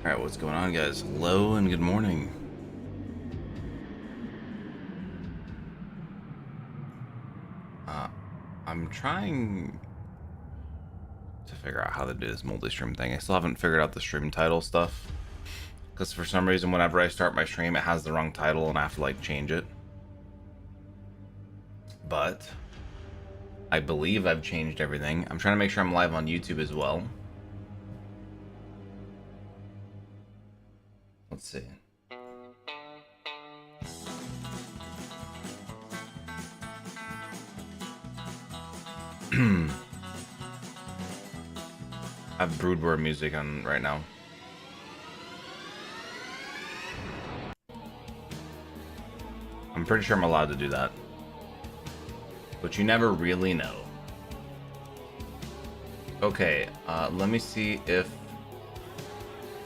Alright, what's going on, guys? Hello and good morning. I'm trying to figure out how to do this multi-stream thing. I still haven't figured out the stream title stuff. Because for some reason, whenever I start my stream, it has the wrong title and I have to, like, change it. But I believe I've changed everything. I'm trying to make sure I'm live on YouTube as well. Let's see. I have Broodware music on right now. I'm pretty sure I'm allowed to do that. But you never really know. Okay, let me see if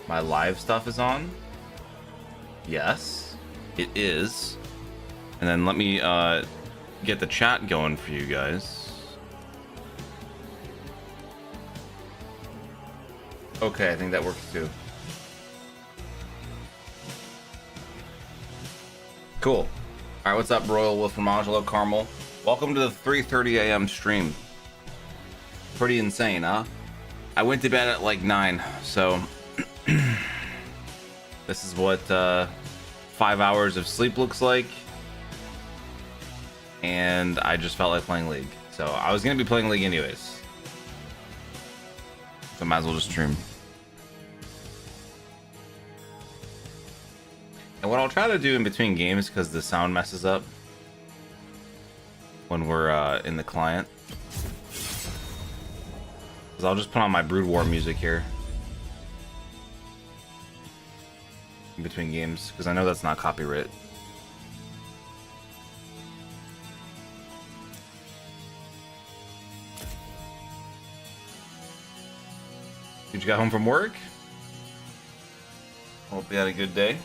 my live stuff is on. Yes, it is. And then let me get the chat going for you guys. Okay, I think that works too. Cool. All right, what's up, Royal Wolf from Angelo Carmel? Welcome to the 3:30 a.m. stream. Pretty insane, huh? I went to bed at like 9, so this is what 5 hours of sleep looks like. And I just felt like playing League. So I was gonna be playing League anyways. So might as well just stream. And what I'll try to do in between games, because the sound messes up when we're in the client, is I'll just put on my Brood War music here in between games, because I know that's not copyright. Did you got home from work? Hope you had a good day.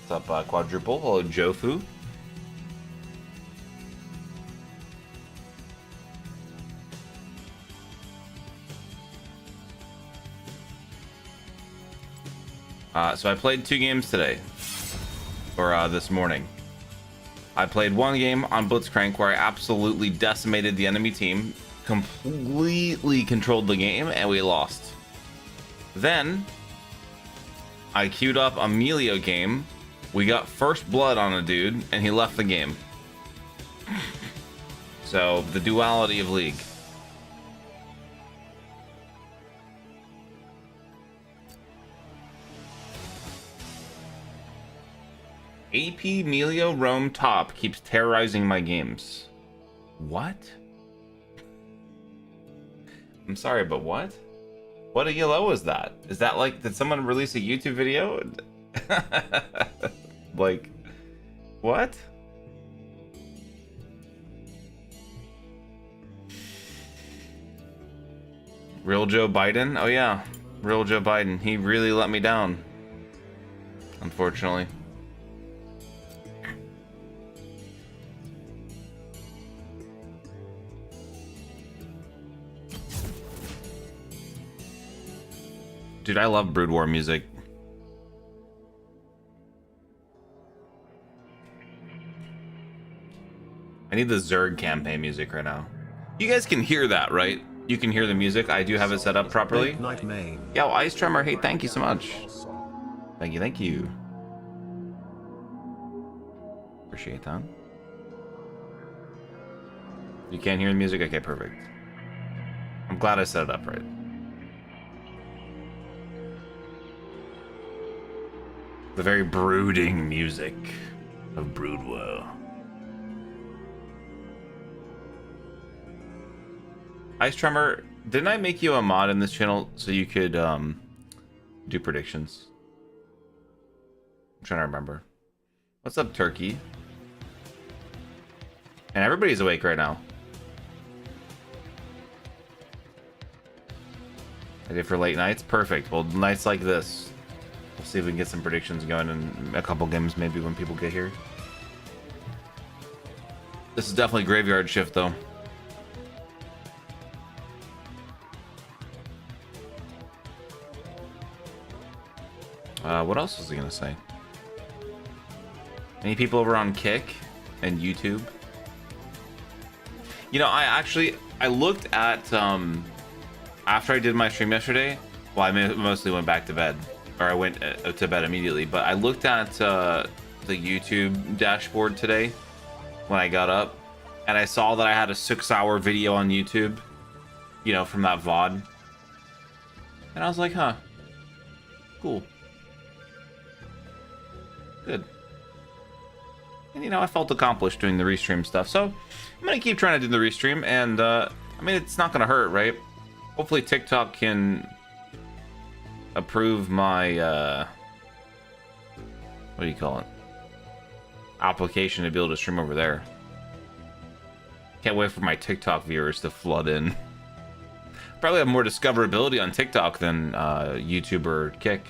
What's up, Quadruple? Hello, Jofu. So I played 2 games today, or this morning. I played 1 game on Blitzcrank where I absolutely decimated the enemy team, completely controlled the game, and we lost. Then I queued up a Melio game. We got first blood on a dude, and he left the game. So, the duality of League. AP Melio Rome top keeps terrorizing my games. What? I'm sorry, but what? What a yellow is that? Is that like, did someone release a YouTube video? Like, what? Real Joe Biden? Oh yeah, real Joe Biden. He really let me down, unfortunately. Dude, I love Brood War music. I need the Zerg campaign music right now. You guys can hear that, right? You can hear the music. I do have it set up properly. Yo, Ice Tremor, hey, thank you so much. Thank you, thank you. Appreciate that. You can't hear the music? Okay, perfect. I'm glad I set it up right. The very brooding music of Broodwoe. Ice Tremor, didn't I make you a mod in this channel so you could do predictions? I'm trying to remember. What's up, Turkey? And everybody's awake right now. I did for late nights? Perfect. Well, nights like this. We'll see if we can get some predictions going in a couple games maybe when people get here. This is definitely graveyard shift though. What else was I gonna say? Any people over on Kick and YouTube? You know, I looked at after I did my stream yesterday. Well, I mostly went back to bed, or I went to bed immediately. But I looked at the YouTube dashboard today when I got up, and I saw that I had a 6-hour video on YouTube, you know, from that VOD, and I was like, huh, cool, good. And you know, I felt accomplished doing the restream stuff, so I'm gonna keep trying to do the restream, and I mean, it's not gonna hurt, right? Hopefully TikTok can approve my what do you call it, application to be able to stream over there. Can't wait for my TikTok viewers to flood in. Probably have more discoverability on TikTok than YouTube or Kick.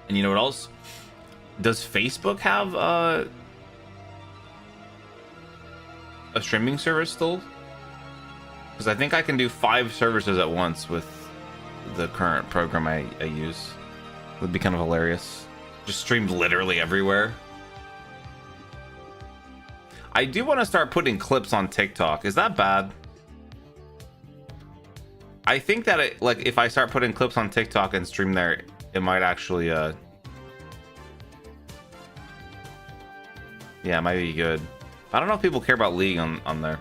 And you know what else? Does Facebook have a streaming service still? Because I think I can do 5 services at once with the current program I use. It would be kind of hilarious. Just streamed literally everywhere. I do want to start putting clips on TikTok. Is that bad? I think that it, like, if I start putting clips on TikTok and stream there, it might actually yeah, it might be good. I don't know if people care about League on there.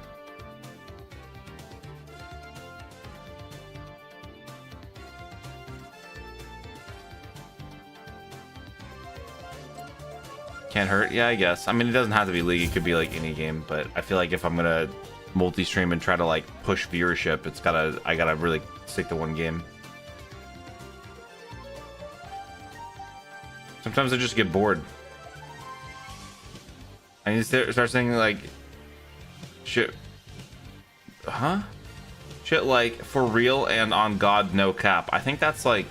Can't hurt. Yeah, I guess. I mean, it doesn't have to be League. It could be like any game. But I feel like if I'm gonna multi-stream and try to like push viewership, I gotta really stick to one game. Sometimes I just get bored. I need to start saying like shit. Huh? Shit like for real and on God no cap. I think that's like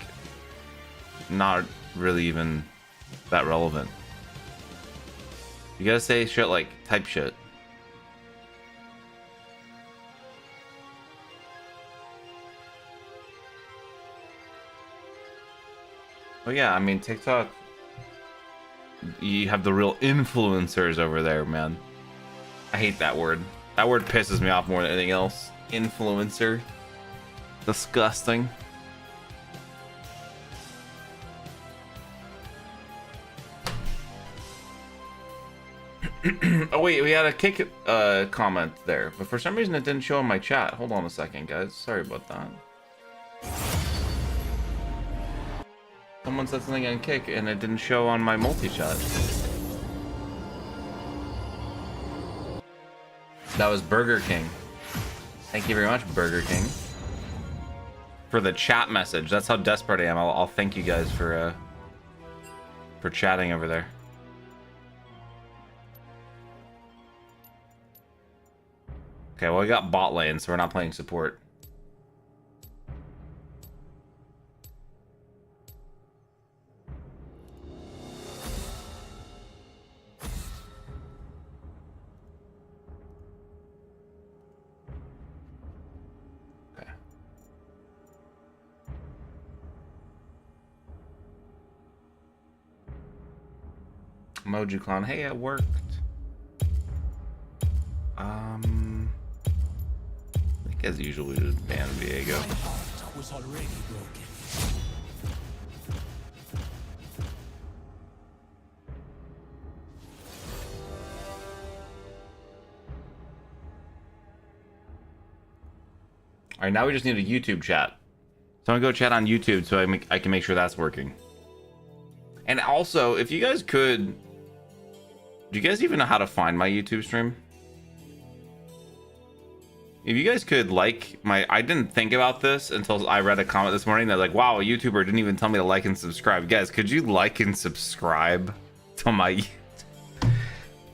not really even that relevant. You gotta say shit like type shit. Well, yeah, I mean, TikTok, you have the real influencers over there, man. I hate that word. That word pisses me off more than anything else. Influencer. Disgusting. Oh wait, we had a Kick comment there, but for some reason it didn't show in my chat. Hold on a second, guys. Sorry about that. Someone said something on Kick and it didn't show on my multi-chat. That was Burger King. Thank you very much, Burger King, for the chat message. That's how desperate I am. I'll thank you guys for chatting over there. Okay, well, we got bot lane, so we're not playing support. Okay. Emoji Clown, hey, it worked. As usual, we just ban Viego. My heart was already broken. All right, now we just need a YouTube chat. So I'm gonna go chat on YouTube so I can make sure that's working. And also, if you guys could, do you guys even know how to find my YouTube stream? If you guys could like my, I didn't think about this until I read a comment this morning that like, wow, a YouTuber didn't even tell me to like and subscribe. Guys, could you like and subscribe to my,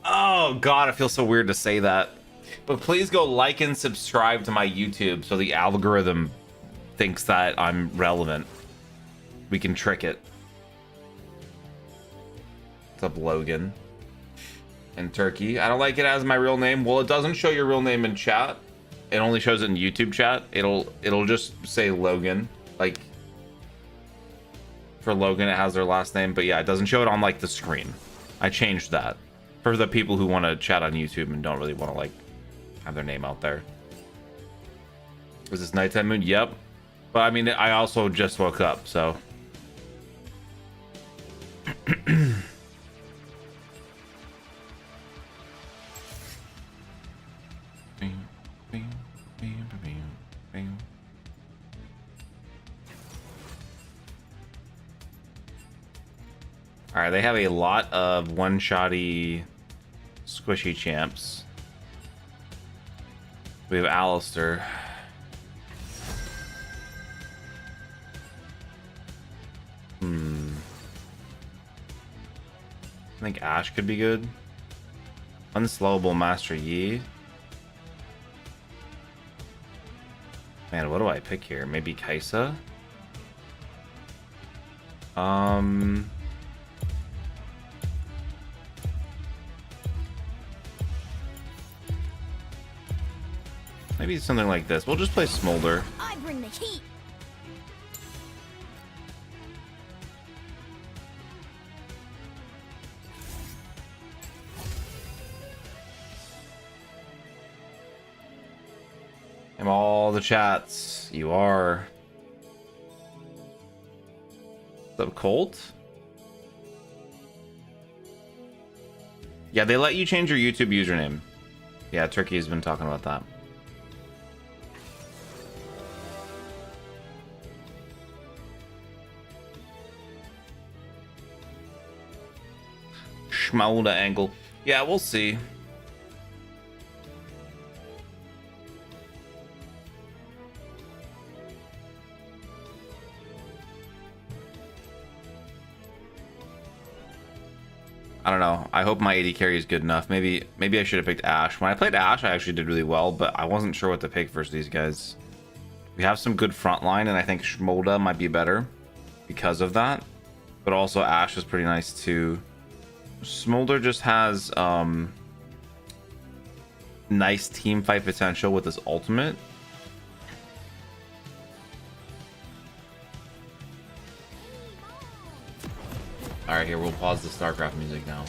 oh God, it feels so weird to say that. But please go like and subscribe to my YouTube so the algorithm thinks that I'm relevant. We can trick it. What's up, Logan? in Turkey. I don't like it as my real name. Well, it doesn't show your real name in chat. It only shows it in YouTube chat. It'll just say Logan. Like for Logan, it has their last name, but yeah, it doesn't show it on like the screen. I changed that for the people who want to chat on YouTube and don't really want to like have their name out there. Was this nighttime moon? Yep. But I mean, I also just woke up, so. All right, they have a lot of one-shotty squishy champs. We have Alistair. I think Ashe could be good. Unslowable Master Yi. Man, what do I pick here? Maybe Kaisa? Maybe something like this. We'll just play Smolder. I bring the heat. I'm all the chats. You are. What's up, Colt? Yeah, they let you change your YouTube username. Yeah, Turkey's been talking about that. Schmolder angle. Yeah, we'll see. I don't know. I hope my AD carry is good enough. Maybe I should have picked Ashe. When I played Ashe, I actually did really well, but I wasn't sure what to pick versus these guys. We have some good frontline, and I think Schmolder might be better because of that. But also Ashe is pretty nice too. Smolder just has nice team fight potential with his ultimate. Alright, here, we'll pause the StarCraft music now.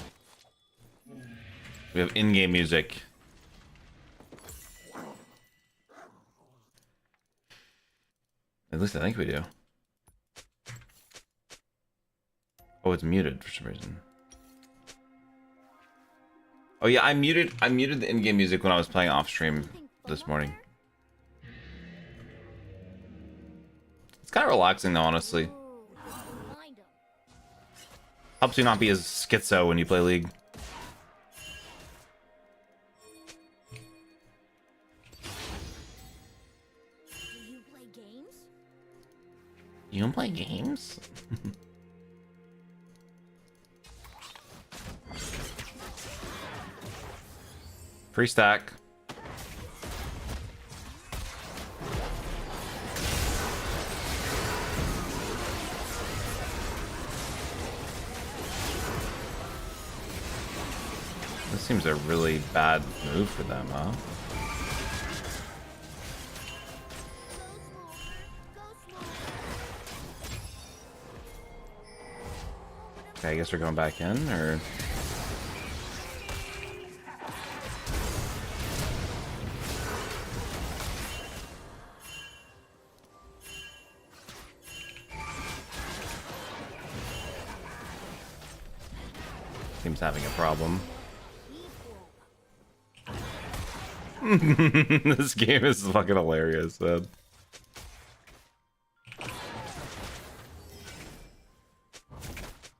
We have in-game music. At least I think we do. Oh, it's muted for some reason. Oh yeah, I muted the in-game music when I was playing off stream this morning. It's kind of relaxing though, honestly. Helps you not be as schizo when you play League. Do you play games? You don't play games? Free stack. This seems a really bad move for them, huh? Okay, I guess we're going back in, or... Team's having a problem. This game is fucking hilarious, man.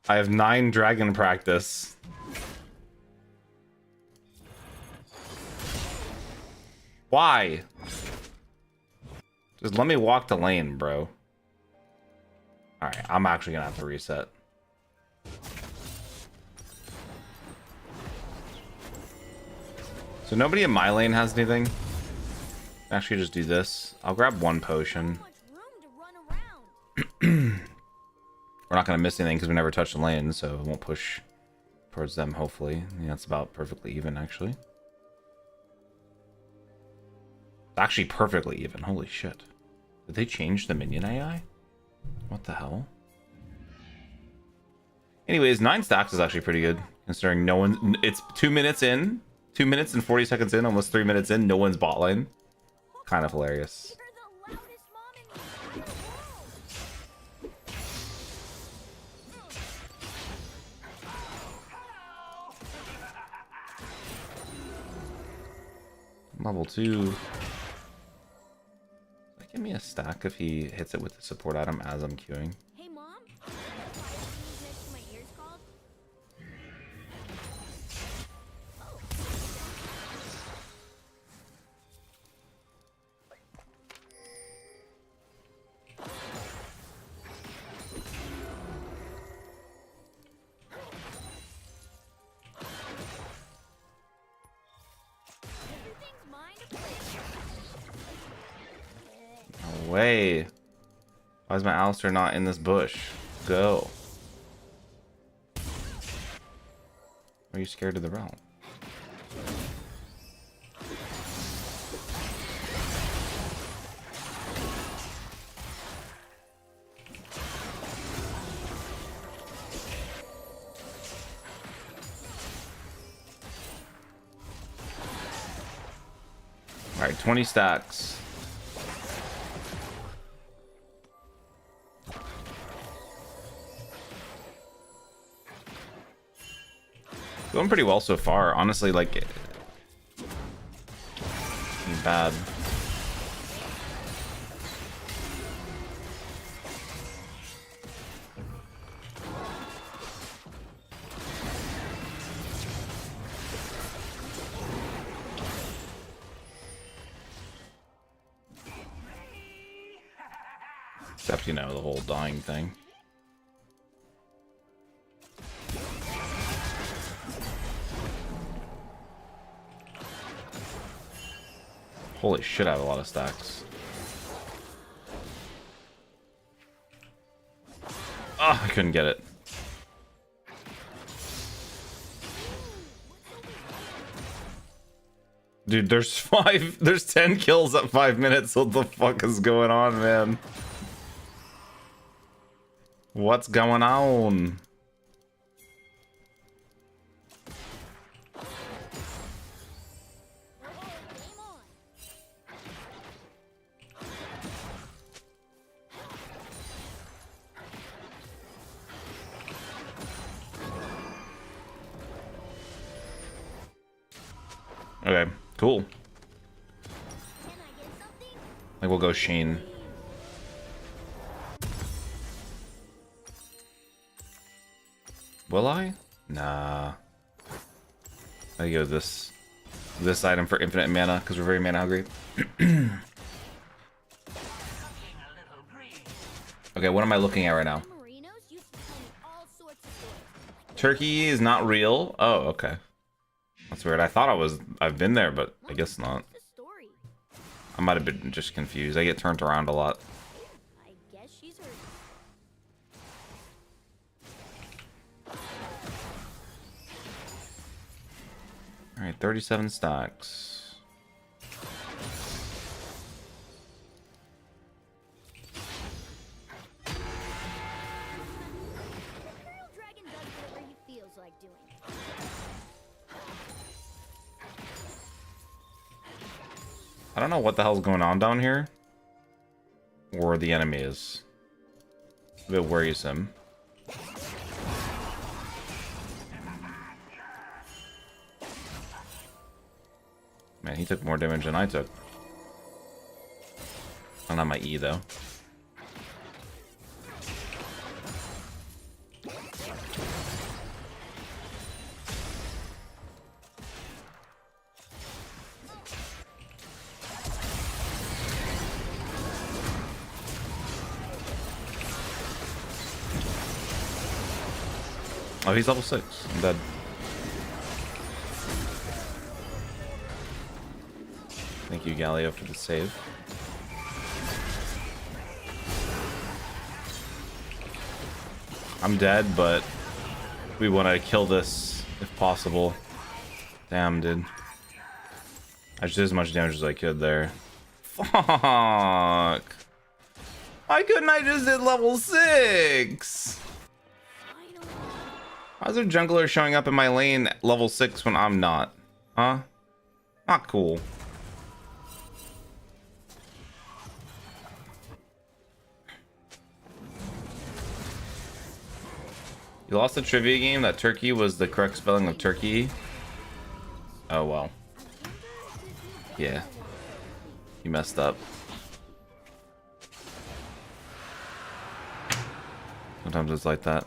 I have 9 dragon practice. Why? Just let me walk the lane, bro. Alright, I'm actually gonna have to reset. So nobody in my lane has anything. Actually, just do this. I'll grab 1 potion. We're not gonna miss anything because we never touched the lane, so it won't push towards them, hopefully. Yeah, it's about perfectly even, actually. It's actually perfectly even. Holy shit. Did they change the minion AI? What the hell? Anyways, 9 stacks is actually pretty good, considering no one... It's 2 minutes in. 2 minutes and 40 seconds in, almost 3 minutes in. No one's bot lane. Kind of hilarious. You're the loudest mom in the entire world. Level 2. Does that give me a stack if he hits it with the support item as I'm queuing? Hey, Mom. Why are these next to my ears called? Everything's mine to play. No way. Why is my Alistair not in this bush? Go. Are you scared of the realm? Alright, 20 stacks. Going pretty well so far. Honestly, like... Bad. Except, you know, the whole dying thing. Holy shit, I have a lot of stacks. Oh, I couldn't get it. Dude, there's 10 kills at 5 minutes. What the fuck is going on, man? What's going on? Okay, cool. Can I get something? Like, we'll go Shane. Will I? Nah. I go this item for infinite mana because we're very mana hungry. Okay, what am I looking at right now? Merinos used to tell me all sorts of stories. Turkey is not real. Oh, okay. That's weird. I thought I've been there, but I guess not. What's the story? I might have been just confused. I get turned around a lot. I guess she's heard. Alright, 37 stacks. Feral Dragon does whatever he feels like doing. I don't know what the hell's going on down here. Or the enemy is. A bit worrisome. Man, he took more damage than I took. I don't have my E though. Oh, he's level 6. I'm dead. Thank you, Galio, for the save. I'm dead, but we want to kill this if possible. Damn, dude. I just did as much damage as I could there. Fuck. Why couldn't I just hit level 6? Why is there jungler showing up in my lane at level 6 when I'm not? Huh? Not cool. You lost the trivia game that turkey was the correct spelling of turkey. Oh well. Yeah. You messed up. Sometimes it's like that.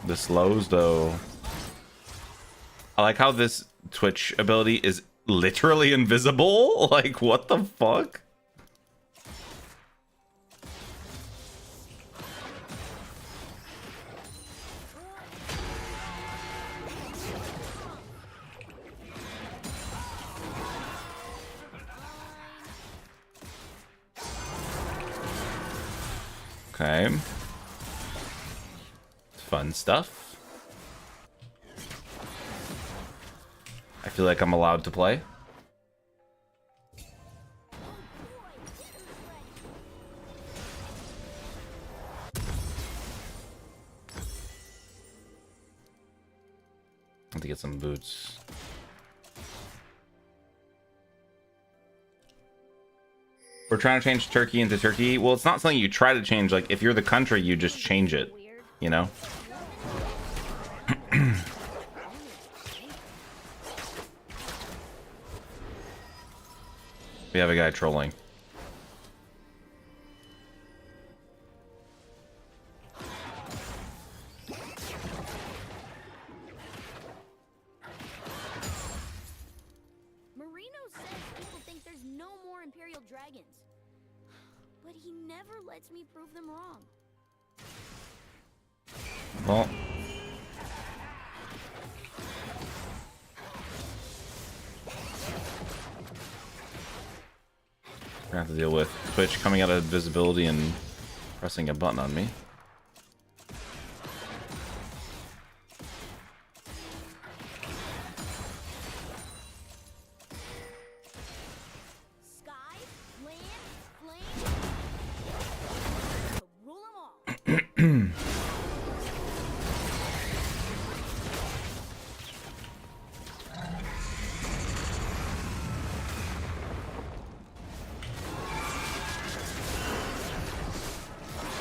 The slows though. I like how this Twitch ability is literally invisible. Like, what the fuck? Okay. Fun stuff. I feel like I'm allowed to play. I have to get some boots. We're trying to change Turkey into Turkey. Well, it's not something you try to change. Like, if you're the country, you just change it, you know? We have a guy trolling. Marino says people think there's no more Imperial dragons. But he never lets me prove them wrong. Well, we're gonna have to deal with Twitch coming out of visibility and pressing a button on me. Sky, land, flame. To rule them all.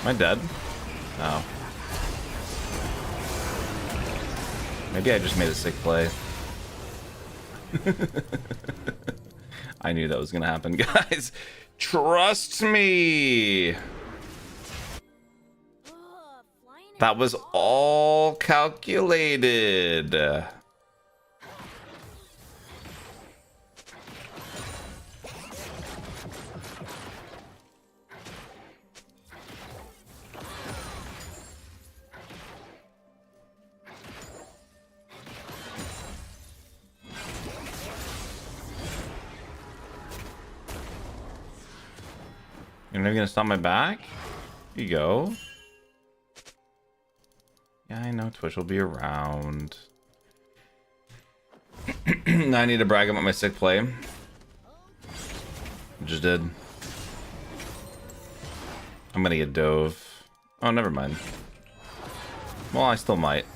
Am I dead? No. Maybe I just made a sick play. I knew that was gonna happen, guys. Trust me. That was all calculated. You're never gonna stop my back? Here you go. Yeah, I know Twitch will be around. Now I need to brag about my sick play. Just did. I'm gonna get dove. Oh, never mind. Well, I still might.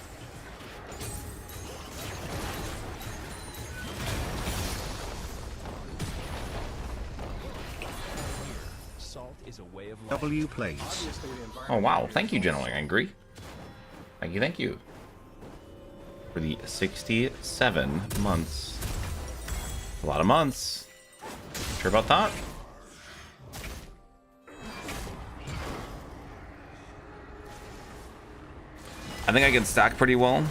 W plays. Oh wow, thank you, General Angry. Thank you. For the 67 months. A lot of months. Sure about that? I think I can stack pretty well.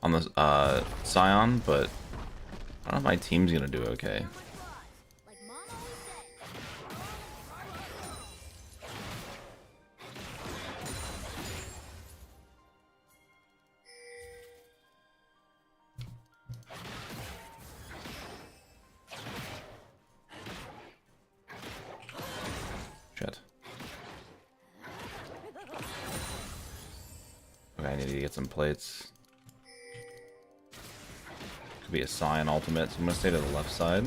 On the Scion, but I don't know if my team's gonna do okay. Like Mom always Shit. Okay, I need to get some plates. Could be a Scion ultimate, so I'm gonna stay to the left side.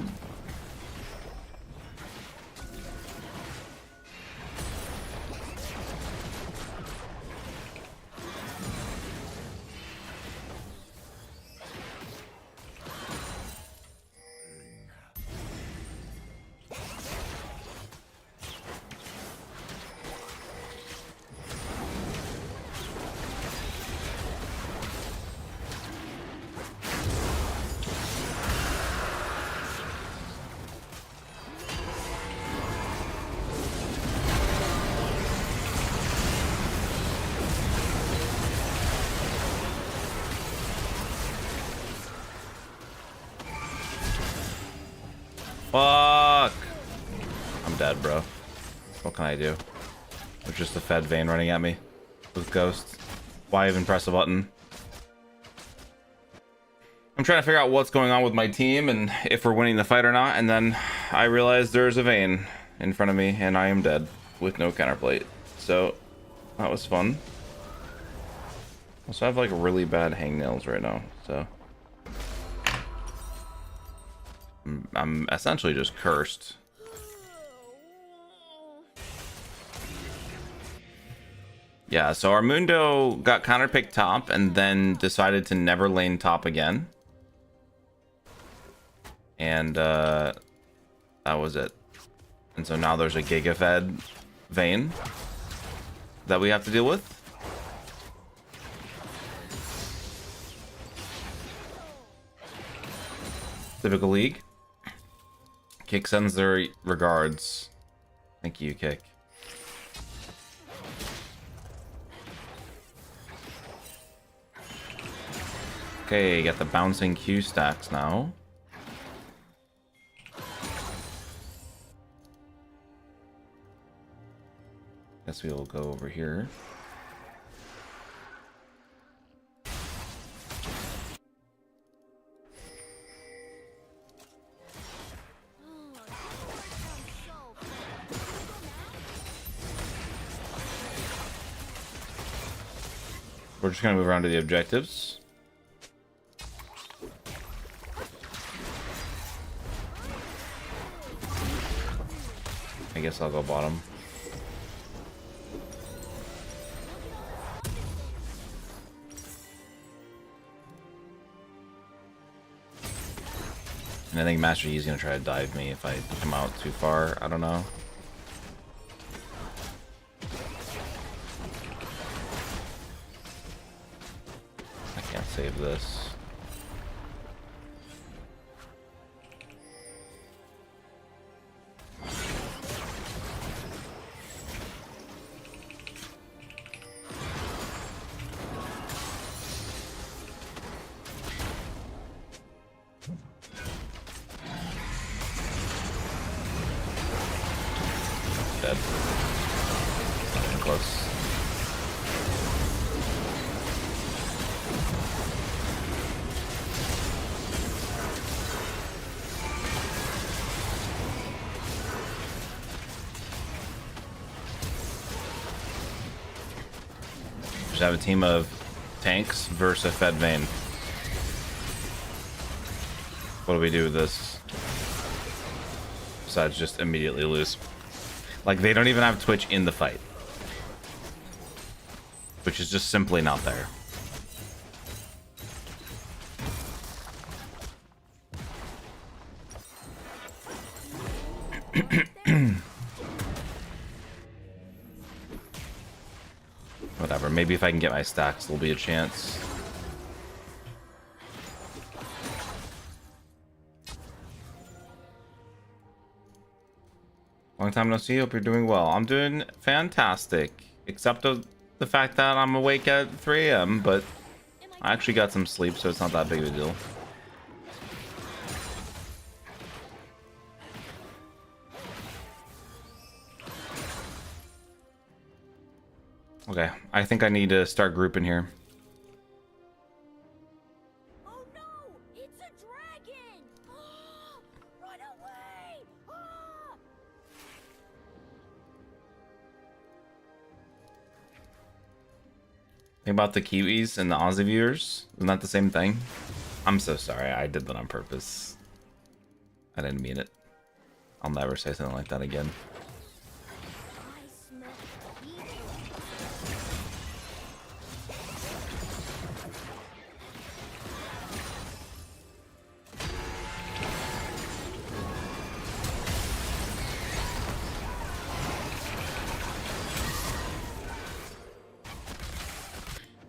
Fuck! I'm dead, bro. What can I do? There's just a Fed vein running at me with Ghost. Why even press a button? I'm trying to figure out what's going on with my team and if we're winning the fight or not, and then I realized there's a vein in front of me and I am dead with no counterplate. So that was fun. Also, I have like really bad hangnails right now, so I'm essentially just cursed. Yeah, so our Mundo got counterpicked top and then decided to never lane top again. And that was it. And so now there's a Giga Fed vein that we have to deal with. Typical league. Kick sends their regards. Thank you, Kick. Okay, got the bouncing Q stacks now. Guess we'll go over here. We're just gonna move around to the objectives. I guess I'll go bottom. And I think Master Yi's gonna try to dive me if I come out too far. I don't know. I can't save this. Dead. Not even close. Just have a team of tanks versus a Fed Vayne. What do we do with this? Besides just immediately lose. Like, they don't even have Twitch in the fight. Which is just simply not there. Whatever, maybe if I can get my stacks, there'll be a chance. Long time no see, hope you're doing well. I'm doing fantastic. Except the fact that I'm awake at 3 AM, but I actually got some sleep, so it's not that big of a deal. Okay, I think I need to start grouping here. Oh no! It's a dragon! Run away! Ah! Think about the Kiwis and the Aussie viewers. Isn't that the same thing? I'm so sorry. I did that on purpose. I didn't mean it. I'll never say something like that again. I smell evil.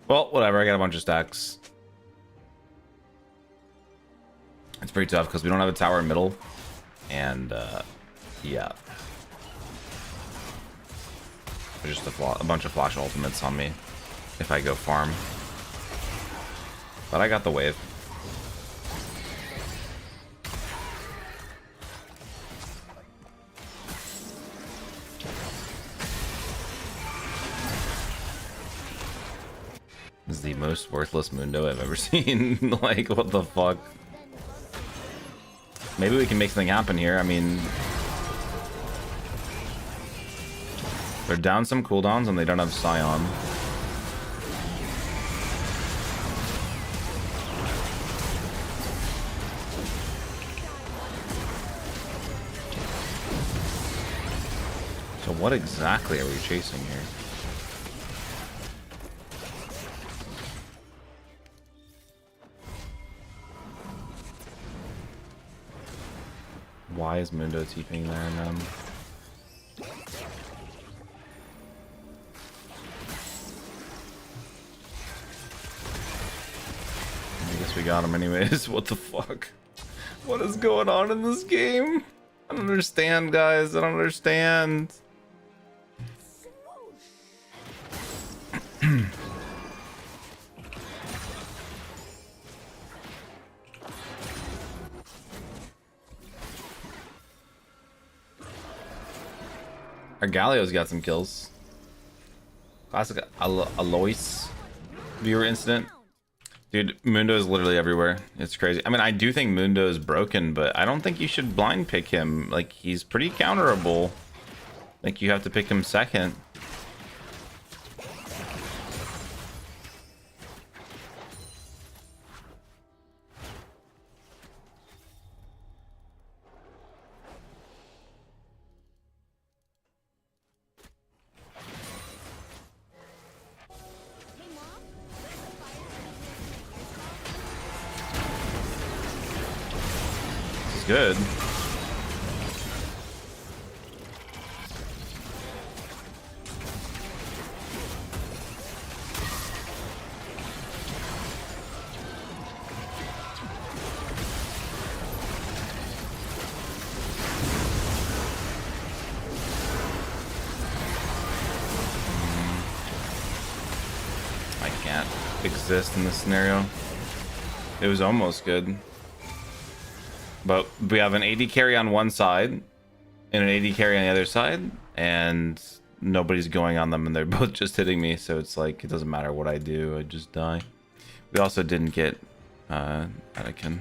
Well, whatever. I got a bunch of stacks. It's pretty tough because we don't have a tower in middle. And, yeah. There's just a bunch of flash ultimates on me if I go farm. But I got the wave. This is the most worthless Mundo I've ever seen. Like, what the fuck? Maybe we can make something happen here. I mean, they're down some cooldowns and they don't have Scion. So what exactly are we chasing here? Why is Mundo TPing there and then? I guess we got him anyways. What the fuck? What is going on in this game? I don't understand, guys. I don't understand. Our Galio's got some kills. Classic Alois viewer incident. Dude, Mundo is literally everywhere. It's crazy. I mean, I do think Mundo is broken, but I don't think you should blind pick him. Like, he's pretty counterable. I think you have to pick him second. Hey, Mom? It's good. I can't exist in this scenario. It was almost good. But we have an AD carry on one side and an AD carry on the other side, and nobody's going on them, and they're both just hitting me, so it's like, it doesn't matter what I do, I just die. We also didn't get Anakin.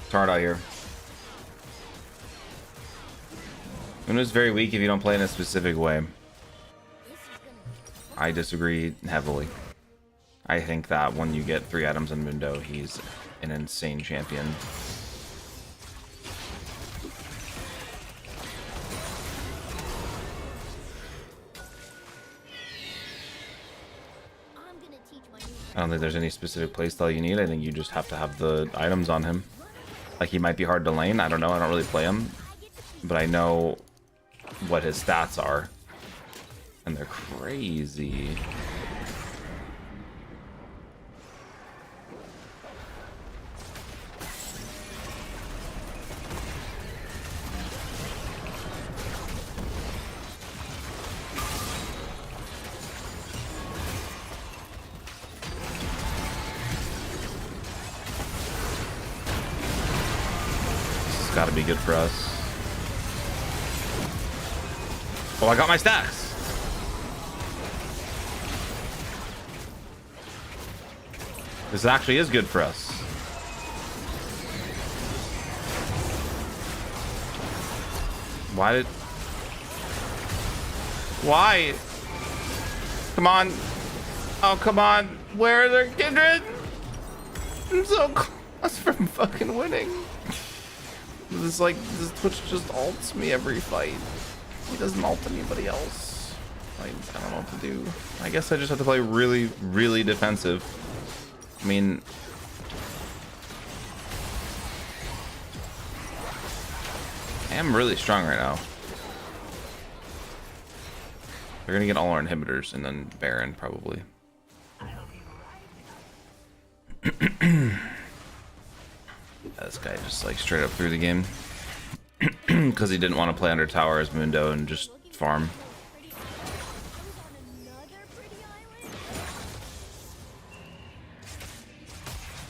It's hard out here. Uno's very weak if you don't play in a specific way. I disagree heavily. I think that when you get 3 items in Mundo, he's an insane champion. I'm gonna teach my new I don't think there's any specific playstyle you need. I think you just have to have the items on him. Like, he might be hard to lane. I don't know. I don't really play him. But I know what his stats are. And they're crazy. Gotta be good for us. Oh, I got my stacks. This actually is good for us. Why? Come on. Oh, come on. Where are their kindred? I'm so close from fucking winning. This Twitch just ults me every fight. He doesn't ult anybody else. I don't know what to do. I guess I just have to play really, really defensive. I mean, I am really strong right now. We're gonna get all our inhibitors and then Baron probably. This guy just like straight up through the game because he didn't want to play under tower as Mundo and just farm.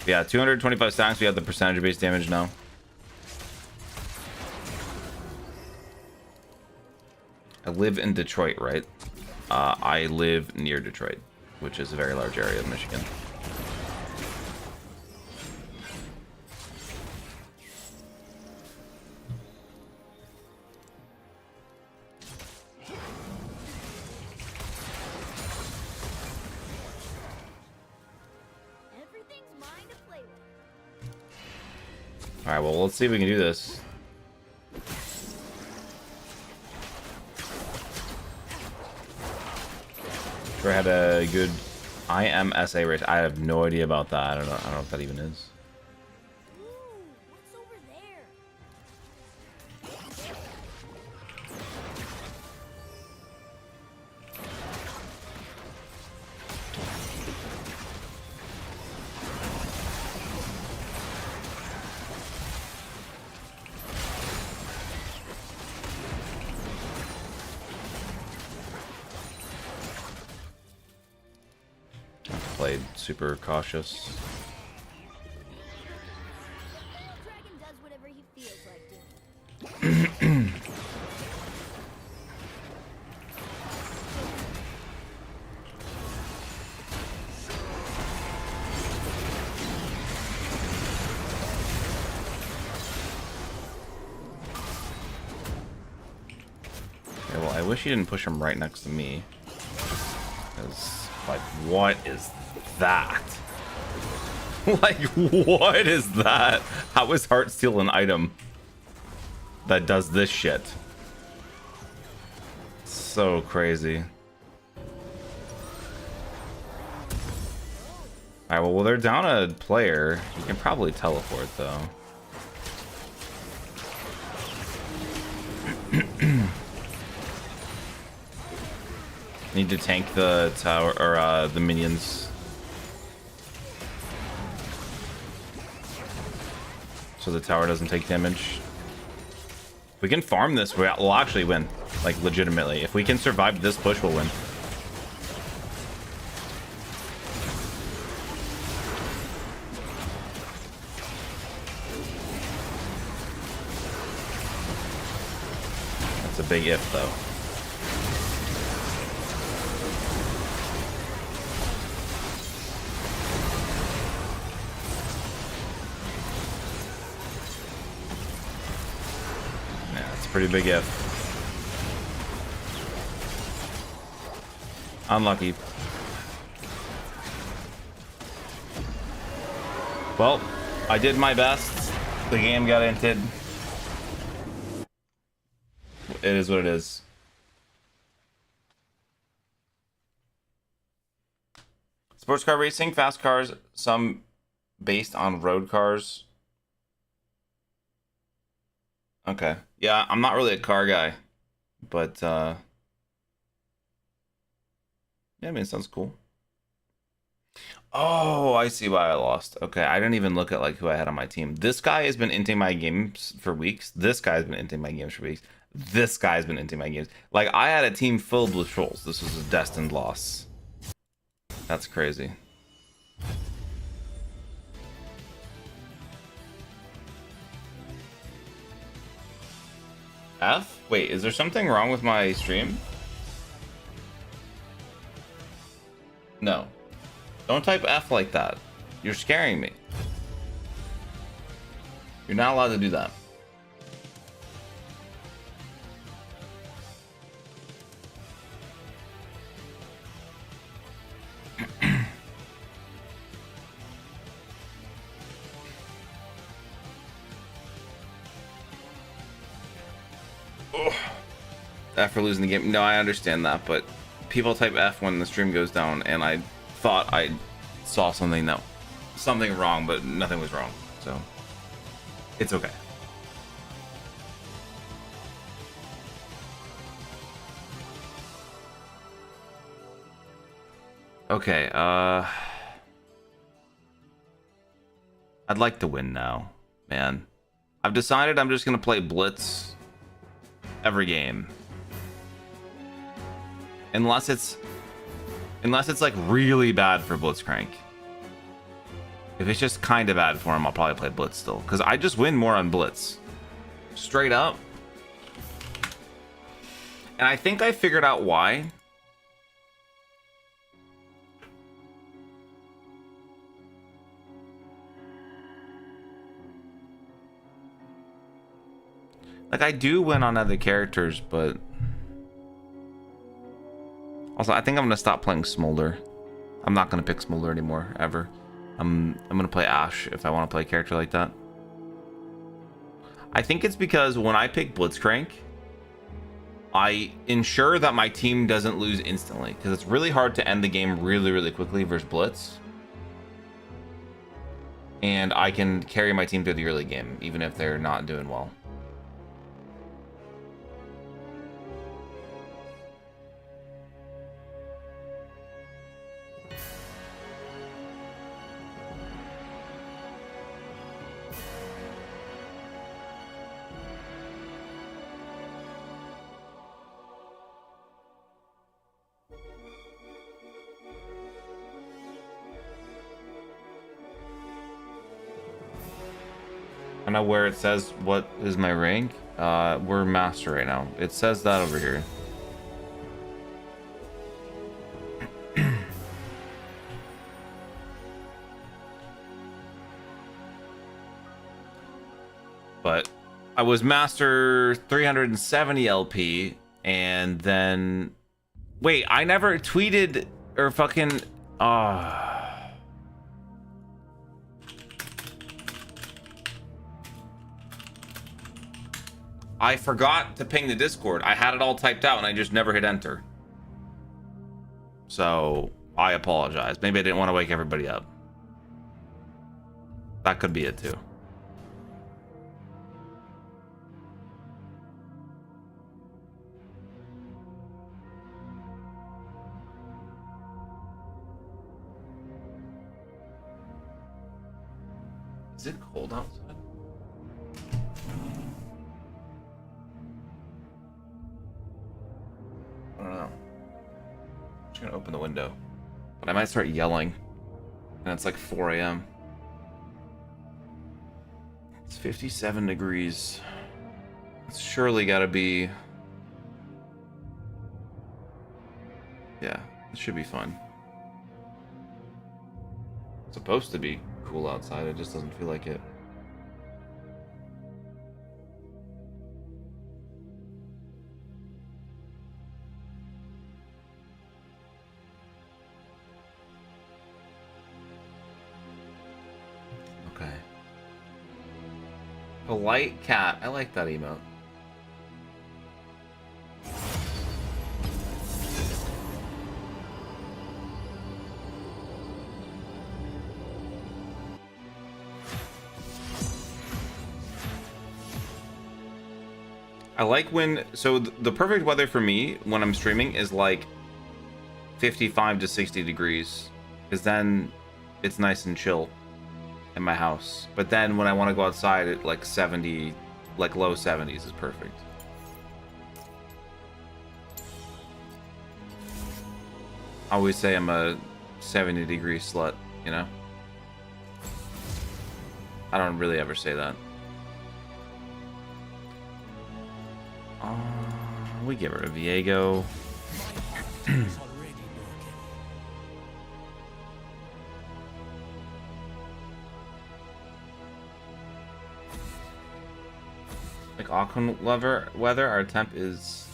Yeah, 225 stacks. We have the percentage based damage now. I live in Detroit, right? I live near Detroit, which is a very large area of Michigan. All right, well, let's see if we can do this. Troy had a good IMSA race. I have no idea about that. I don't know what that even is. Ooh, what's over there? Played super cautious. Dragon does whatever he feels like doing. Okay, well, I wish he didn't push him right next to me. Because, like, what is that? Like, what is that? How is Heartsteel an item that does this shit? So crazy. Alright, well, they're down a player. You can probably teleport, though. Need to tank the tower, or the minions. So the tower doesn't take damage. If we can farm this, we'll actually win. Like, legitimately. If we can survive this push, we'll win. That's a big if, though. Pretty big if. Unlucky. Well, I did my best. The game got inted. It is what it is. Sports car racing, fast cars, some based on road cars. Okay. Yeah, I'm not really a car guy, but yeah, I mean, it sounds cool. Oh, I see why I lost. Okay, I didn't even look at like who I had on my team. This guy has been inting my games for weeks. This guy's been inting my games for weeks. This guy's been inting my games. Like, I had a team filled with trolls. This was a destined loss. That's crazy. F? Wait, is there something wrong with my stream? No. Don't type F like that. You're scaring me. You're not allowed to do that. F for losing the game. No, I understand that, but people type F when the stream goes down, and I thought I saw something wrong, but nothing was wrong, so it's okay. Okay, I'd like to win now, man. I've decided I'm just gonna play Blitz every game. Unless it's like really bad for Blitzcrank. If it's just kind of bad for him, I'll probably play Blitz still. Because I just win more on Blitz. Straight up. And I think I figured out why. Like, I do win on other characters, but... Also, I think I'm gonna stop playing Smolder. I'm not gonna pick Smolder anymore, ever. I'm gonna play Ash if I want to play a character like that. I think it's because when I pick Blitzcrank, I ensure that my team doesn't lose instantly, because it's really hard to end the game really quickly versus Blitz. And I can carry my team through the early game, even if they're not doing well. I know where it says what is my rank. We're master right now. It says that over here. But I was master 370 LP, and then wait, I never tweeted or fucking I forgot to ping the Discord. I had it all typed out and I just never hit enter. So I apologize. Maybe I didn't want to wake everybody up. That could be it too. Is it cold outside? I don't know. I'm just gonna open the window. But I might start yelling. And it's like 4 a.m. It's 57 degrees. It's surely gotta be... Yeah, it should be fun. It's supposed to be cool outside, it just doesn't feel like it. Okay. Polite cat. I like that emote. I like when, so the perfect weather for me when I'm streaming is like 55 to 60 degrees, because then it's nice and chill in my house. But then when I want to go outside at like 70, like low 70s is perfect. I always say I'm a 70-degree slut, you know? I don't really ever say that. We get rid of Viego. Was already broken. Like Auckland weather, our temp is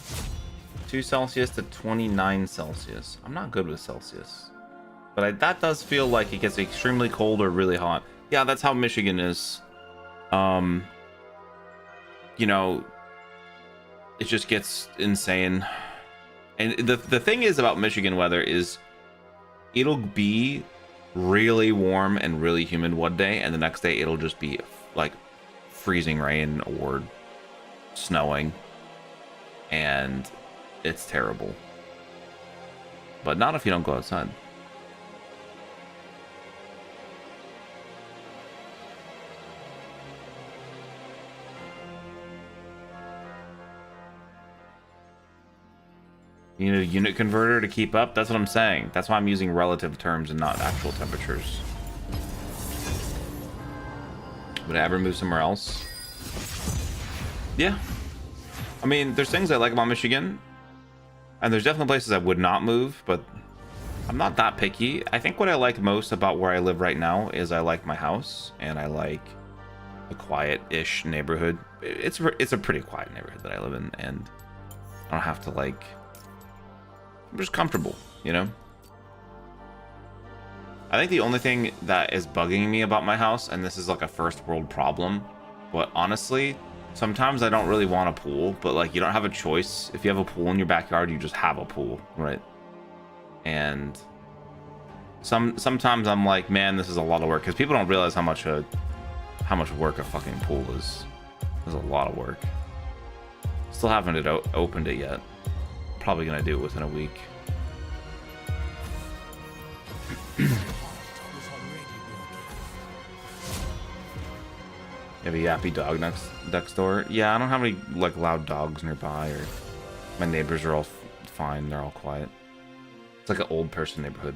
2 Celsius to 29 Celsius. I'm not good with Celsius. But that does feel like it gets extremely cold or really hot. Yeah, that's how Michigan is. You know, it just gets insane. And the thing is about Michigan weather is it'll be really warm and really humid one day, and the next day it'll just be like freezing rain or snowing, and it's terrible. But not if you don't go outside. You need a unit converter to keep up? That's what I'm saying. That's why I'm using relative terms and not actual temperatures. Would I ever move somewhere else? Yeah. I mean, there's things I like about Michigan, and there's definitely places I would not move, but I'm not that picky. I think what I like most about where I live right now is I like my house, and I like a quiet-ish neighborhood. It's a pretty quiet neighborhood that I live in, and I don't have to like... I'm just comfortable, you know? I think the only thing that is bugging me about my house, and this is like a first world problem, but honestly, sometimes I don't really want a pool, but like you don't have a choice. If you have a pool in your backyard, you just have a pool, right? And sometimes I'm like, man, this is a lot of work, because people don't realize how much work a fucking pool is. There's a lot of work. Still haven't opened it yet. Probably gonna do it within a week. Was already broken. You have a yappy dog next door? Yeah, I don't have any like loud dogs nearby, or my neighbors are all fine. They're all quiet. It's like an old person neighborhood.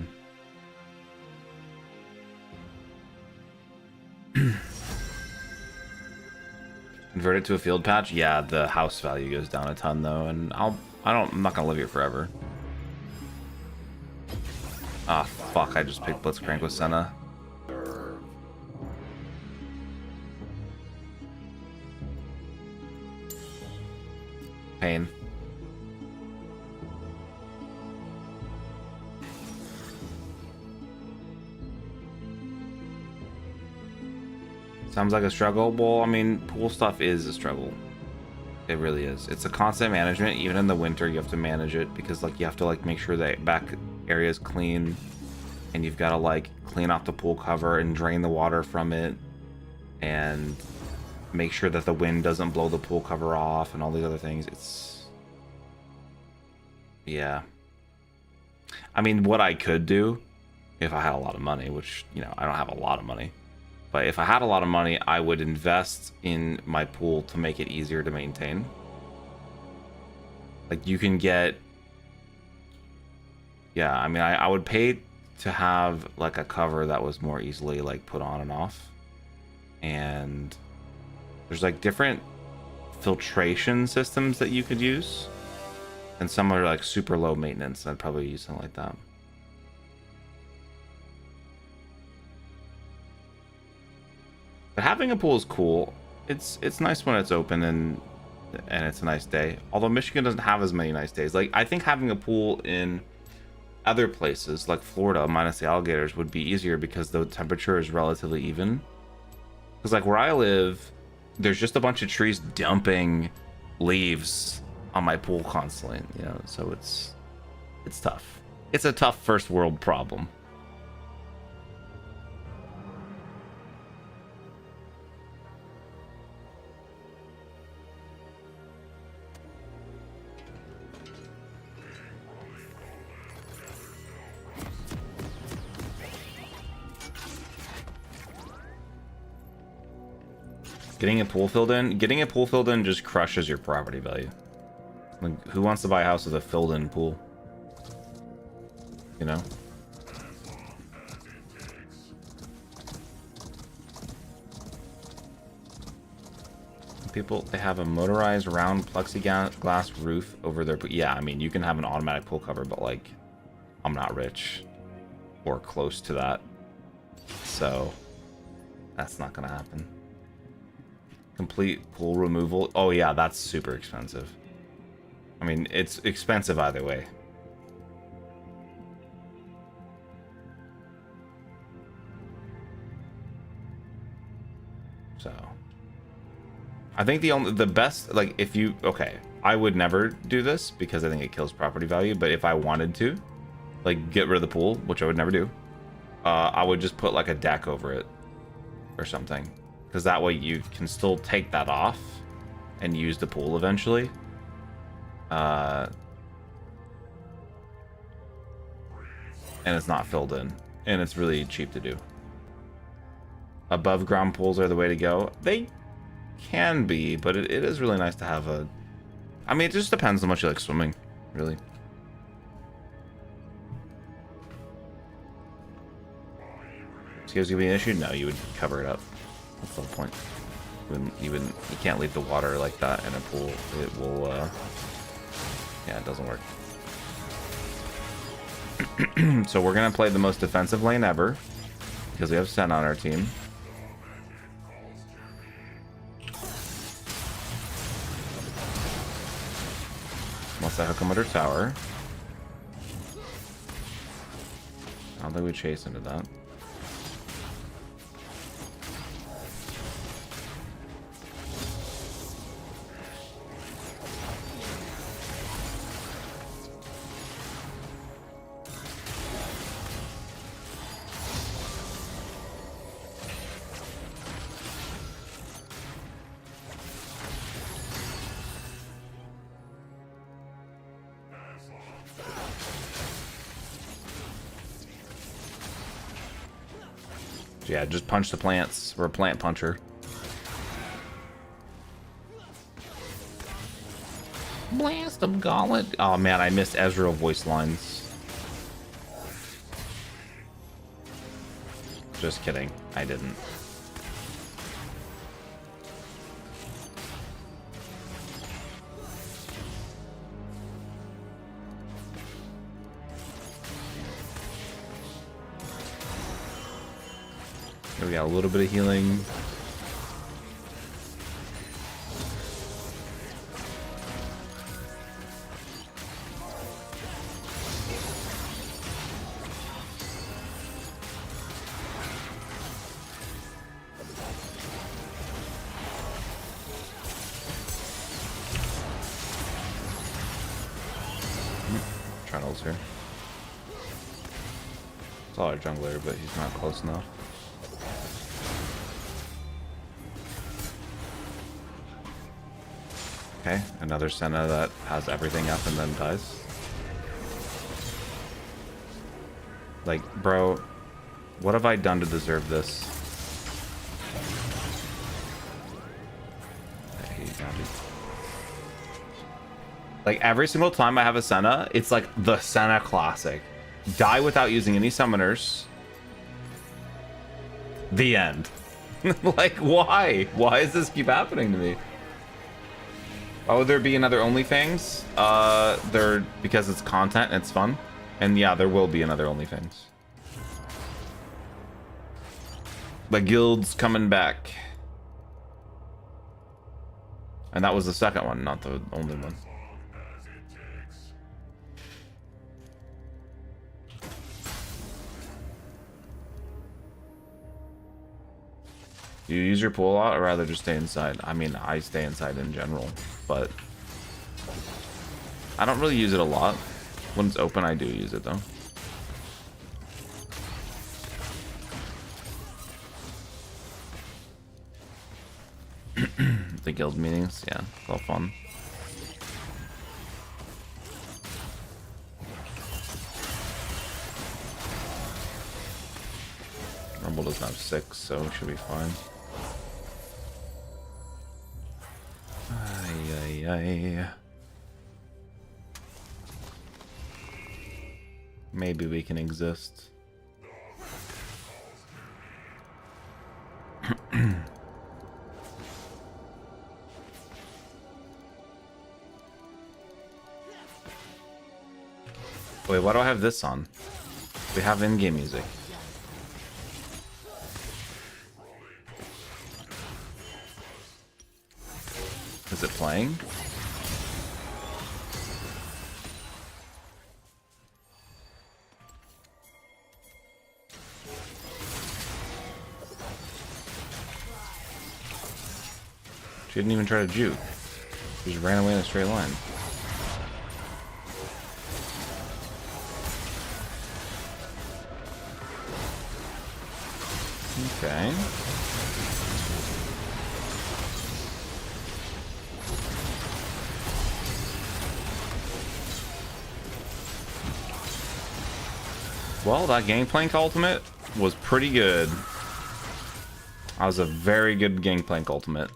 Convert it to a field patch? Yeah, the house value goes down a ton though, and I'm not gonna live here forever. Ah, fuck, I just picked Blitzcrank with Senna. Pain. Sounds like a struggle. Well, I mean, pool stuff is a struggle. It really is. It's a constant management. Even in the winter, you have to manage it because, like, you have to like make sure that back area is clean, and you've got to like clean off the pool cover and drain the water from it, and make sure that the wind doesn't blow the pool cover off, and all these other things. It's, yeah. I mean, what I could do if I had a lot of money, which, you know, I don't have a lot of money. But if I had a lot of money, I would invest in my pool to make it easier to maintain. Like, you can get... Yeah, I mean, I would pay to have, like, a cover that was more easily, like, put on and off. And there's, like, different filtration systems that you could use. And some are, like, super low maintenance. I'd probably use something like that. But having a pool is cool. It's nice when it's open and it's a nice day. Although Michigan doesn't have as many nice days. Like, I think having a pool in other places like Florida, minus the alligators, would be easier because the temperature is relatively even. Because like where I live, there's just a bunch of trees dumping leaves on my pool constantly, you know, so it's tough. It's a tough first world problem. Getting a pool filled in just crushes your property value. Like, who wants to buy a house with a filled in pool? You know? people, they have a motorized round plexiglass roof over their... Yeah, I mean, you can have an automatic pool cover, but, like, I'm not rich or close to that. So, that's not going to happen. Complete pool removal. Oh, yeah, that's super expensive. I mean, it's expensive either way. So, I think the best, like, if you, okay, I would never do this because I think it kills property value, but if I wanted to, like, get rid of the pool, which I would never do, I would just put, like, a deck over it or something, because that way you can still take that off and use the pool eventually. And it's not filled in, and it's really cheap to do. Above ground pools are the way to go. They can be, but it is really nice to have a... I mean, it just depends how much you like swimming, really. Skills gonna be an issue? No, you would cover it up. That's the whole point. You can't leave the water like that in a pool. It will, yeah, it doesn't work. So we're gonna play the most defensive lane ever because we have Sen on our team. Once I hook him under tower. I don't think we chase into that. Yeah, just punch the plants. We're a plant puncher. Blast them, gauntlet. Oh man, I missed Ezreal voice lines. Just kidding. I didn't. We got a little bit of healing. Trundle's here. It's all our jungler, but he's not close enough. Okay, another Senna that has everything up and then dies. Like, bro, what have I done to deserve this? Like, every single time I have a Senna, it's like the Senna classic. Die without using any summoners. The end. Like, why? Why does this keep happening to me? Why would there be another OnlyFans? Because it's content and it's fun. And yeah, there will be another OnlyFans. The guild's coming back. And that was the second one, not the only one. Do you use your pool a lot or rather just stay inside? I mean, I stay inside in general, but I don't really use it a lot. When it's open, I do use it though. The guild meetings, yeah, it's all fun. Rumble doesn't have 6, so it should be fine. Ay, ay, ay. Maybe we can exist. Wait, why do I have this on? We have in-game music. Is it playing? She didn't even try to juke. She just ran away in a straight line. Okay. Well, that Gangplank ultimate was pretty good. That was a very good Gangplank ultimate.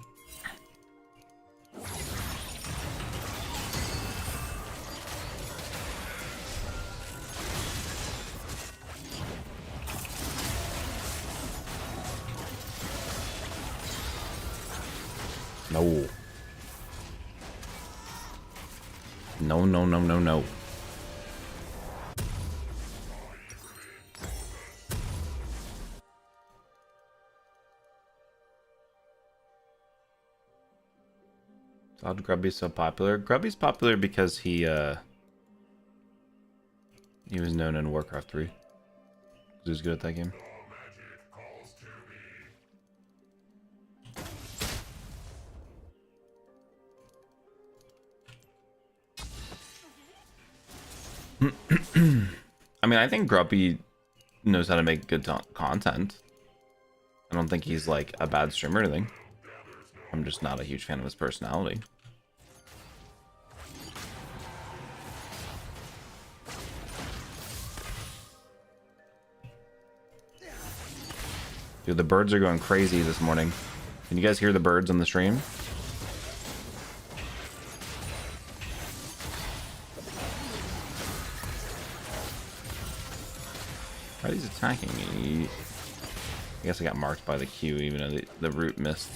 No. No, no, no, no, no. How did Grubby so popular? Grubby's popular because he was known in Warcraft 3. He was good at that game. I mean, I think Grumpy knows how to make good content. I don't think he's like a bad streamer or anything. I'm just not a huge fan of his personality. Dude, the birds are going crazy this morning. Can you guys hear the birds on the stream? Why are these attacking me? I guess I got marked by the Q even though the root missed.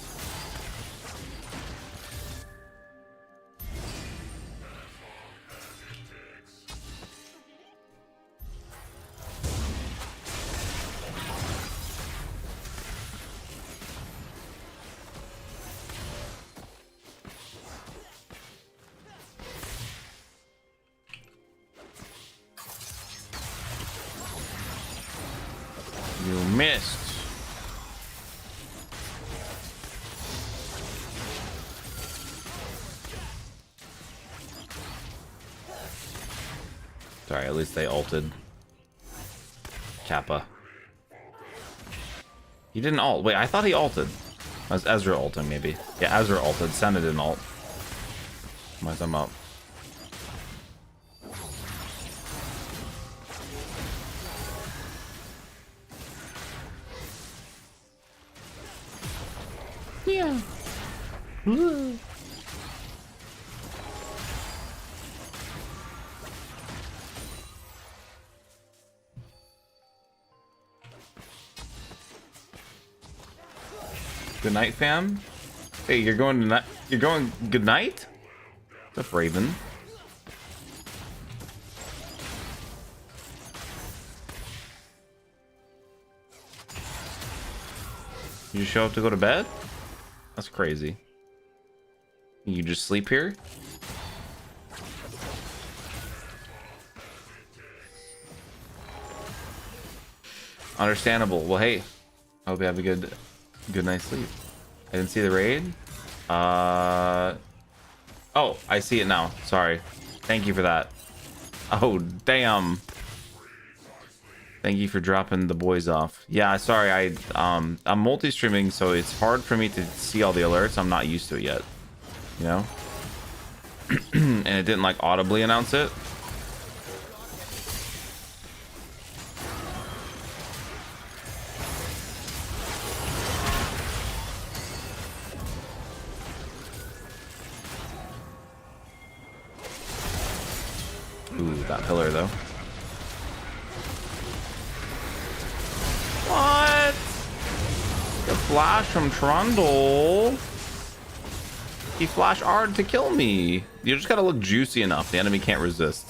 You missed. Sorry, at least they ulted. Kappa. He didn't ult. Wait, I thought he ulted. That was Ezra ulting, maybe. Yeah, Ezra ulted. Senna didn't ult. My thumb up. Yeah. Ooh. Good night, fam. Hey, you're going tonight. You're going. Good night. What's up, Raven? You just show up to go to bed? That's crazy. You just sleep here? Understandable. Well, hey, I hope you have a good night's sleep. I didn't see the raid. Oh, I see it now. Sorry. Thank you for that. Oh, damn. Thank you for dropping the boys off. Yeah, sorry. I'm multi-streaming, so it's hard for me to see all the alerts. I'm not used to it yet. You know? And it didn't like audibly announce it. Ooh, that pillar though. What? The flash from Trundle. He flash hard to kill me. You just gotta look juicy enough. The enemy can't resist.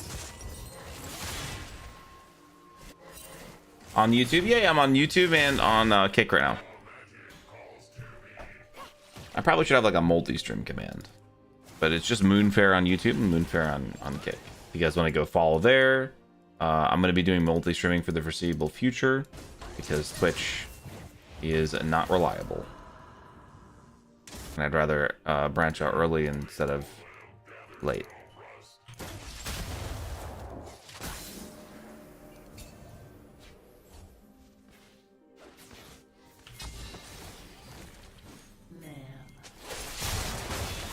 On YouTube? Yeah, I'm on YouTube and on Kick right now. I probably should have like a multi-stream command. But it's just Moonfair on YouTube and Moonfair on Kick. If you guys want to go follow there, I'm going to be doing multi-streaming for the foreseeable future because Twitch is not reliable. And I'd rather branch out early instead of late.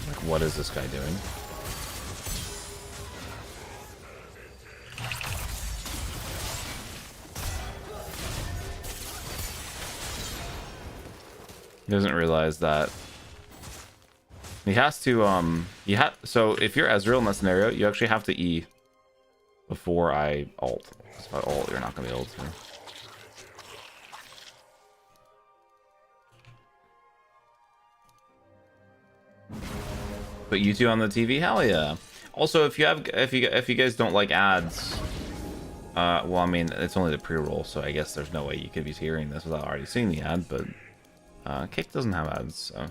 Like, what is this guy doing? He doesn't realize that he has to so if you're Ezreal in that scenario, you actually have to E before I ult. If I ult, you're not gonna be able to. But YouTube on the TV, hell yeah. Also, if you guys don't like ads, well, I mean, it's only the pre-roll, so I guess there's no way you could be hearing this without already seeing the ad. But Kick doesn't have ads, so.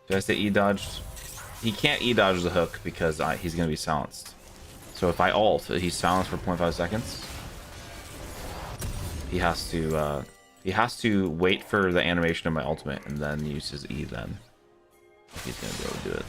Did I say E-dodged? He can't E-dodge the hook because he's going to be silenced. So if I ult, he's silenced for 0.5 seconds. He has to wait for the animation of my ultimate and then use his E then. He's going to be able to do it.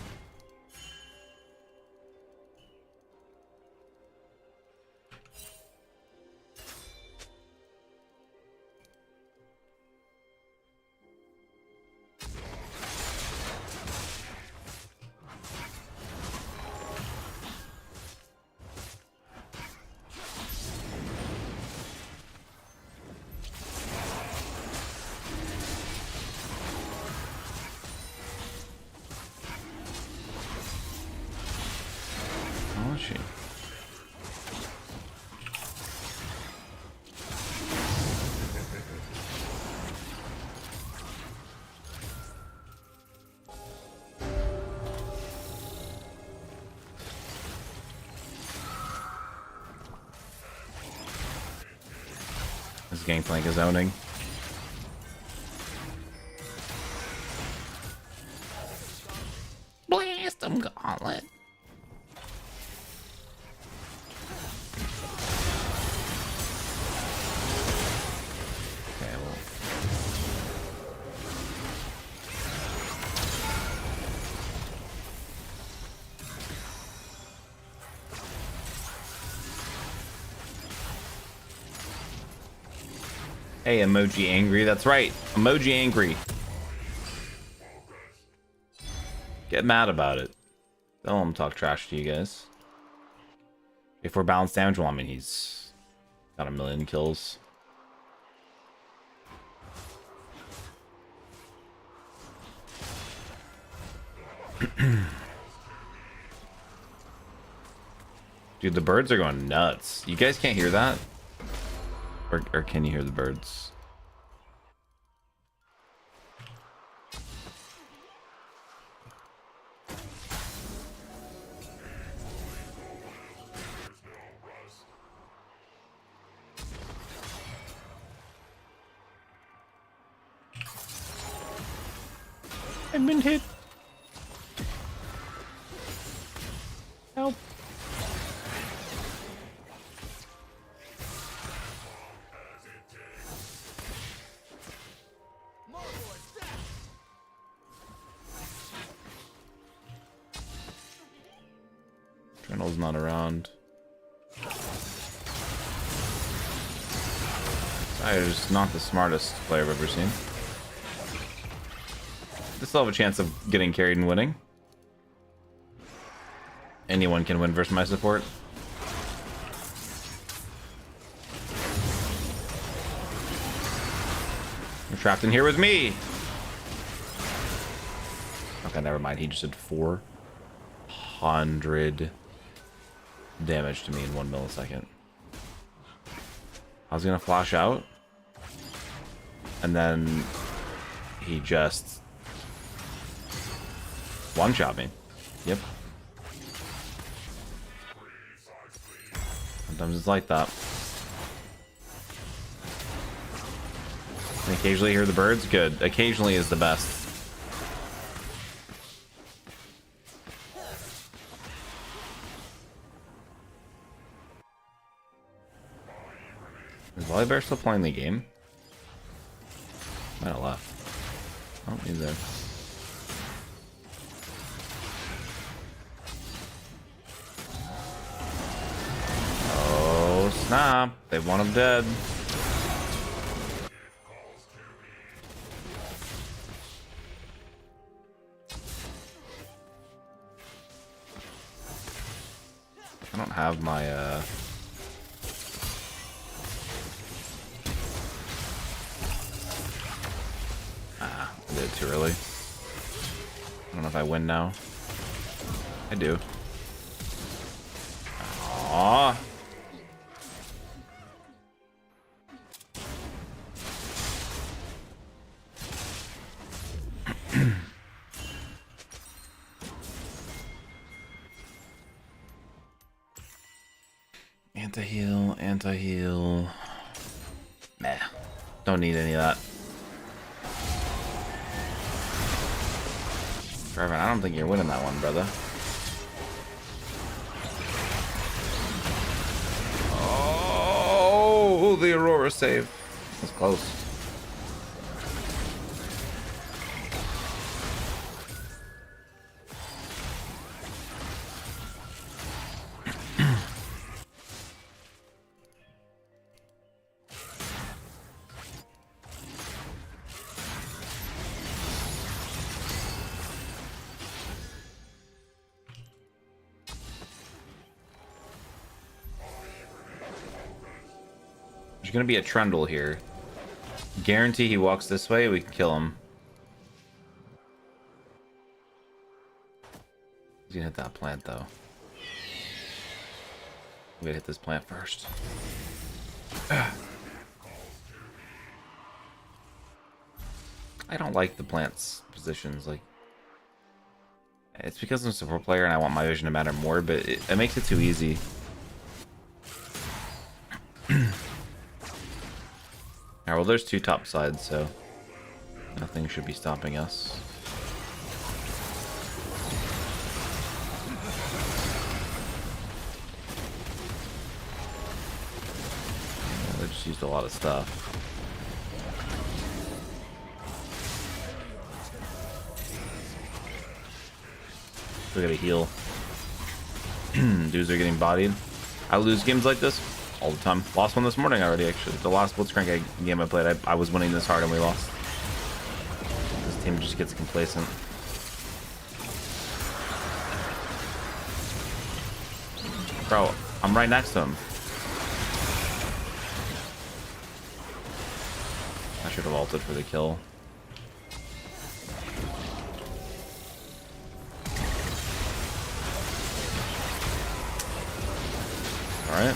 This Gangplank is owning. Blast him, Gauntlet. Okay, well. Hey, Emoji Angry. That's right. Emoji Angry. Get mad about it. Don't let him talk trash to you guys. If we're balanced damage, well, I mean, he's got 1 million kills. Dude, the birds are going nuts. You guys can't hear that? Or can you hear the birds? I've been hit. Help. Trennel's not around. Is not the smartest player I've ever seen. They still have a chance of getting carried and winning. Anyone can win versus my support. You're trapped in here with me. Okay, never mind. He just did 400 damage to me in 1 millisecond. I was gonna flash out, and then he just one-shot me. Yep. Sometimes it's like that. Occasionally hear the birds. Good. Occasionally is the best. Is Volibear still playing the game? Might have left. Oh, he's there. Oh, snap. They want him dead. I don't have my, I did it too early. I don't know if I win now. I do. Aww. Anti-heal, anti-heal. Meh. Don't need any of that. Trevor, I don't think you're winning that one, brother. Oh, the Aurora save. That's close. There's gonna be a Trundle here. Guarantee he walks this way, we can kill him. He's gonna hit that plant though. We gotta hit this plant first. I don't like the plant's positions. Like, it's because I'm a support player and I want my vision to matter more, but it makes it too easy. Alright, well, there's two top sides, so nothing should be stopping us. Yeah, they just used a lot of stuff. We gotta heal. Dudes are getting bodied. I lose games like this all the time. Lost one this morning already, actually. The last Blitzcrank game I played, I was winning this hard and we lost. This team just gets complacent. Bro, I'm right next to him. I should have ulted for the kill. Alright.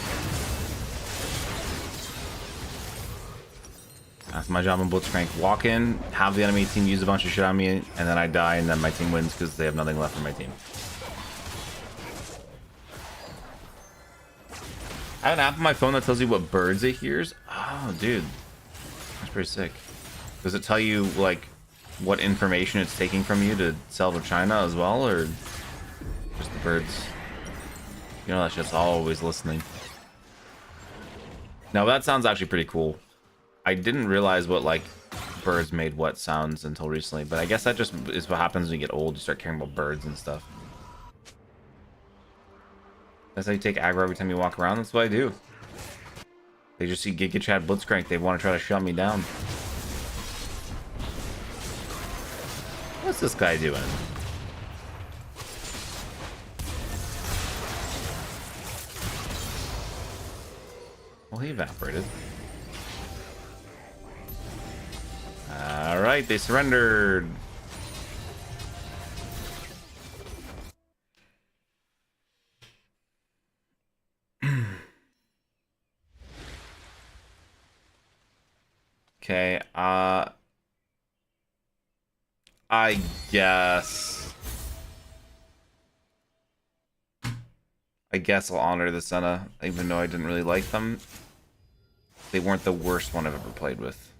That's my job in Blitzcrank. Walk in, have the enemy team use a bunch of shit on me, and then I die, and then my team wins because they have nothing left for my team. I have an app on my phone that tells you what birds it hears. Oh, dude. That's pretty sick. Does it tell you, like, what information it's taking from you to sell to China as well, or just the birds? You know, that shit's always listening. Now, that sounds actually pretty cool. I didn't realize what, like, birds made what sounds until recently, but I guess that just is what happens when you get old. You start caring about birds and stuff. That's how you take aggro every time you walk around. That's what I do. They just see Giga Chad Blitzcrank. They want to try to shut me down. What's this guy doing? Well, he evaporated. Alright, they surrendered. Okay, I guess I'll honor the Senna, even though I didn't really like them. They weren't the worst one I've ever played with.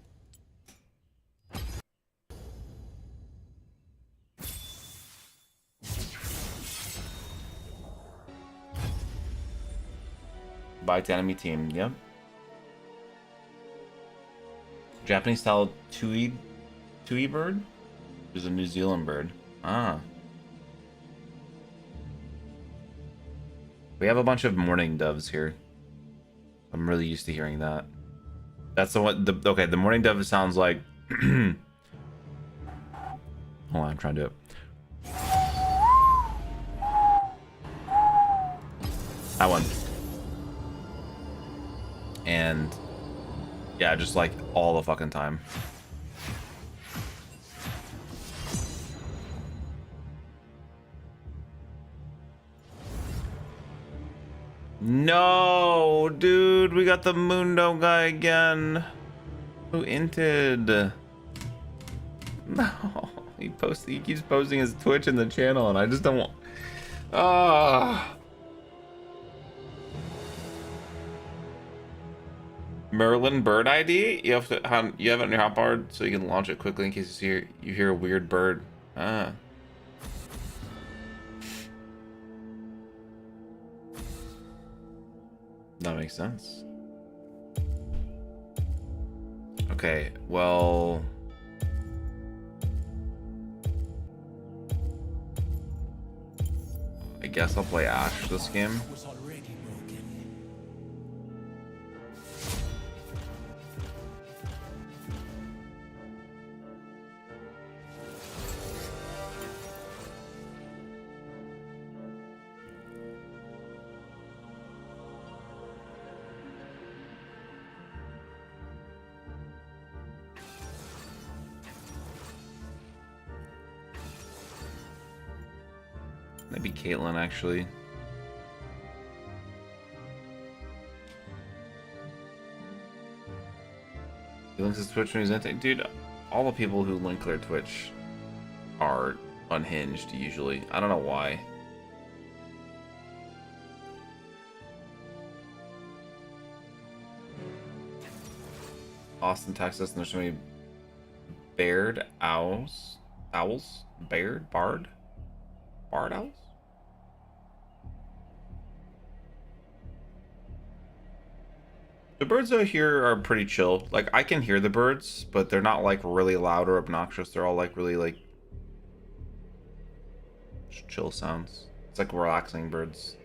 Back to enemy team. Yep. Japanese style tui bird? Is a New Zealand bird. Ah. We have a bunch of mourning doves here. I'm really used to hearing that. That's the one. Okay, the mourning dove sounds like. Hold on, I'm trying to do it. That one. And yeah, just like all the fucking time. No, dude, we got the Mundo guy again. Who inted? No, he keeps posting his Twitch in the channel, and I just don't want. Ah. Merlin bird ID? You have to you have it on your hotbar so you can launch it quickly in case you hear a weird bird. Ah. That makes sense. Okay, well, I guess I'll play Ash this game. Was already broken. Maybe Caitlyn, actually. He links his Twitch when he's in. Dude, all the people who link their Twitch are unhinged, usually. I don't know why. Austin, Texas, and there's so many Baird owls. Bard owls? The birds out here are pretty chill. Like, I can hear the birds, but they're not like really loud or obnoxious. They're all like really like just chill sounds. It's like relaxing birds.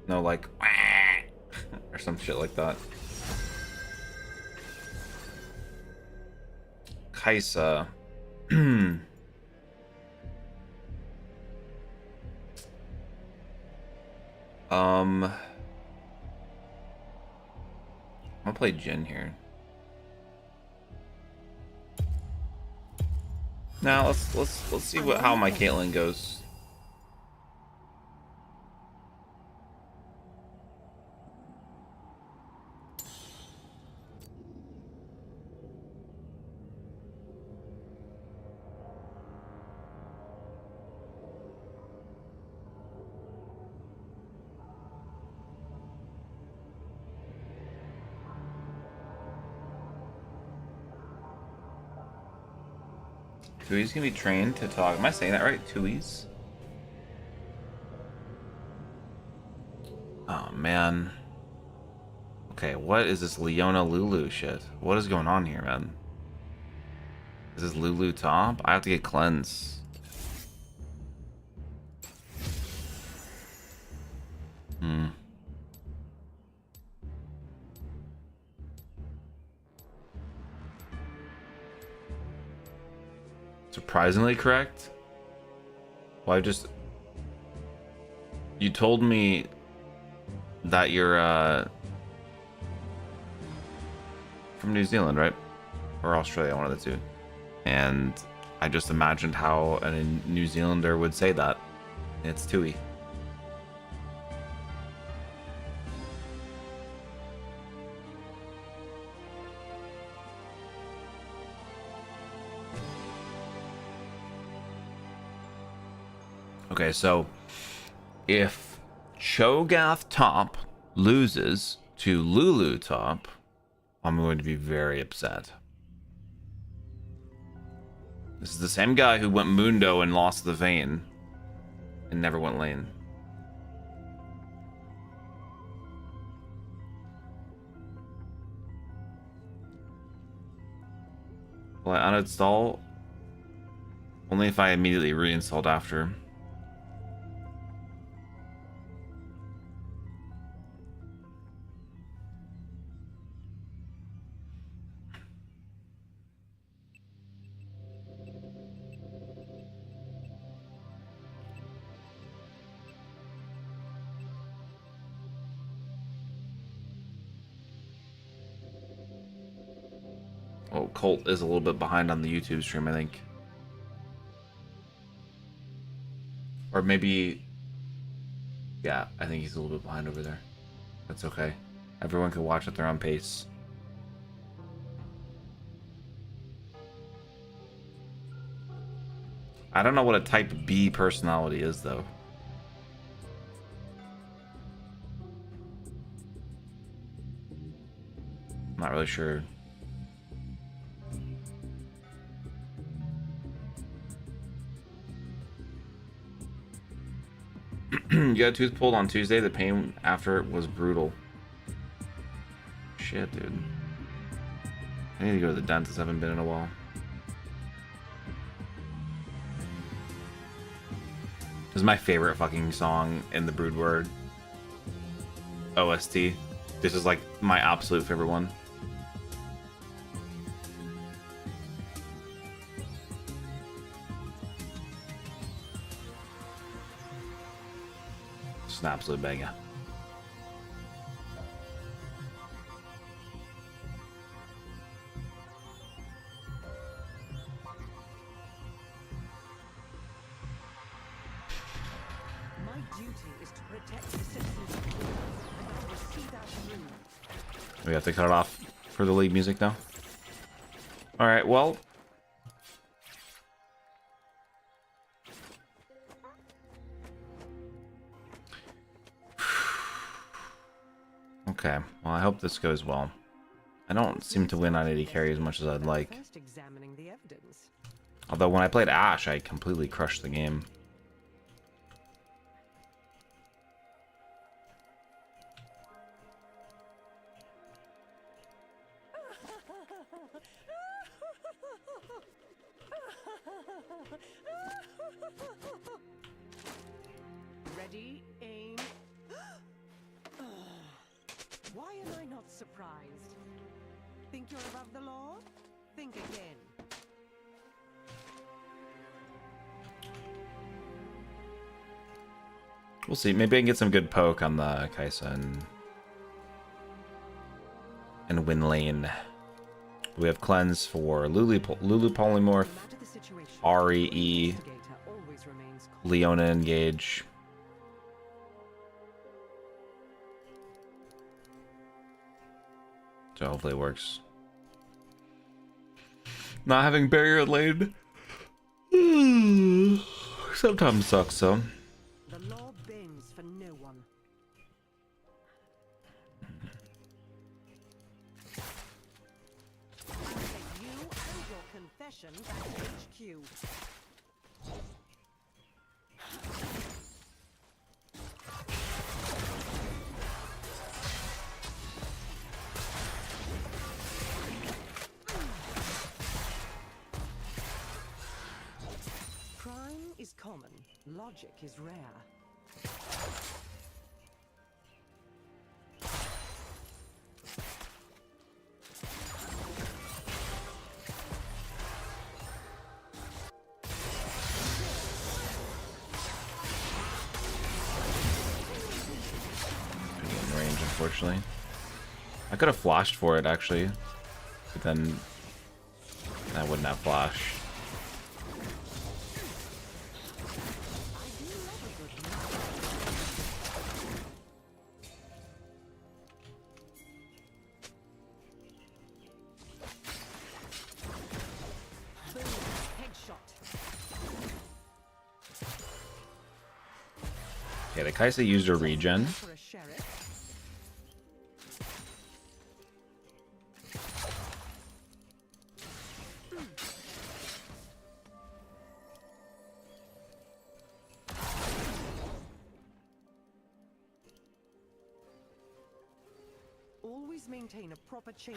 No like or some shit like that. Kaisa. I'm gonna play Jin here. Now let's see how my Caitlyn goes. Tui's gonna be trained to talk. Am I saying that right? Tui's? Oh man. Okay, what is this Leona Lulu shit? What is going on here, man? Is this Lulu top? I have to get cleanse. Surprisingly correct? Well, you told me that you're from New Zealand, right? Or Australia, one of the two. And I just imagined how a New Zealander would say that. It's Tui. Okay, so if Cho'Gath top loses to Lulu top, I'm going to be very upset. This is the same guy who went Mundo and lost the Vayne and never went lane. Will I uninstall? Only if I immediately reinstalled after. Oh, Colt is a little bit behind on the YouTube stream, I think. Or maybe... Yeah, I think he's a little bit behind over there. That's okay. Everyone can watch at their own pace. I don't know what a type B personality is, though. I'm not really sure. You got a tooth pulled on Tuesday. The pain after it was brutal. Shit, dude. I need to go to the dentist. I haven't been in a while. This is my favorite fucking song in the Brood Word OST. This is like my absolute favorite one. It's an absolute banger. We have to cut it off for the league music now. All right, well. Okay, well, I hope this goes well. I don't seem to win on 80 carry as much as I'd like. Although when I played Ash, I completely crushed the game. Ready, aim. Why am I not surprised? Think you're above the law? Think again. We'll see. Maybe I can get some good poke on the Kaisa and win lane. We have cleanse for Lulu Polymorph, Ari E, Leona engage. So hopefully it works. Not having barrier lane sometimes sucks, so. The law bends for no one. I'll take you and your confession back to HQ. Crime is common, logic is rare. In range, unfortunately. I could have flashed for it actually, but then I wouldn't have flash. Okay, the Kaisa used her regen. Always maintain a proper chain.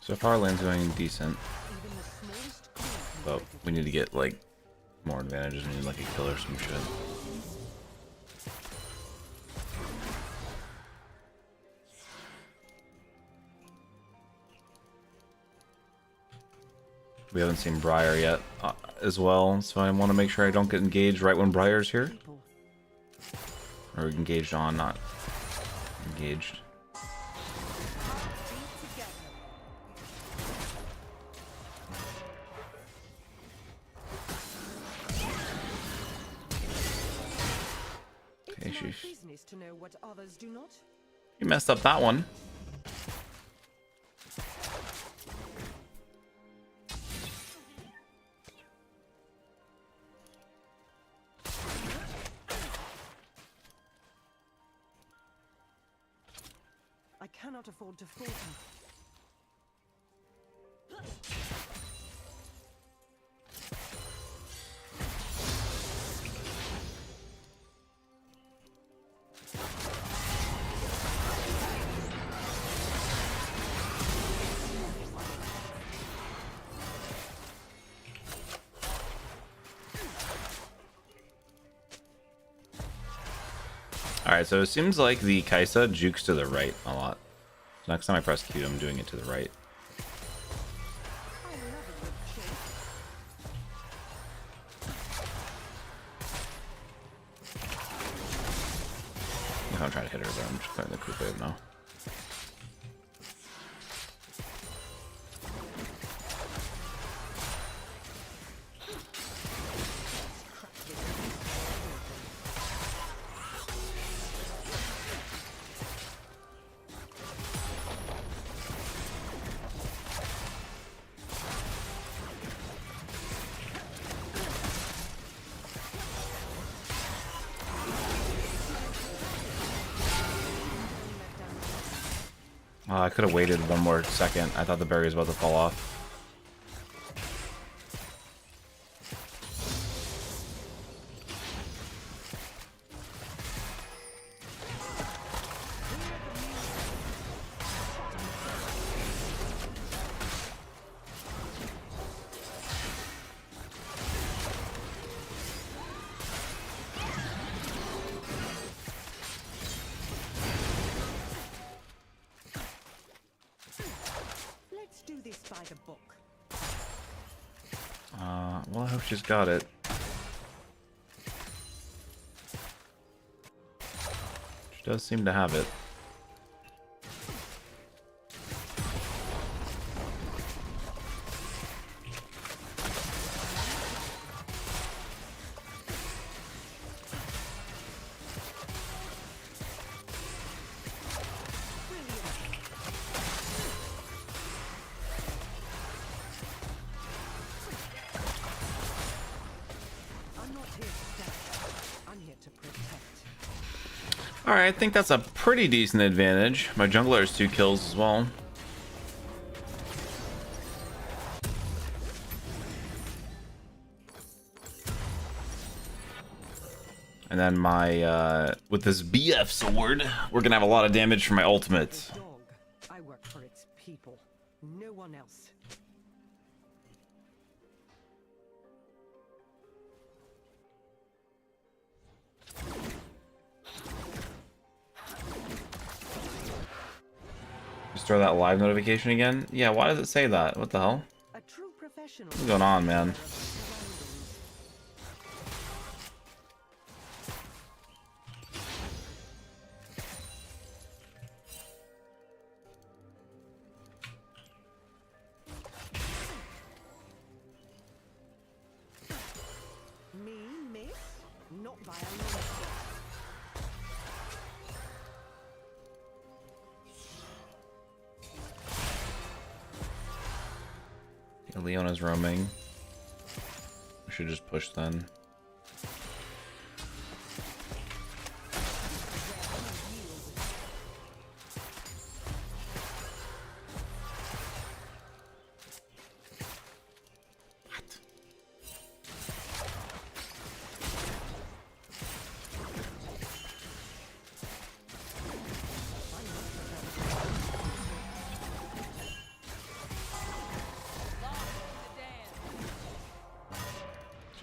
So far, lane's going decent, Even the smallest clue can but break a we need to get like more advantages. We need like a kill or some shit. We haven't seen Briar yet as well, so I want to make sure I don't get engaged right when Briar's here. people. Or engaged on, not engaged. Be together. Okay, It's my sheesh. business to know what others do not. You messed up that one. I cannot afford to falter. Alright, so it seems like the Kaisa jukes to the right a lot. So next time I press Q, I'm doing it to the right. I love a good chase. If I'm trying to hit her, but I'm just clearing the quick wave now. I could have waited one more second. I thought the berry was about to fall off. Let's do this by the book. Well, I hope she's got it. She does seem to have it. I'm not here to dash. I'm here to protect. Alright, I think that's a pretty decent advantage. My jungler has 2 kills as well. And then my, with this BF sword, we're gonna have a lot of damage for my ultimate. A dog. I work for its people. No one else. Just throw that live notification again? Yeah, why does it say that? What the hell? A true professional. What's going on, man? Me, miss? Not by a long shot. Yeah, Leona's roaming. We should just push then.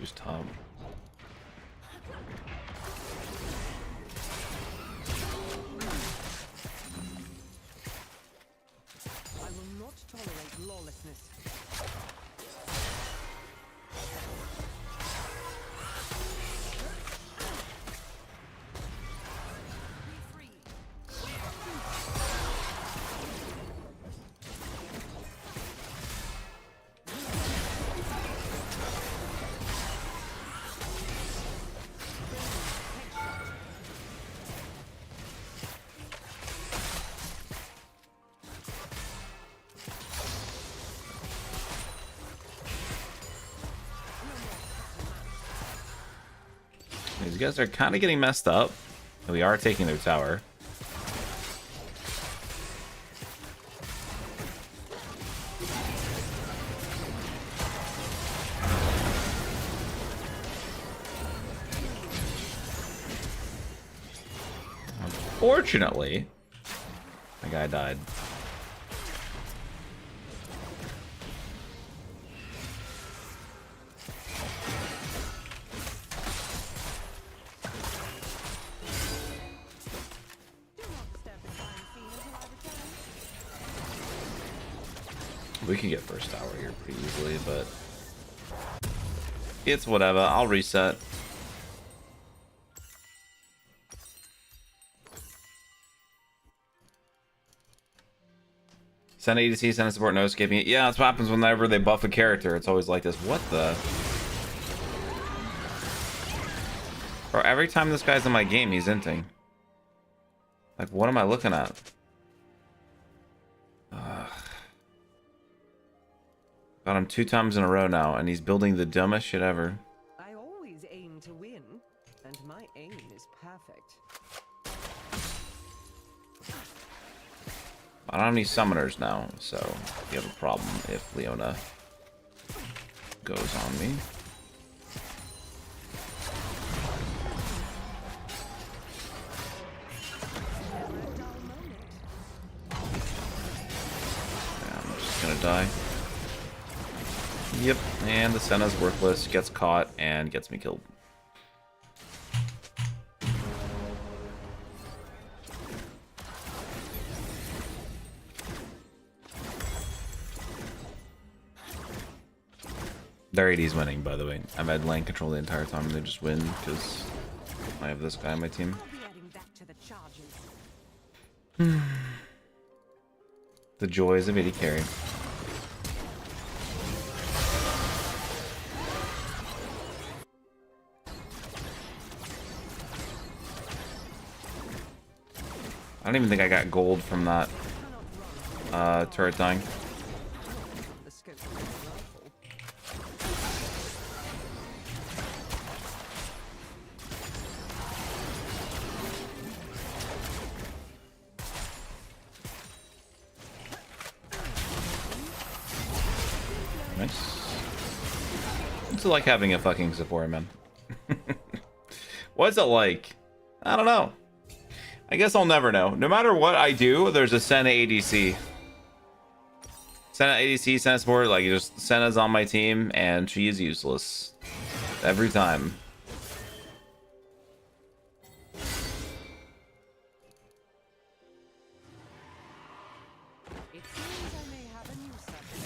who's top. I will not tolerate lawlessness. These guys are kind of getting messed up. We are taking their tower. Unfortunately, the guy died. We can get first tower here pretty easily, but it's whatever. I'll reset. Send ADC, send support, no escaping it. Yeah, that's what happens whenever they buff a character. It's always like this. What the? Bro, every time this guy's in my game, he's inting. Like, what am I looking at? Got him 2 times in a row now, and he's building the dumbest shit ever. I always aim to win, and my aim is perfect. I don't have any summoners now, so you have a problem if Leona goes on me. Yeah, I'm just gonna die. Yep, and the Senna's worthless, gets caught, and gets me killed. Their AD's winning, by the way. I've had lane control the entire time, and they just win because I have this guy on my team. I'll be adding that to the charges. The joys of AD carry. I don't even think I got gold from that turret dying. The scope of my rifle. Nice. What's it like having a fucking support, man? What's it like? I don't know. I guess I'll never know. No matter what I do, there's a Senna ADC. Senna ADC, Senna support, like just Senna's on my team and she is useless. Every time. It seems I may have a new subject.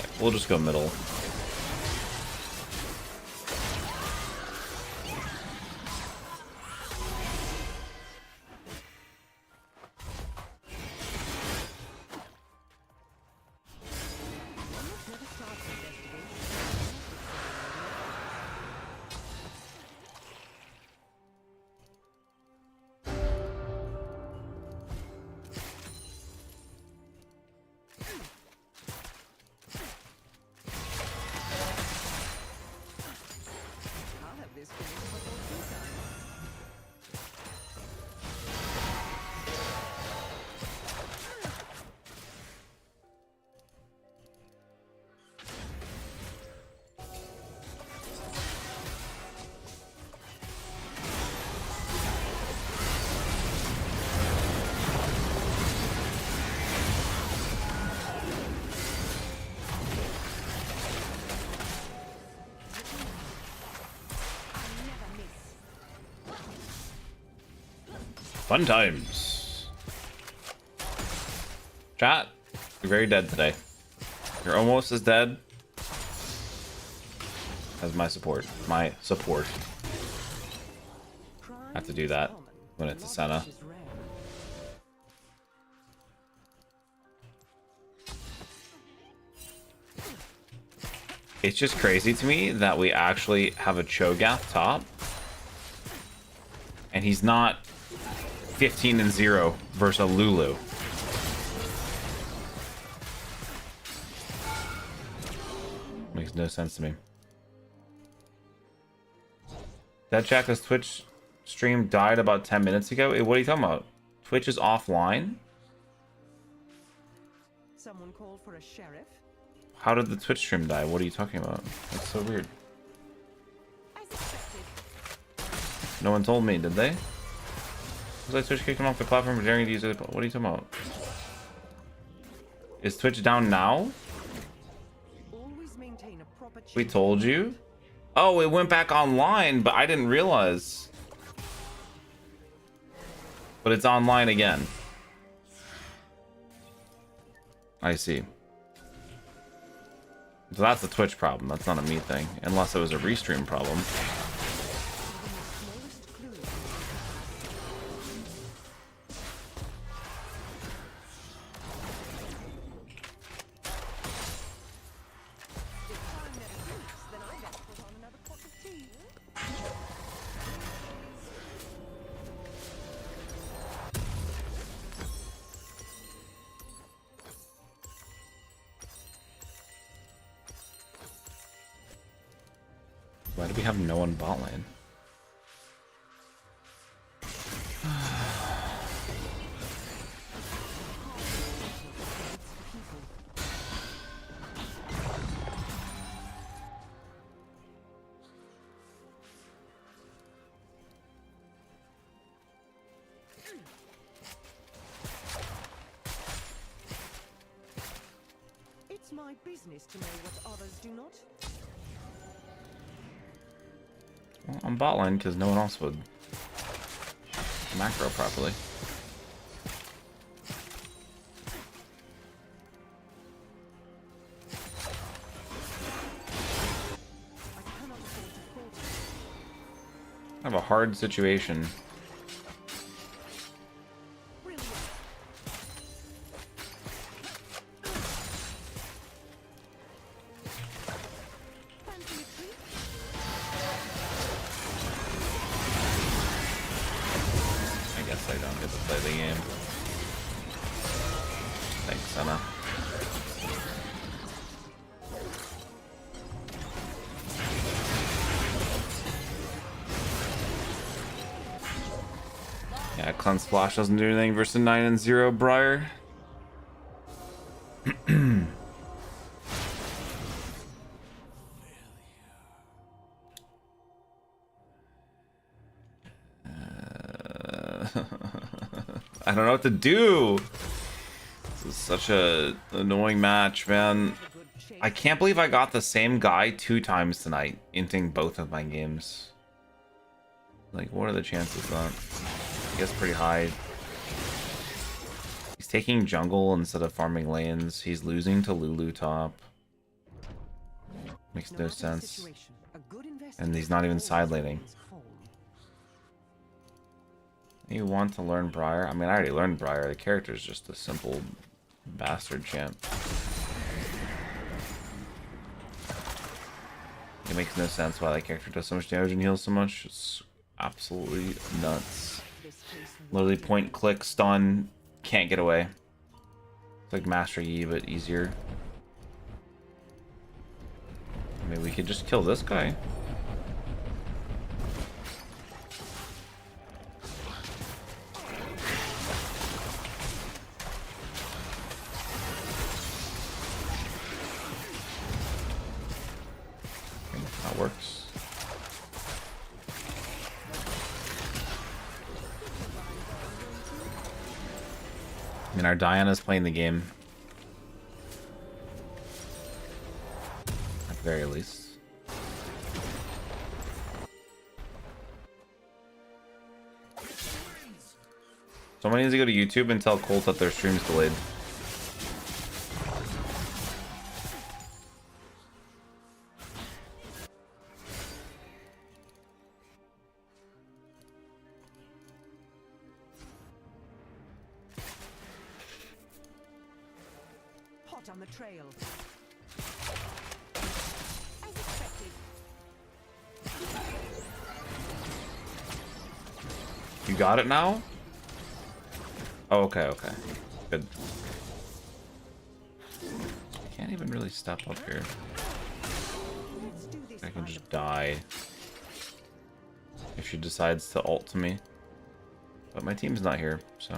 Okay, we'll just go middle. Never start an investigation. Fun times. Chat, you're very dead today. You're almost as dead as my support. I have to do that when it's a Senna. It's just crazy to me that we actually have a Cho'Gath top. And he's not 15-0 versus a Lulu. Makes no sense to me. That Jack's Twitch stream died about 10 minutes ago. What are you talking about? Twitch is offline? Someone called for a sheriff. How did the Twitch stream die? What are you talking about? That's so weird. As expected. No one told me, did they? Was like Twitch kicked him off the platform for daring to use it? What are you talking about? Is Twitch down now? Always maintain a proper We told you? Oh, it went back online, but I didn't realize. But it's online again. I see. So that's the Twitch problem. That's not a me thing. Unless it was a restream problem. Why do we have no one bot lane? It's my business to know what others do not. Well, I'm bot lane because no one else would macro properly. I have a hard situation. I don't get to play the game. Thanks, Senna. Yeah, Cleanse Splash doesn't do anything versus 9-0 Briar. I don't know what to do. This is such a annoying match, man. I can't believe I got the same guy 2 times tonight, inting both of my games. Like, what are the chances of that? I guess pretty high. He's taking jungle instead of farming lanes. He's losing to Lulu top. Makes no sense. And he's not even side laning. You want to learn Briar? I mean, I already learned Briar. The character is just a simple bastard champ. It makes no sense why that character does so much damage and heals so much. It's absolutely nuts. Literally point, click, stun, can't get away. It's like Master Yi, but easier. I mean, we could just kill this guy. That works. I mean, our Diana's playing the game. At the very least. Someone needs to go to YouTube and tell Colt that their stream's delayed. Hot on the trail. As expected. You got it now? Oh, okay, okay. Good. I can't even really step up here. Let's do this I can by just the book. die if she decides to ult to me. But my team's not here, so.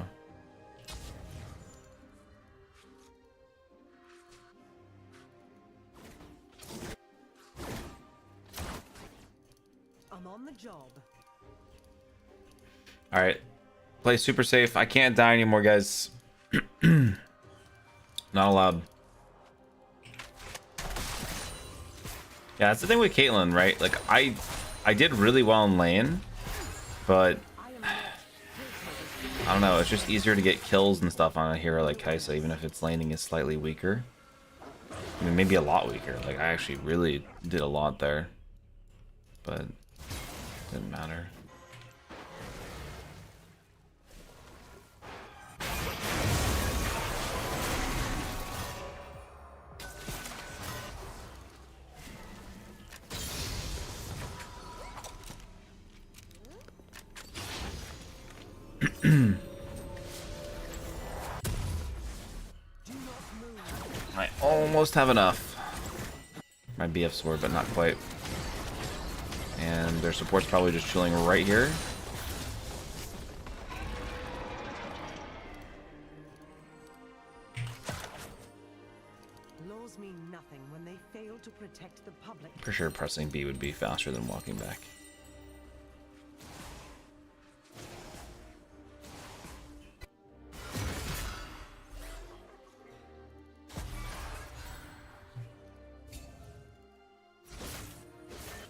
I'm on the job. Alright. Play super safe. I can't die anymore, guys. Not allowed. Yeah, that's the thing with Caitlyn, right? Like, I did really well in lane, but I don't know, it's just easier to get kills and stuff on a hero like Kai'Sa, even if its laning is slightly weaker. I mean, maybe a lot weaker. Like, I actually really did a lot there, but it didn't matter. I almost have enough. My BF sword, but not quite. And their support's probably just chilling right here. Laws mean nothing when they fail to protect the public. For sure pressing B would be faster than walking back.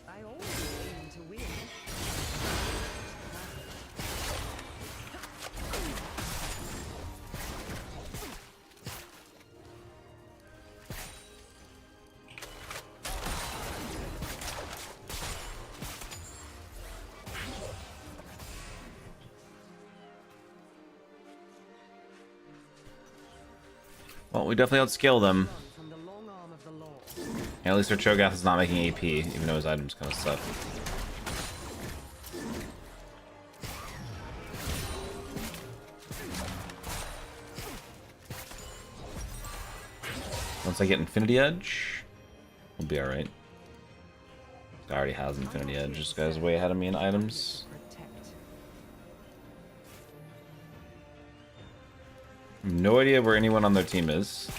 I always aim to win. Well, we definitely outscale them. Run from the long arm of the law. And at least our Cho'Gath is not making AP, even though his items kind of suck. Once I get Infinity Edge, we'll be alright. I already has Infinity Edge. This guy's way ahead of me in items. Protect. No idea where anyone on their team is.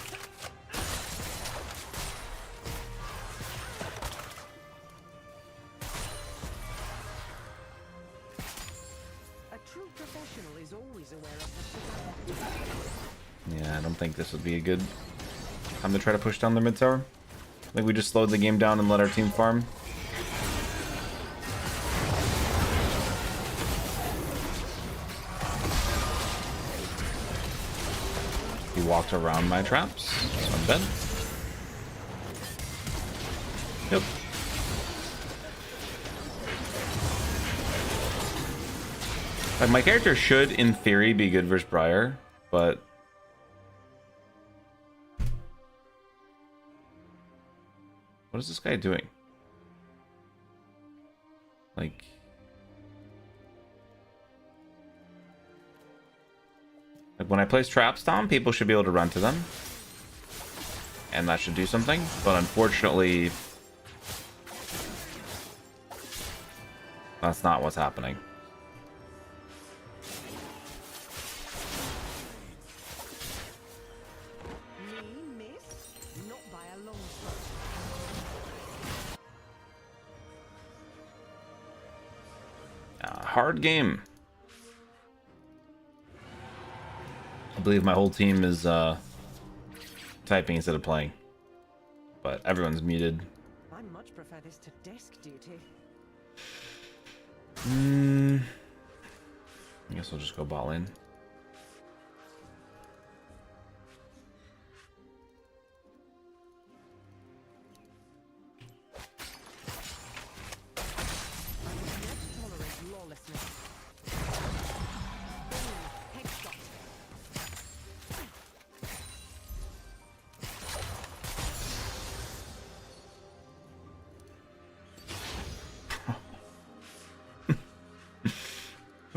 A true professional is always aware of the Yeah, I don't think this would be a good time to try to push down the mid tower. I think we just slowed the game down and let our team farm. He walked around my traps, so I'm dead. Yep. Like, my character should, in theory, be good versus Briar, but what is this guy doing? Like, when I place traps down, people should be able to run to them, and that should do something. But unfortunately, that's not what's happening. me, miss, not by a long shot. Hard game. I believe my whole team is typing instead of playing, but everyone's muted. I much prefer this to desk duty. I guess we'll just go ball in.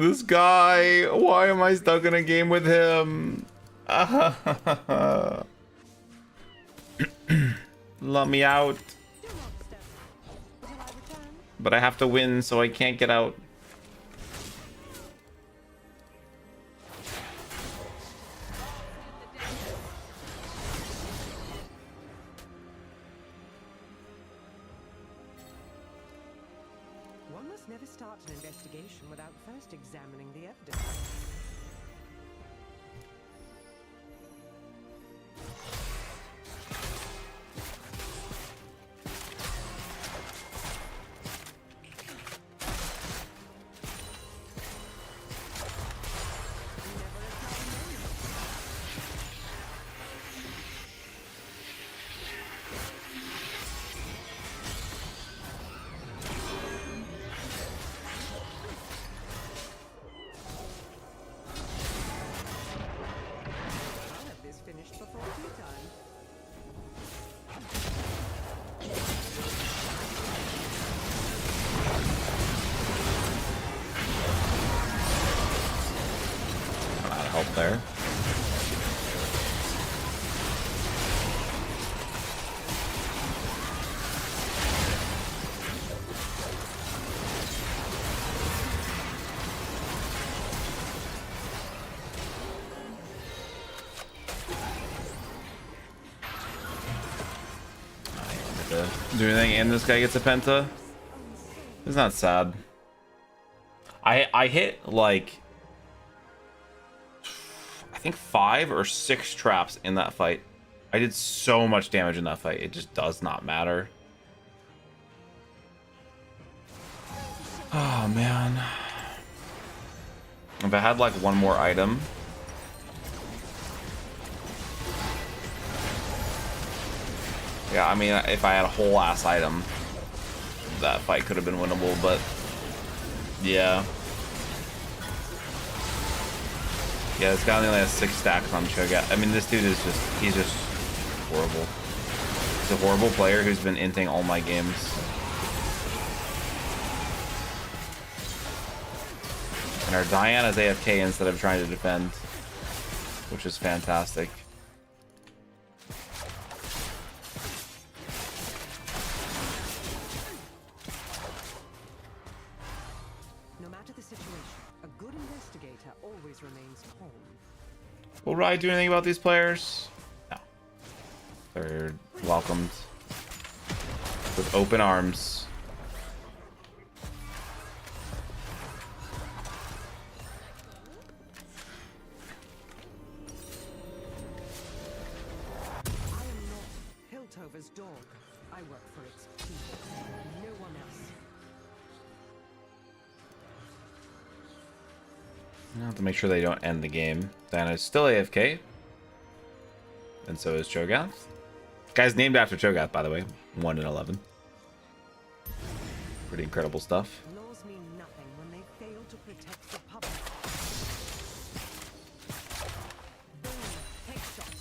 This guy. Why am I stuck in a game with him? Let me out. Do not step until I return. But I have to win, so I can't get out. One must never start an investigation without first examining the evidence. I'll have this finished before tea time. A lot of help there. Do anything and this guy gets a penta? It's not sad. I hit like I think 5 or 6 traps in that fight. I did so much damage in that fight. It just does not matter. Oh man. If I had like one more item. Yeah, I mean, if I had a whole ass item, that fight could have been winnable, but yeah. Yeah, this guy only has 6 stacks on Cho'Gath. I mean, this dude is he's just horrible. He's a horrible player who's been inting all my games. And our Diana's AFK instead of trying to defend, which is fantastic. No matter the situation, a good investigator always remains calm. Will Rai do anything about these players? No. They're welcomed with open arms. I am not Piltover's dog. I work for its people. No one else. I have to make sure they don't end the game. Diana's still AFK. And so is Cho'Gath. Guy's named after Cho'Gath, by the way. 1 in 11. Pretty incredible stuff. Laws mean nothing when they fail to protect the public. Boom. Take shot.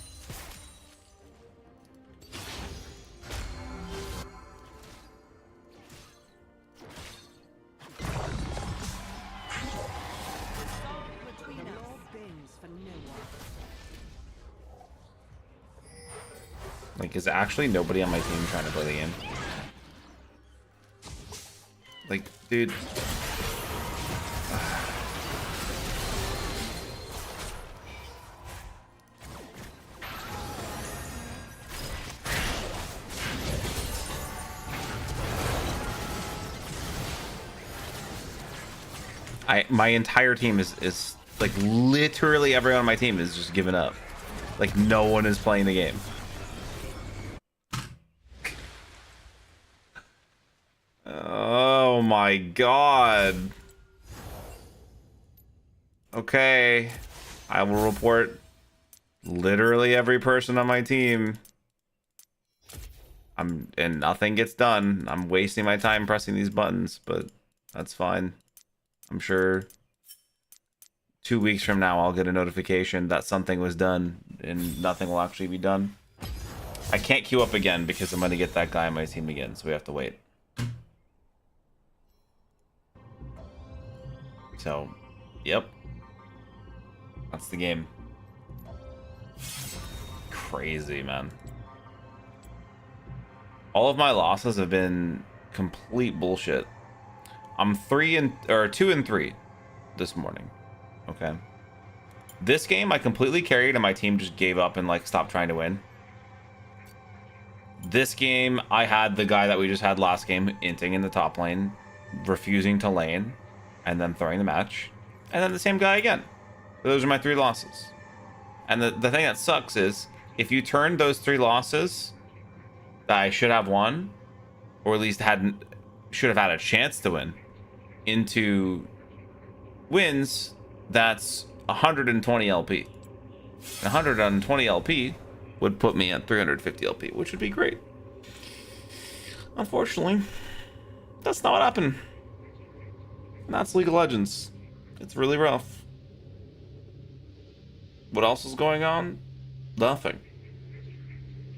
Between the law bends for no one. Like, is actually nobody on my team trying to play the game? Like, dude. My entire team is like literally everyone on my team is just giving up. Like no one is playing the game. Oh my god. Okay. I will report literally every person on my team. And nothing gets done. I'm wasting my time pressing these buttons, but that's fine. I'm sure 2 weeks from now I'll get a notification that something was done and nothing will actually be done. I can't queue up again because I'm going to get that guy on my team again, so we have to wait. So, Yep. That's the game. Crazy, man. All of my losses have been complete bullshit. I'm 2-3 this morning. Okay. This game I completely carried and my team just gave up and like stopped trying to win. This game I had the guy that we just had last game inting in the top lane, refusing to lane, and then throwing the match. And then the same guy again. Those are my 3 losses. And the thing that sucks is if you turn those 3 losses that I should have won, or at least should have had a chance to win, into wins, that's 120 LP. 120 LP would put me at 350 LP, which would be great. Unfortunately, that's not what happened. And that's League of Legends. It's really rough. What else is going on? Nothing.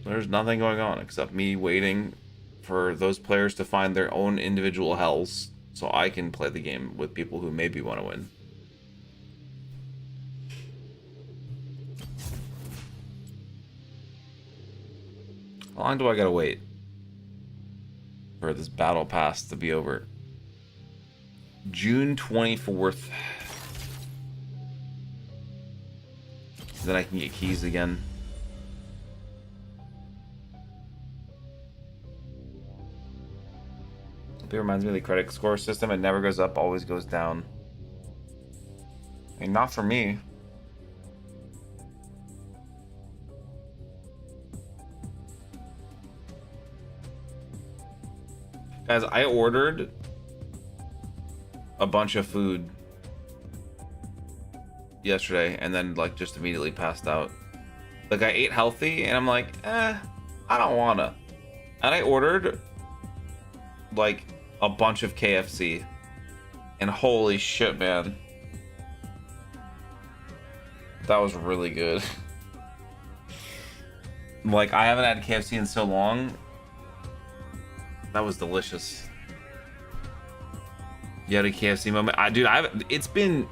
There's nothing going on except me waiting for those players to find their own individual hells so I can play the game with people who maybe want to win. How long do I gotta wait for this battle pass to be over? June 24th. Then I can get keys again. It reminds me of the credit score system. It never goes up, always goes down. I mean, not for me. Guys, I ordered a bunch of food yesterday and then like just immediately passed out. Like I ate healthy and I'm like, I don't wanna. And I ordered like a bunch of KFC and holy shit, man. That was really good. Like I haven't had KFC in so long. That was delicious. You had a KFC moment? It's been...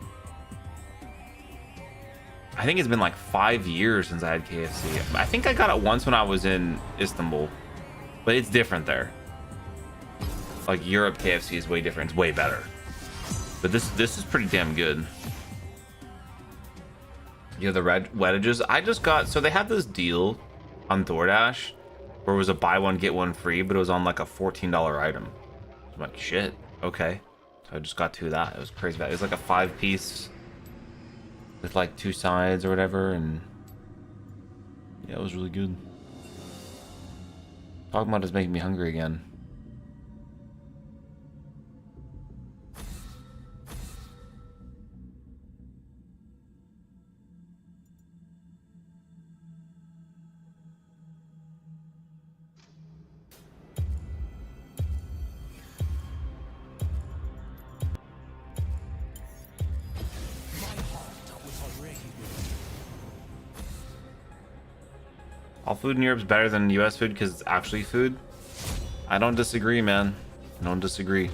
I think it's been like 5 years since I had KFC. I think I got it once when I was in Istanbul. But it's different there. Like Europe KFC is way different. It's way better. But this is pretty damn good. You have the red wedges. I just got... So they had this deal on DoorDash where it was a buy one get one free, but it was on like a $14 item. I'm like, shit, okay. So I just got 2 of that. It was crazy. It was like a 5-piece with like 2 sides or whatever, and yeah, it was really good. Talking about is making me hungry again. All food in Europe's better than US food because it's actually food. I don't disagree, man. I don't disagree.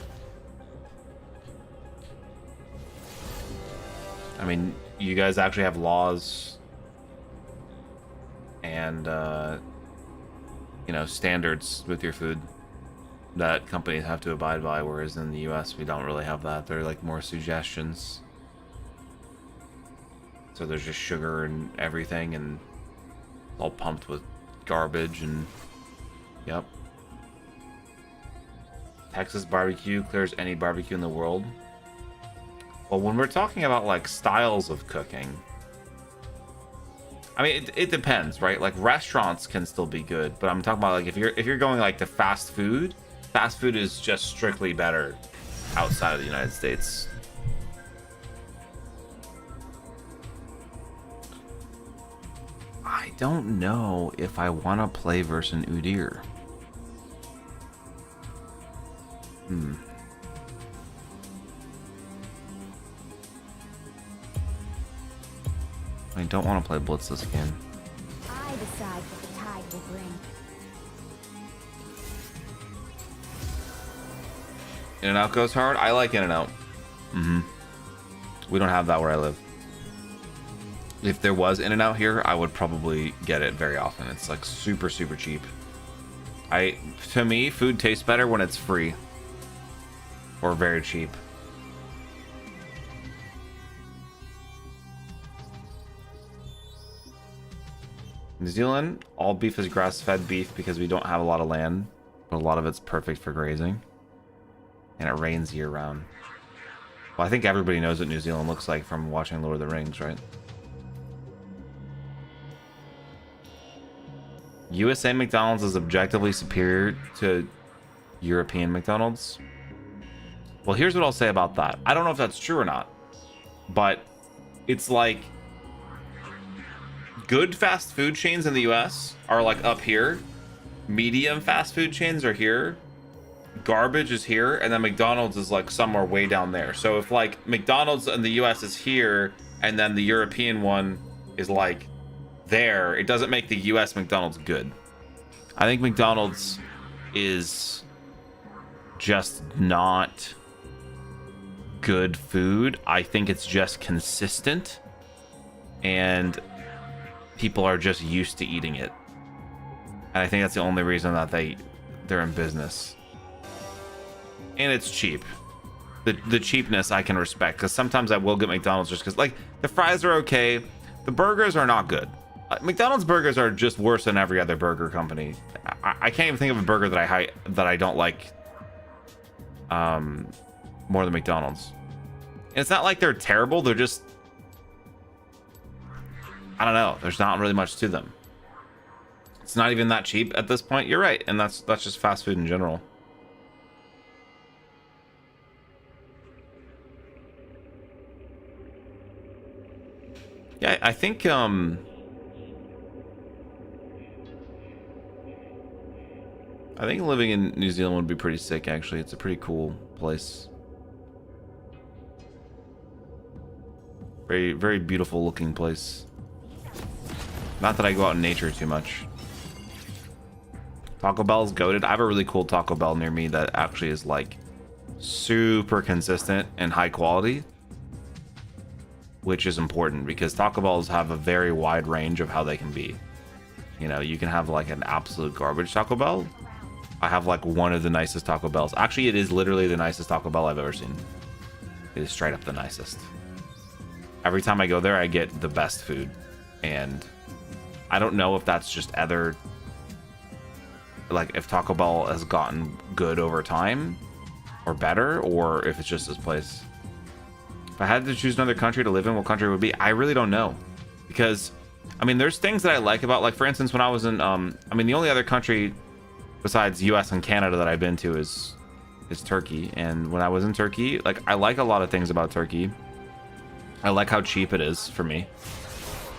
I mean, you guys actually have laws and, you know, standards with your food that companies have to abide by, whereas in the US, we don't really have that. They're like more suggestions. So there's just sugar and everything, and all pumped with garbage, and yep. Texas barbecue clears any barbecue in the world. Well, when we're talking about like styles of cooking, I mean it depends, right? Like restaurants can still be good, but I'm talking about like if you're going like to fast food is just strictly better outside of the United States. I don't know if I want to play versus an Udyr. I don't want to play Blitz this game. I decide what the tide will bring. In-N-Out goes hard? I like In-N-Out. We don't have that where I live. If there was In-N-Out here, I would probably get it very often. It's like super, super cheap. To me, food tastes better when it's free or very cheap. New Zealand, all beef is grass-fed beef because we don't have a lot of land, but a lot of it's perfect for grazing, and it rains year-round. Well, I think everybody knows what New Zealand looks like from watching Lord of the Rings, right? USA McDonald's is objectively superior to European McDonald's. Well, here's what I'll say about that. I don't know if that's true or not, but it's like good fast food chains in the US are like up here. Medium fast food chains are here. Garbage is here, and then McDonald's is like somewhere way down there. So if like McDonald's in the US is here and then the European one is like there, it doesn't make the US McDonald's good. I think McDonald's is just not good food. I think it's just consistent and people are just used to eating it. And I think that's the only reason that they're in business. And it's cheap. The cheapness I can respect, because sometimes I will get McDonald's just because, like, the fries are okay, the burgers are not good. McDonald's burgers are just worse than every other burger company. I can't even think of a burger that I don't like more than McDonald's. And it's not like they're terrible, they're just, I don't know, there's not really much to them. It's not even that cheap at this point. You're right, and that's just fast food in general. Yeah, I think living in New Zealand would be pretty sick, actually. It's a pretty cool place. Very, very beautiful looking place. Not that I go out in nature too much. Taco Bell's goated. I have a really cool Taco Bell near me that actually is like super consistent and high quality, which is important because Taco Bells have a very wide range of how they can be. You know, you can have like an absolute garbage Taco Bell. I have like one of the nicest Taco Bells. Actually, it is literally the nicest Taco Bell I've ever seen. It is straight up the nicest. Every time I go there, I get the best food. And I don't know if that's just other, like if Taco Bell has gotten good over time or better, or if it's just this place. If I had to choose another country to live in, what country it would be? I really don't know. Because, I mean, there's things that I like about, like, for instance, when I was in, I mean, the only other country besides US and Canada that I've been to is Turkey. And when I was in Turkey, like, I like a lot of things about Turkey. I like how cheap it is for me.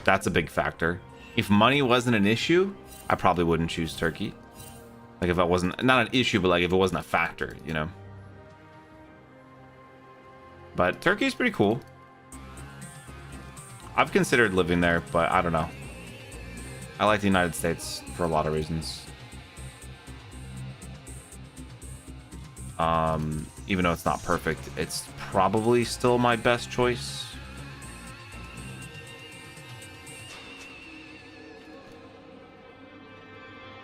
That's a big factor. If money wasn't an issue, I probably wouldn't choose Turkey. Like, if it wasn't, not an issue, but like if it wasn't a factor, you know? But Turkey's pretty cool. I've considered living there, but I don't know. I like the United States for a lot of reasons. Even though it's not perfect, it's probably still my best choice.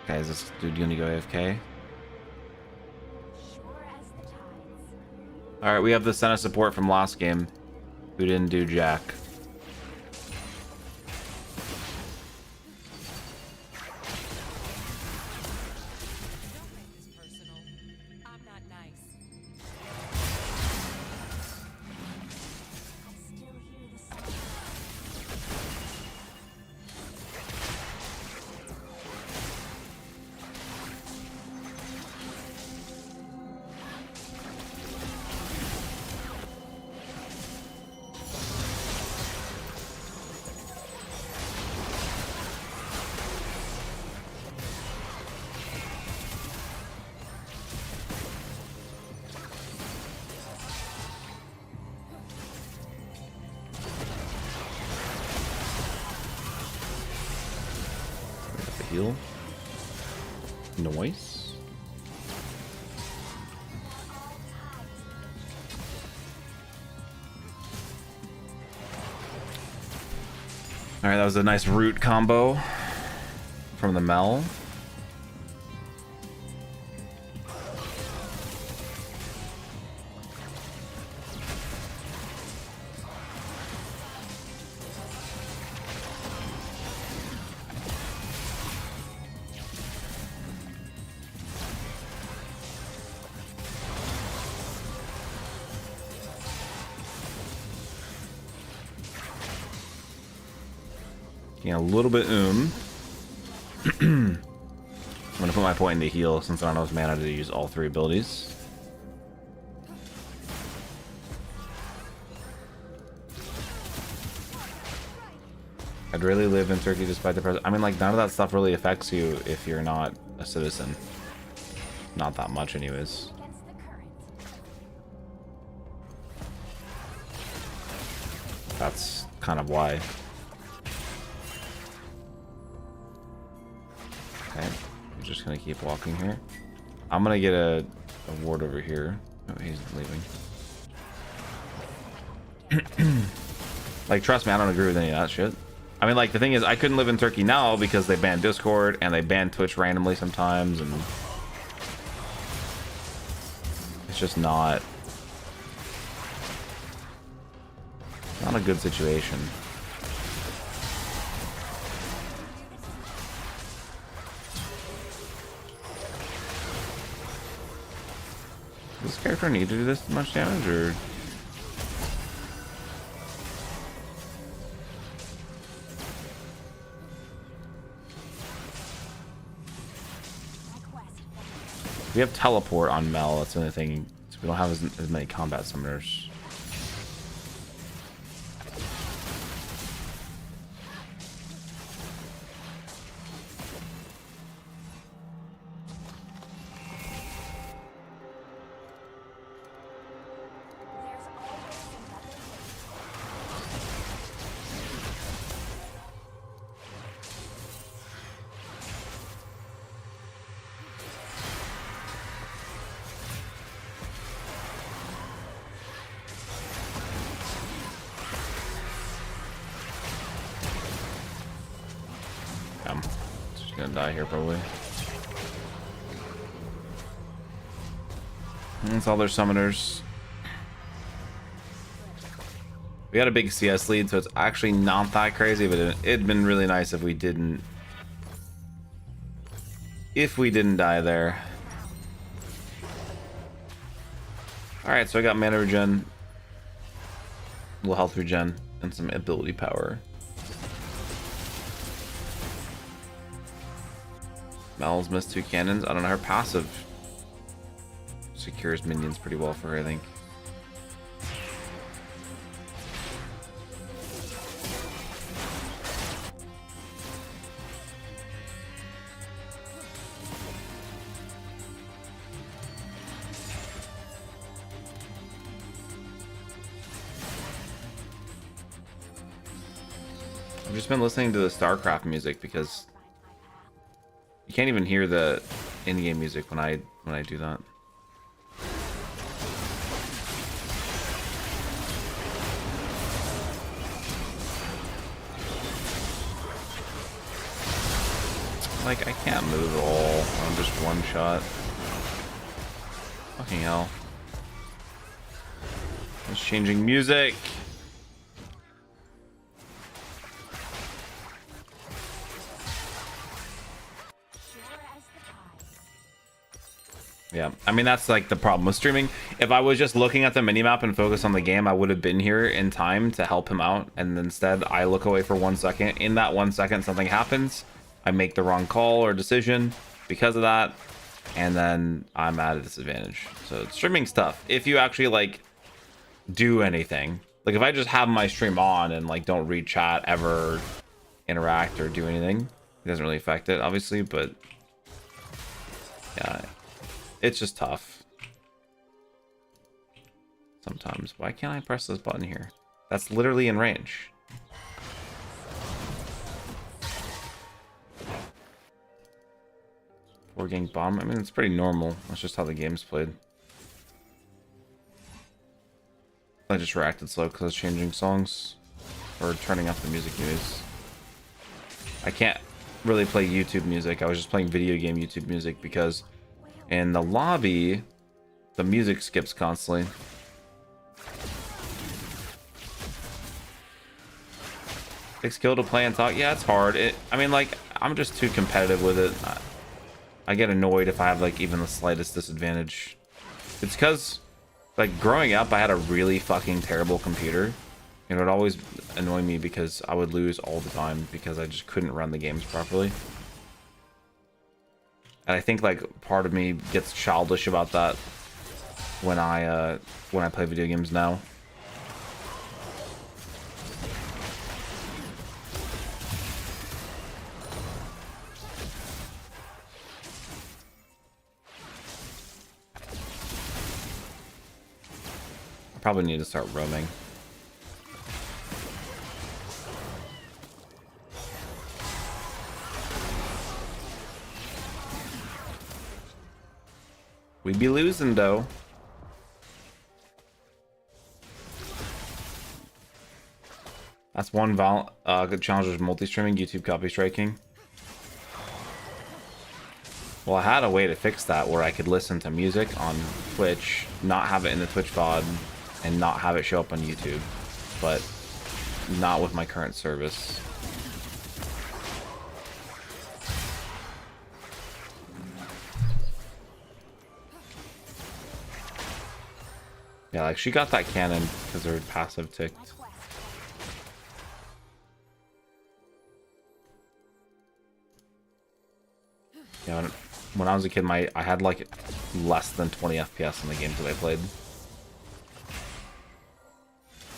Okay, is this dude gonna go AFK? Alright, we have the Senate support from last game, who didn't do jack. Heal. Noise. Alright, that was a nice root combo from the Mel. A little bit I'm gonna put my point into heal since I don't have mana to use all 3 abilities. I'd really live in Turkey despite the present. I mean, like, none of that stuff really affects you if you're not a citizen. Not that much anyways. That's kind of why. Okay, I'm just gonna keep walking here. I'm gonna get a ward over here. Oh, he's leaving. Like, trust me, I don't agree with any of that shit. I mean, like, the thing is, I couldn't live in Turkey now because they banned Discord and they banned Twitch randomly sometimes, and it's just not a good situation. Does this character need to do this much damage, or? We have teleport on Mel, that's the only thing. So we don't have as many combat summoners. Die here probably. That's all their summoners. We got a big CS lead, so it's actually not that crazy, but it'd been really nice if we didn't die there. Alright, so I got mana regen, a little health regen, and some ability power. Mel's missed 2 cannons. I don't know, her passive secures minions pretty well for her, I think. I've just been listening to the StarCraft music because you can't even hear the in-game music when I do that. Like, I can't move at all. I'm just one shot. Fucking hell. It's changing music. Yeah, I mean, that's like the problem with streaming. If I was just looking at the minimap and focus on the game, I would have been here in time to help him out. And instead, I look away for 1 second. In that 1 second, something happens. I make the wrong call or decision because of that. And then I'm at a disadvantage. So streaming's tough. If you actually like do anything, like if I just have my stream on and like don't read chat ever, interact or do anything, it doesn't really affect it, obviously, but yeah. It's just tough. Sometimes. Why can't I press this button here? That's literally in range. Four gang bomb. I mean, it's pretty normal. That's just how the game's played. I just reacted slow because I was changing songs. Or turning up the music anyways. I can't really play YouTube music. I was just playing video game YouTube music because in the lobby, the music skips constantly. Takes skill to play and talk. Yeah, it's hard. I mean, like, I'm just too competitive with it. I get annoyed if I have, like, even the slightest disadvantage. It's because, like, growing up, I had a really fucking terrible computer. And it would always annoy me because I would lose all the time because I just couldn't run the games properly. And I think, like, part of me gets childish about that when I play video games now. I probably need to start roaming. We'd be losing, though. That's one good challenge with multi-streaming, YouTube copy striking. Well, I had a way to fix that where I could listen to music on Twitch, not have it in the Twitch VOD, and not have it show up on YouTube. But not with my current service. Yeah, like she got that cannon because her passive ticked. Yeah, when I was a kid, I had like less than 20 FPS in the games that I played.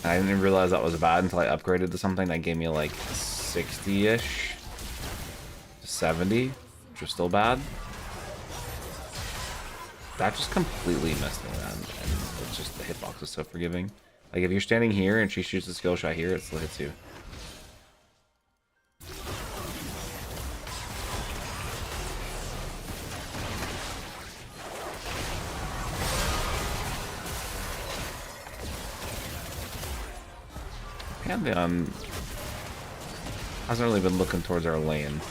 And I didn't realize that was bad until I upgraded to something that gave me like 60-ish to 70, which was still bad. That just completely messed me around, and it's just the hitbox is so forgiving. Like if you're standing here and she shoots a skill shot here, it still hits you. Pantheon hasn't really been looking towards our lane.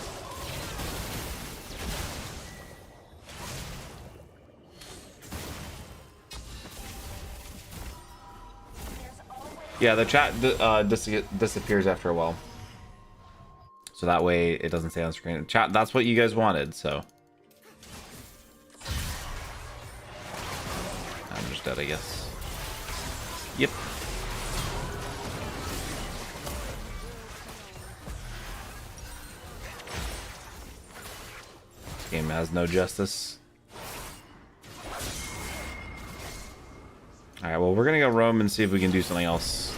Yeah, the chat disappears after a while. So that way it doesn't stay on screen. Chat, that's what you guys wanted, so. I'm just dead, I guess. Yep. This game has no justice. Alright, well, we're gonna go roam and see if we can do something else.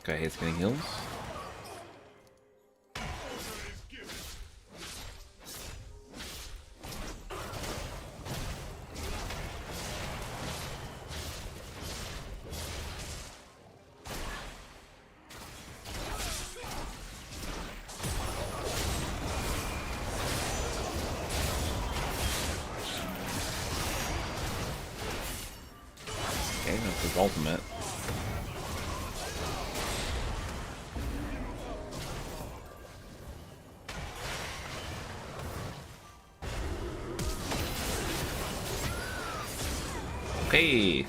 Okay, he's getting heals. Okay, that's his ultimate. Okay.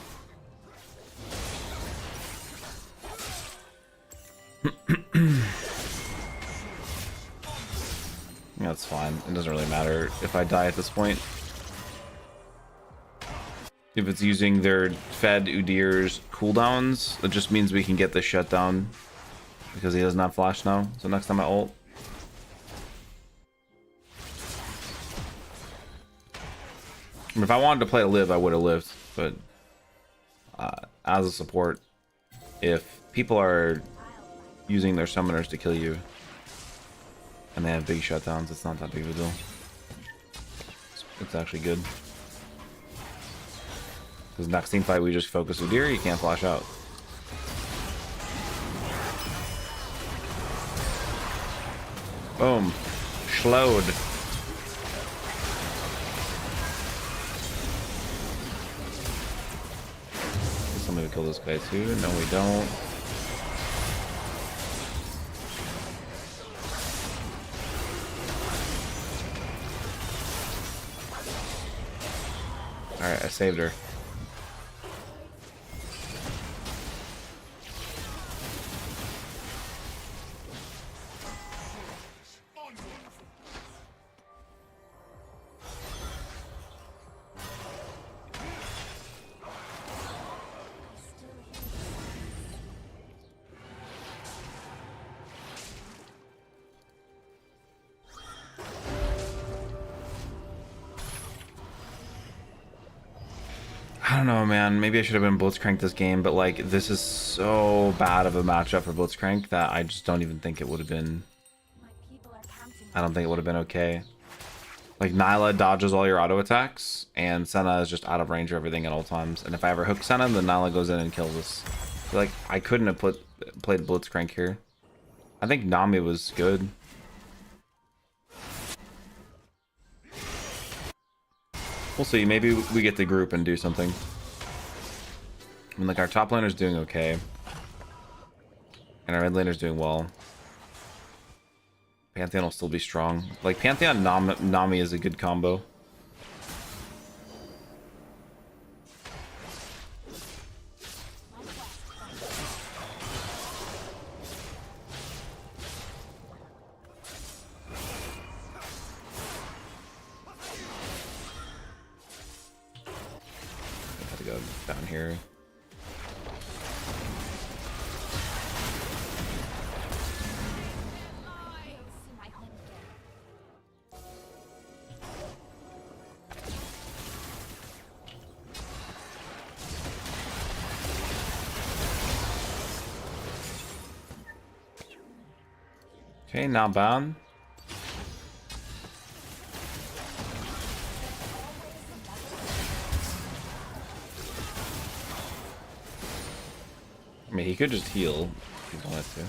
That's fine. It doesn't really matter if I die at this point. If it's using their Fed Udyr's cooldowns, it just means we can get this shut down because he doesn't have flash now. So next time I ult. I mean, if I wanted to play a live, I would have lived, but as a support, if people are using their summoners to kill you and they have big shutdowns, it's not that big of a deal. It's actually good. Because next team fight we just focus Udyr, you can't flash out. Boom. Slowed. Somebody kill this guy too. No, we don't. Alright, I saved her. I don't know, man. Maybe I should have been Blitzcrank this game, but like this is so bad of a matchup for Blitzcrank that I just don't even think it would have been. I don't think it would have been okay. Like Nyla dodges all your auto attacks, and Senna is just out of range of everything at all times. And if I ever hook Senna, then Nyla goes in and kills us. So, like I couldn't have played Blitzcrank here. I think Nami was good. We'll see. Maybe we get the group and do something. I mean, like, our top laner's doing okay. And our mid laner's doing well. Pantheon will still be strong. Like, Pantheon Nami is a good combo. Go down here. Okay, not bad. I mean, he could just heal if he wanted to.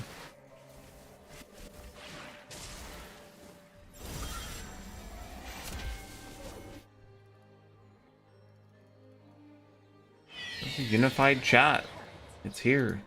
It's a unified chat. It's here.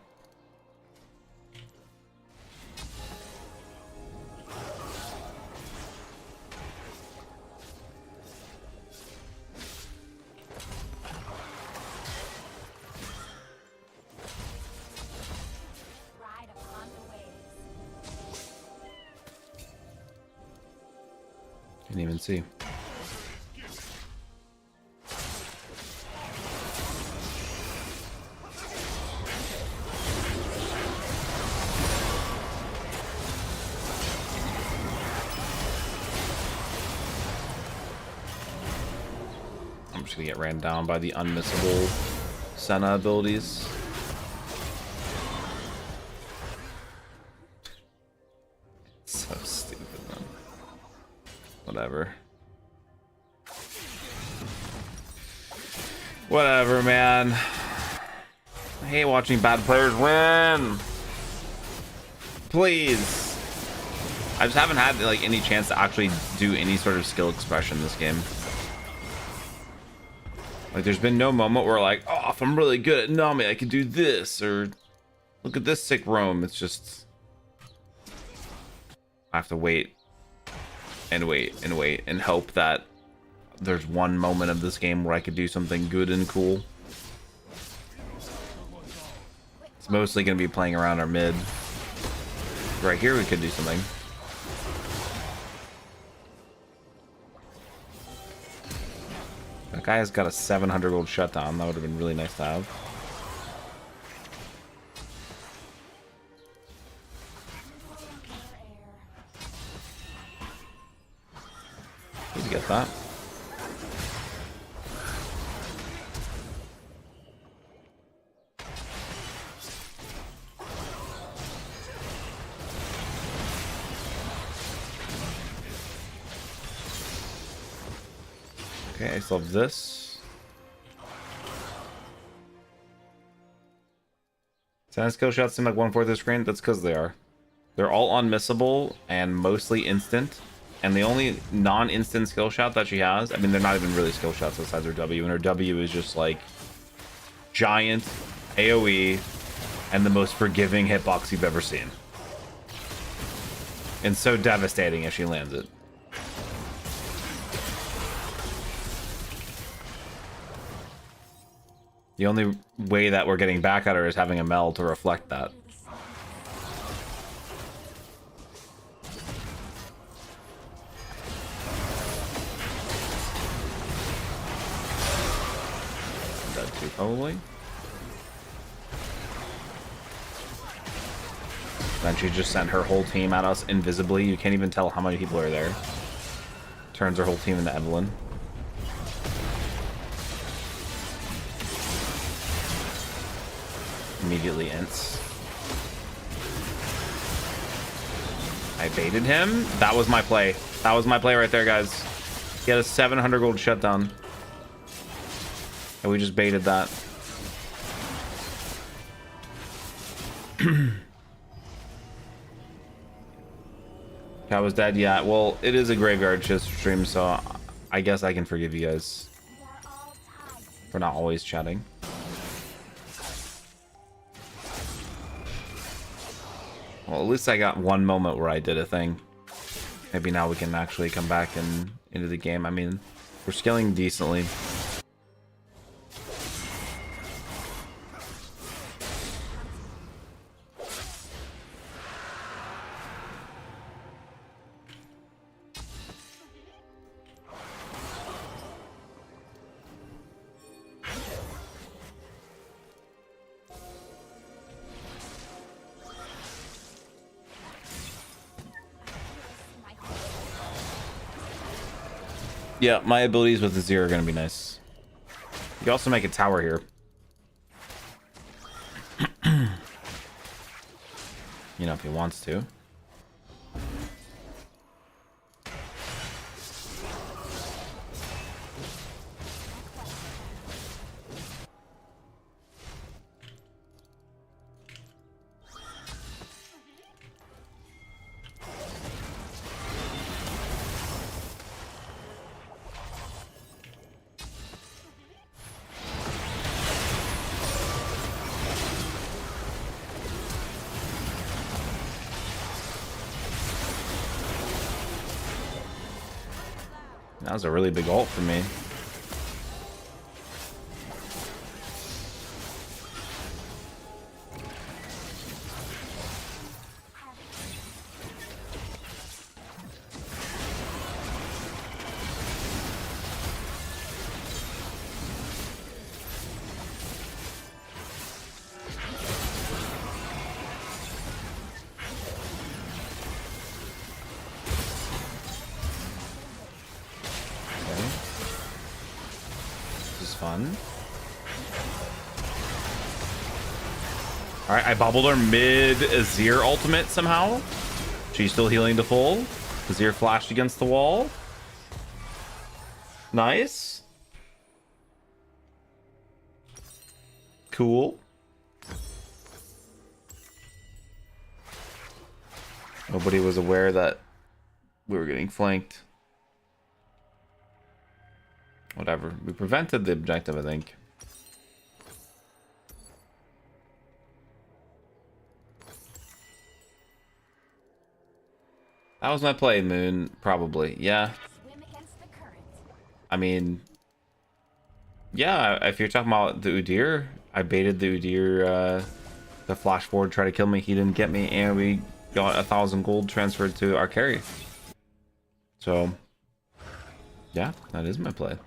Didn't even see. I'm just gonna get ran down by the unmissable Senna abilities. So stupid, man. Whatever. Whatever, man. I hate watching bad players win. Please. I just haven't had like any chance to actually do any sort of skill expression in this game. Like there's been no moment where like, oh, if I'm really good at Nami, I can do this, or look at this sick roam. It's just I have to wait and wait and wait and hope that there's one moment of this game where I could do something good and cool. It's mostly going to be playing around our mid. Right here we could do something. That guy has got a 700 gold shutdown. That would have been really nice to have. Please get that. Okay, I still have this. Senna skill shots seem like 1/4 of the screen. That's because they are. They're all unmissable and mostly instant. And the only non-instant skill shot that she has, I mean, they're not even really skill shots besides her W. And her W is just like giant AoE and the most forgiving hitbox you've ever seen. And so devastating if she lands it. The only way that we're getting back at her is having a Mel to reflect that. Dead too, probably. Then she just sent her whole team at us invisibly. You can't even tell how many people are there. Turns her whole team into Evelyn. Immediately ints. I baited him. That was my play. That was my play right there, guys. He had a 700 gold shutdown. And we just baited that. I was dead. Yeah, well, it is a graveyard shift stream, so I guess I can forgive you guys for not always chatting. Well, at least I got one moment where I did a thing. Maybe now we can actually come back and into the game. I mean, we're scaling decently. Yeah, my abilities with the Azir are going to be nice. You can also make a tower here. You know, if he wants to. That was a really big ult for me. Fun. Alright, I bobbled her mid Azir ultimate somehow. She's still healing to full. Azir flashed against the wall. Nice. Cool. Nobody was aware that we were getting flanked. Whatever. We prevented the objective, I think. That was my play, Moon. Probably. Yeah. I mean... Yeah, if you're talking about the Udyr, I baited the Udyr, the flash forward, try to kill me. He didn't get me, and we got 1,000 gold transferred to our carry. So... Yeah, that is my play.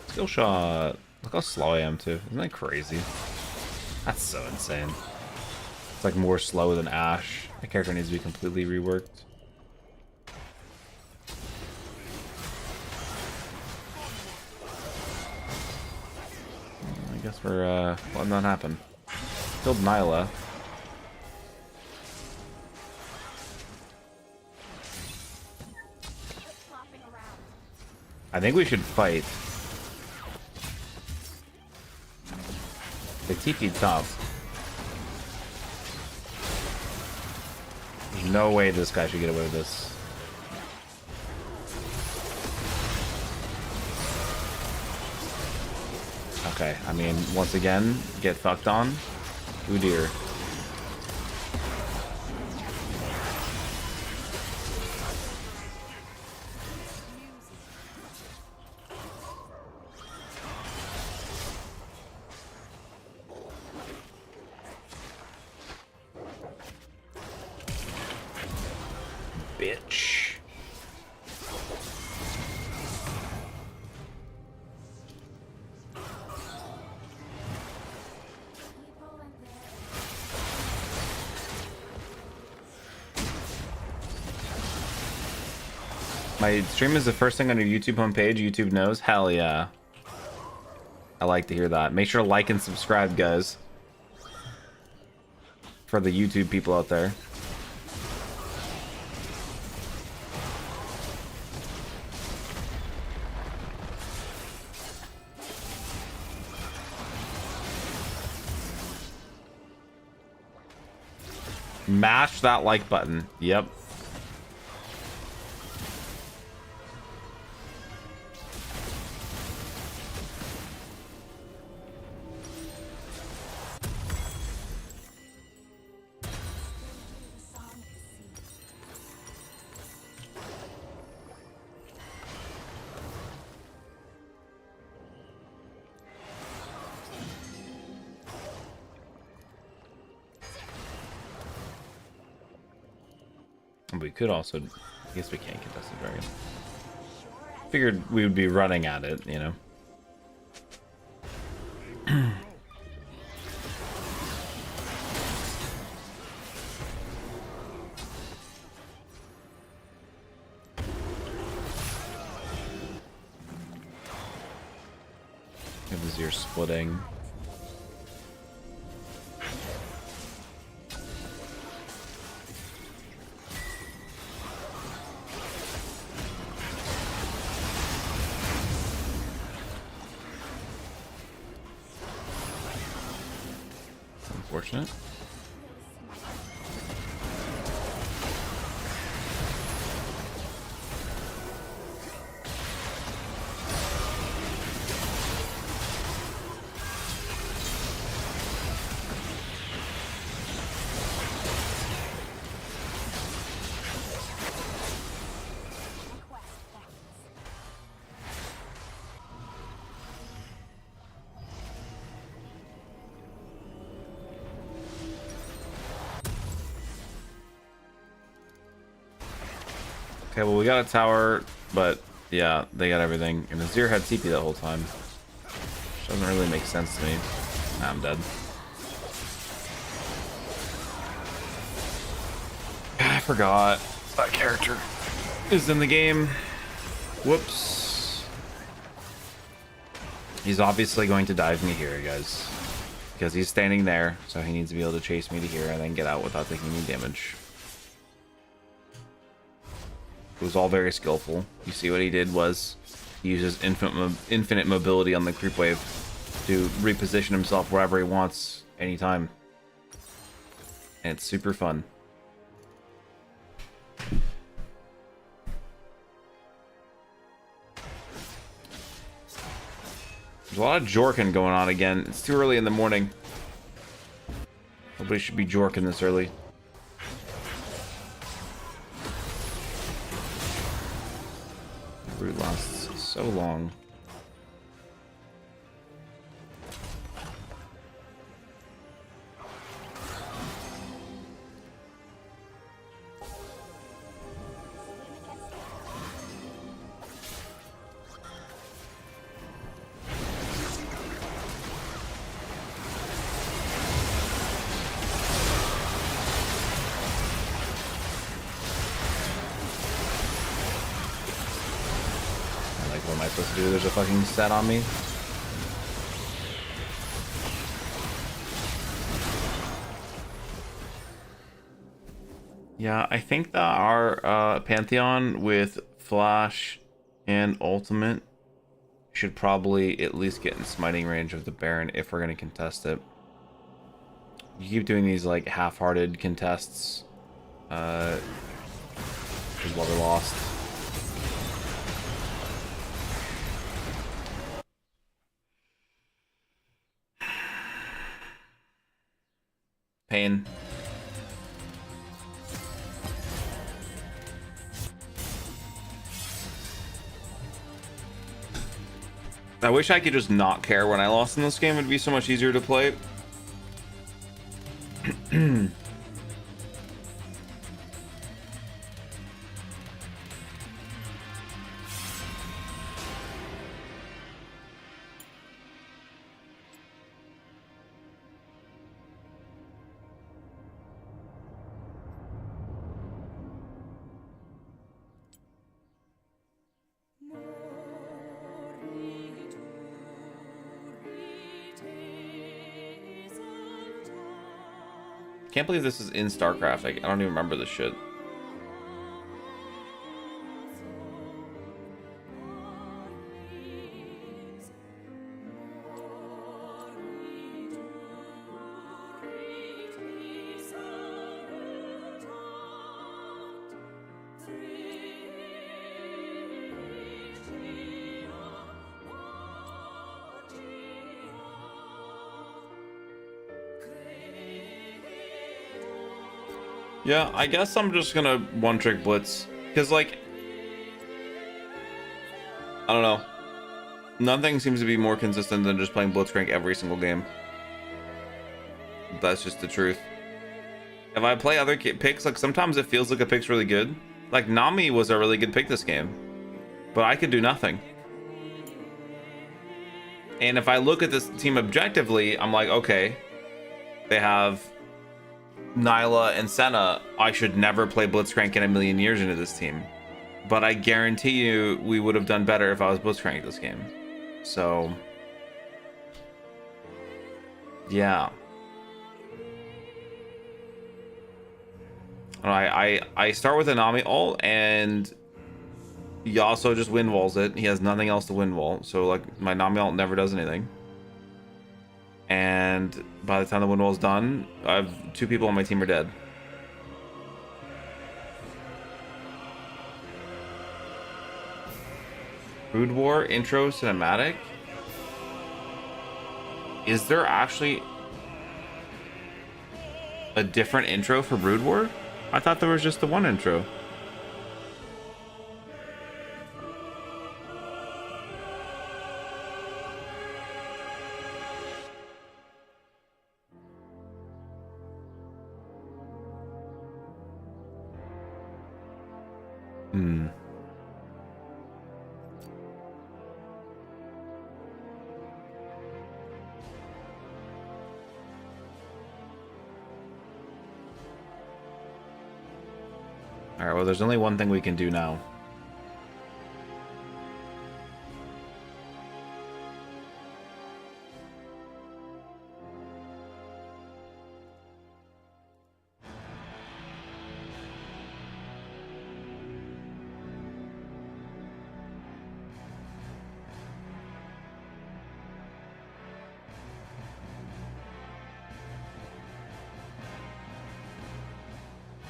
Skill shot. Look how slow I am too. Isn't that crazy? That's so insane. It's like more slow than Ashe. That character needs to be completely reworked. I guess we're letting that happen. Killed Nyla. I think we should fight. They TP'd top. There's no way this guy should get away with this. Okay, I mean, once again, get fucked on. Ooh dear. Bitch. My stream is the first thing on your YouTube homepage. YouTube knows. Hell yeah. I like to hear that. Make sure to like and subscribe, guys. For the YouTube people out there. Mash that like button. Yep. We could also, I guess we can't contest the dragon. Figured we would be running at it, you know. Have the Zir splitting. Unfortunate. Okay, well, we got a tower, but yeah, they got everything. And Azir had TP that whole time. Which doesn't really make sense to me. Nah, I'm dead. I forgot that character is in the game. Whoops. He's obviously going to dive me here, guys. Because he's standing there, so he needs to be able to chase me to here and then get out without taking any damage. It was all very skillful. You see what he did was he uses infinite mobility on the creep wave to reposition himself wherever he wants anytime. And it's super fun. There's a lot of jorking going on again. It's too early in the morning. Nobody should be jorking this early. Route lasts so long. What am I supposed to do? There's a fucking set on me. Yeah, I think that our Pantheon with Flash And ultimate should probably at least get in smiting range of the Baron if we're going to contest it. You keep doing these like half-hearted contests, which is why we lost. Pain. I wish I could just not care when I lost in this game. It'd be so much easier to play. Can't believe this is in StarCraft. I don't even remember this shit. Yeah, I guess I'm just gonna one-trick blitz. Because, like, I don't know. Nothing seems to be more consistent than just playing Blitzcrank every single game. That's just the truth. If I play other picks, like, sometimes it feels like a pick's really good. Like, Nami was a really good pick this game. But I could do nothing. And if I look at this team objectively, I'm like, okay, they have Nyla and Senna. I should never play Blitzcrank in a million years into this team. But I guarantee you we would have done better if I was Blitzcrank this game. So, yeah. I start with a Nami ult, and Yasuo just wind walls it. He has nothing else to wind wall. So, like, my Nami ult never does anything. And by the time the wind wall's done, I have 2 people on my team are dead. Brood War intro cinematic? Is there actually a different intro for Brood War? I thought there was just the one intro. Alright, well, there's only one thing we can do now.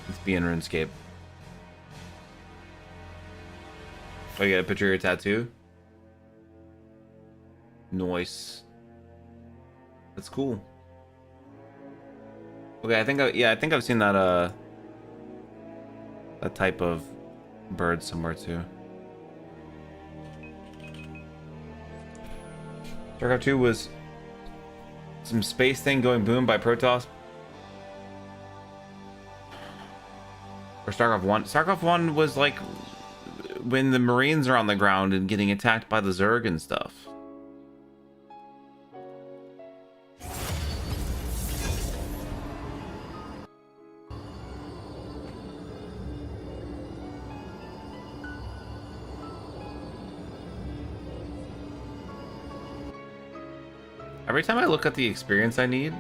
Let's be in RuneScape. Oh, you got a picture of your tattoo? Nice. That's cool. Okay, I think I've seen that that type of bird somewhere too. StarCraft 2 was some space thing going boom by Protoss. Or StarCraft 1. StarCraft 1 was like when the Marines are on the ground and getting attacked by the Zerg and stuff. Every time I look at the experience I need,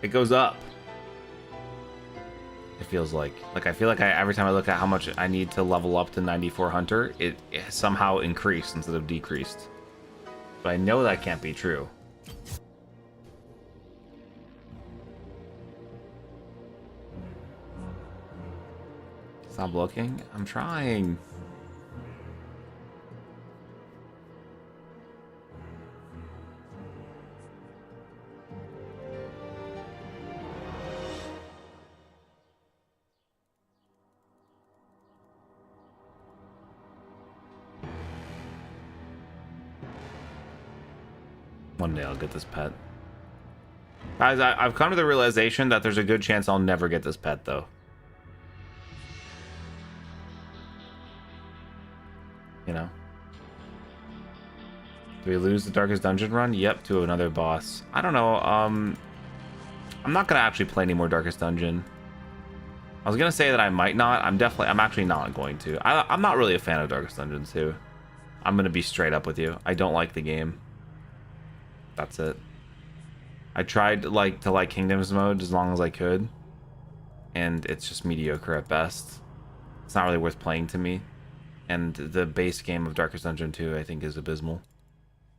it goes up. It feels like I feel like every time I look at how much I need to level up to 94 hunter, it somehow increased instead of decreased. But I know that can't be true. Stop looking. I'm trying. One day I'll get this pet. Guys, I've come to the realization that there's a good chance I'll never get this pet, though. You know? Do we lose the Darkest Dungeon run? Yep, to another boss. I don't know, I'm not gonna actually play any more Darkest Dungeon. I was gonna say that I might not. I'm actually not going to. I'm not really a fan of Darkest Dungeon 2. I'm gonna be straight up with you. I don't like the game. That's it. I tried to like Kingdoms mode as long as I could, and it's just mediocre at best. It's not really worth playing to me. And the base game of Darkest Dungeon 2, I think, is abysmal.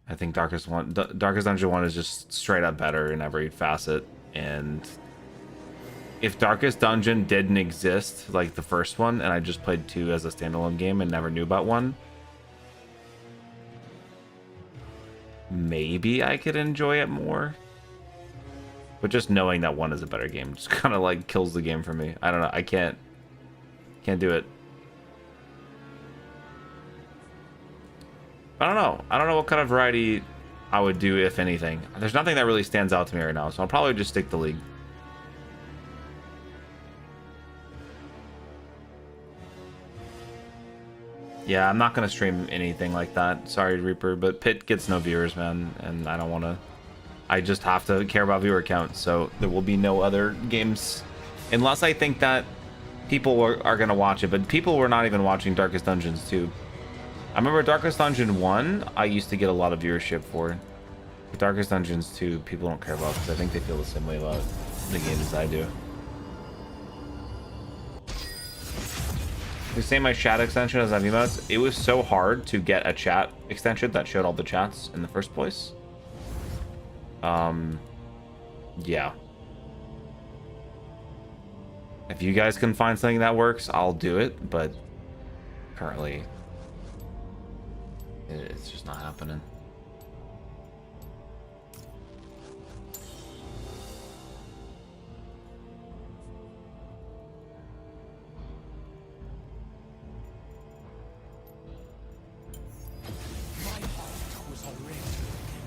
I think Darkest Dungeon 1 is just straight up better in every facet. And if Darkest Dungeon didn't exist, like the first one, and I just played 2 as a standalone game and never knew about 1, maybe I could enjoy it more. But just knowing that 1 is a better game just kind of like kills the game for me. I don't know. I can't do it. I don't know. I don't know what kind of variety I would do, if anything. There's nothing that really stands out to me right now, so I'll probably just stick to League. Yeah, I'm not going to stream anything like that. Sorry, Reaper, but Pit gets no viewers, man, and I don't want to... I just have to care about viewer count, so there will be no other games. Unless I think that people are going to watch it, but people were not even watching Darkest Dungeons 2. I remember Darkest Dungeon 1, I used to get a lot of viewership for. But Darkest Dungeons 2, people don't care about because I think they feel the same way about the game as I do. They say my chat extension has emotes. It was so hard to get a chat extension that showed all the chats in the first place. Yeah. If you guys can find something that works, I'll do it, but currently it's just not happening.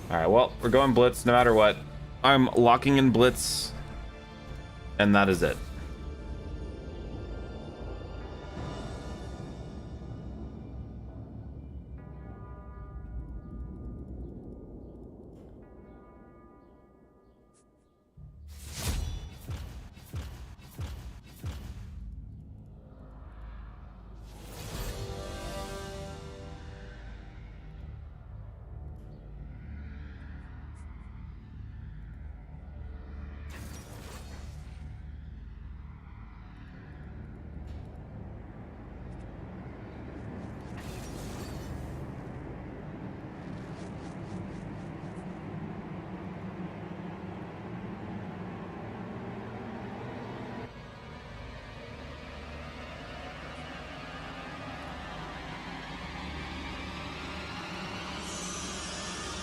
Alright, well, we're going Blitz no matter what. I'm locking in Blitz, and that is it.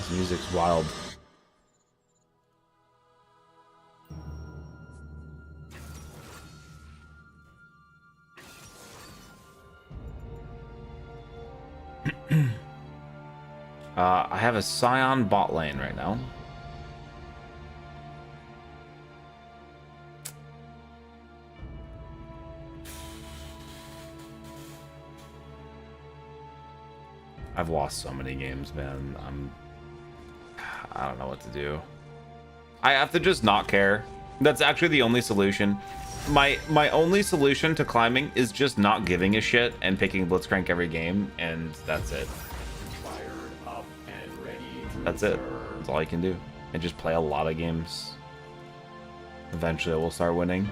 This music's wild. I have a Scion bot lane right now. I've lost so many games, man. I don't know what to do. I have to just not care. That's actually the only solution. My only solution to climbing is just not giving a shit and picking Blitzcrank every game, and that's it. That's it. That's all I can do. And just play a lot of games. Eventually I will start winning.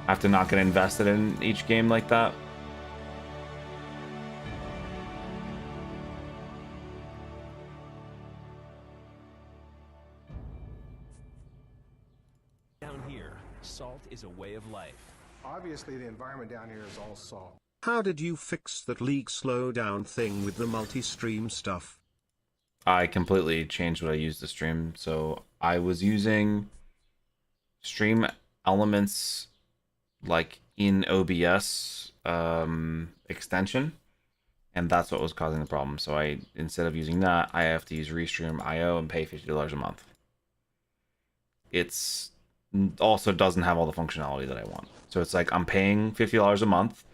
I have to not get invested in each game like that. Down here, salt is a way of life. Obviously, the environment down here is all salt. How did you fix that league slowdown thing with the multi-stream stuff? I completely changed what I used to stream. So I was using stream elements like in OBS extension, and that's what was causing the problem. So I, instead of using that, I have to use Restream IO and pay $50 a month. It's also doesn't have all the functionality that I want. So it's like I'm paying $50 a month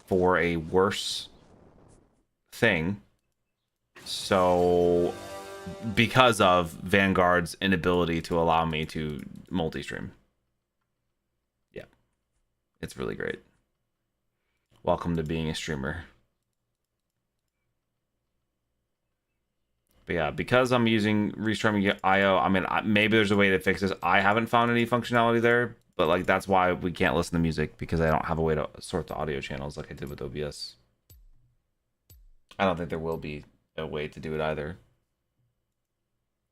for a worse thing. So because of Vanguard's inability to allow me to multi-stream. Yeah. It's really great. Welcome to being a streamer. But yeah, because I'm using Restream IO, I mean, maybe there's a way to fix this. I haven't found any functionality there, but like that's why we can't listen to music, because I don't have a way to sort the audio channels like I did with OBS. I don't think there will be a way to do it either.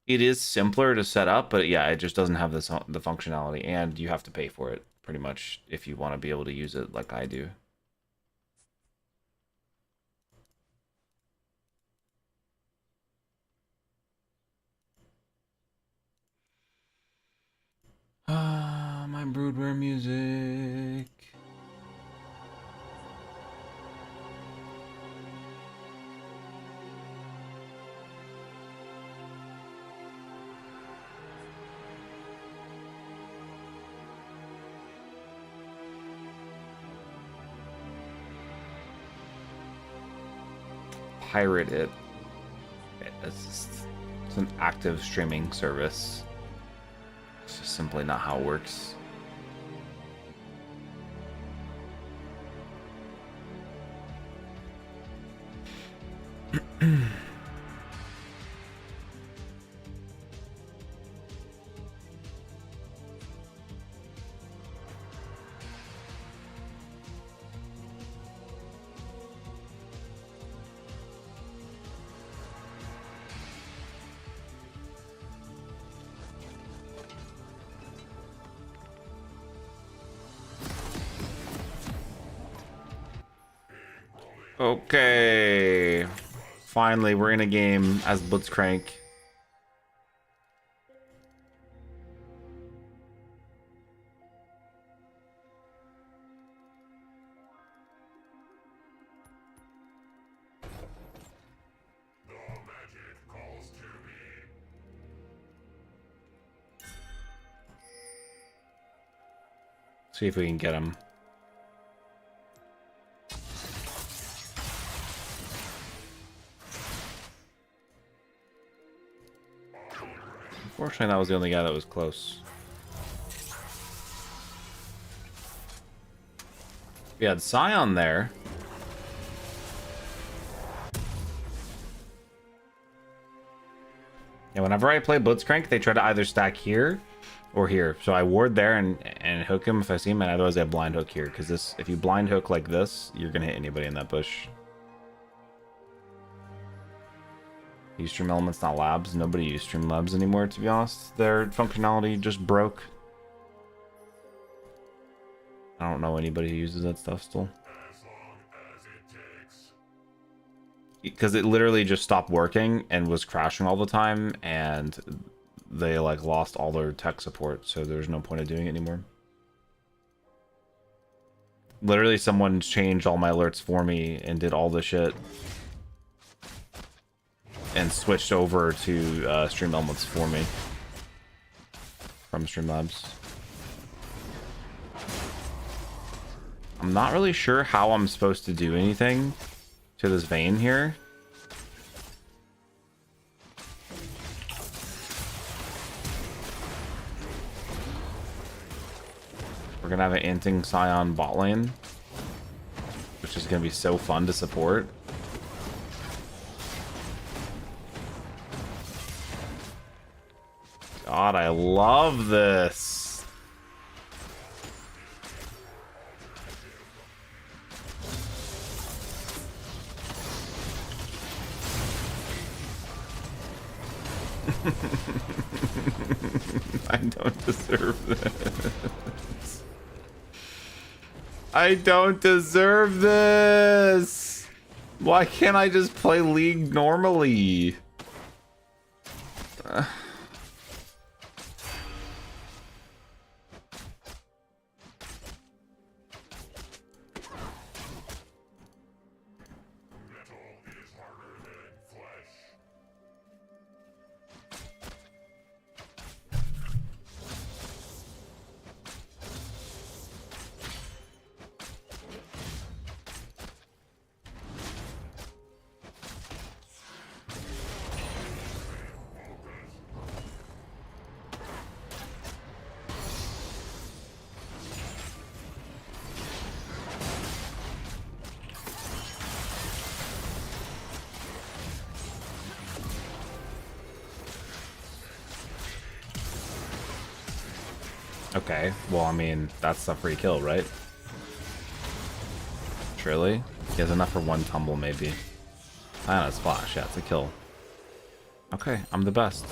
It is simpler to set up, but yeah, it just doesn't have this the functionality, and you have to pay for it pretty much if you want to be able to use it like I do. My Broodware music. Pirate it. It's an active streaming service. It's just simply not how it works. Okay. Finally, we're in a game as Blitzcrank. See if we can get him. Unfortunately, that was the only guy that was close. We had Scion there. Yeah, whenever I play Blitzcrank, they try to either stack here or here. So I ward there and hook him if I see him, and otherwise I blind hook here. Because this, if you blind hook like this, you're gonna hit anybody in that bush. Use stream elements, not labs. Nobody uses stream labs anymore, to be honest. Their functionality just broke. I don't know anybody who uses that stuff still. As long as it takes. Because it literally just stopped working and was crashing all the time, and they like lost all their tech support, so there's no point of doing it anymore. Literally, someone changed all my alerts for me and did all the shit. And switched over to Stream Elements for me from Streamlabs. I'm not really sure how I'm supposed to do anything to this vein here. We're gonna have an Anting Scion bot lane, which is gonna be so fun to support. God, I love this. I don't deserve this. I don't deserve this. Why can't I just play League normally? Okay, well, I mean, that's a free kill, right? Surely? He has enough for one tumble, maybe. Ah, it's flash. Yeah, it's a kill. Okay, I'm the best.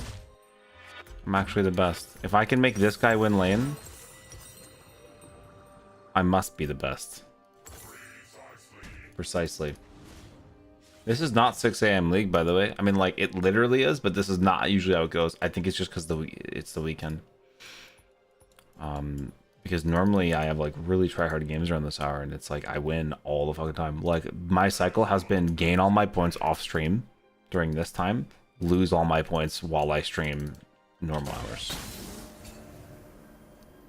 I'm actually the best. If I can make this guy win lane, I must be the best. Precisely. This is not 6 a.m. League, by the way. I mean, like, it literally is, but this is not usually how it goes. I think it's just because it's the weekend. Because normally I have like really try hard games around this hour, and it's like I win all the fucking time. Like my cycle has been gain all my points off stream during this time, lose all my points while I stream normal hours.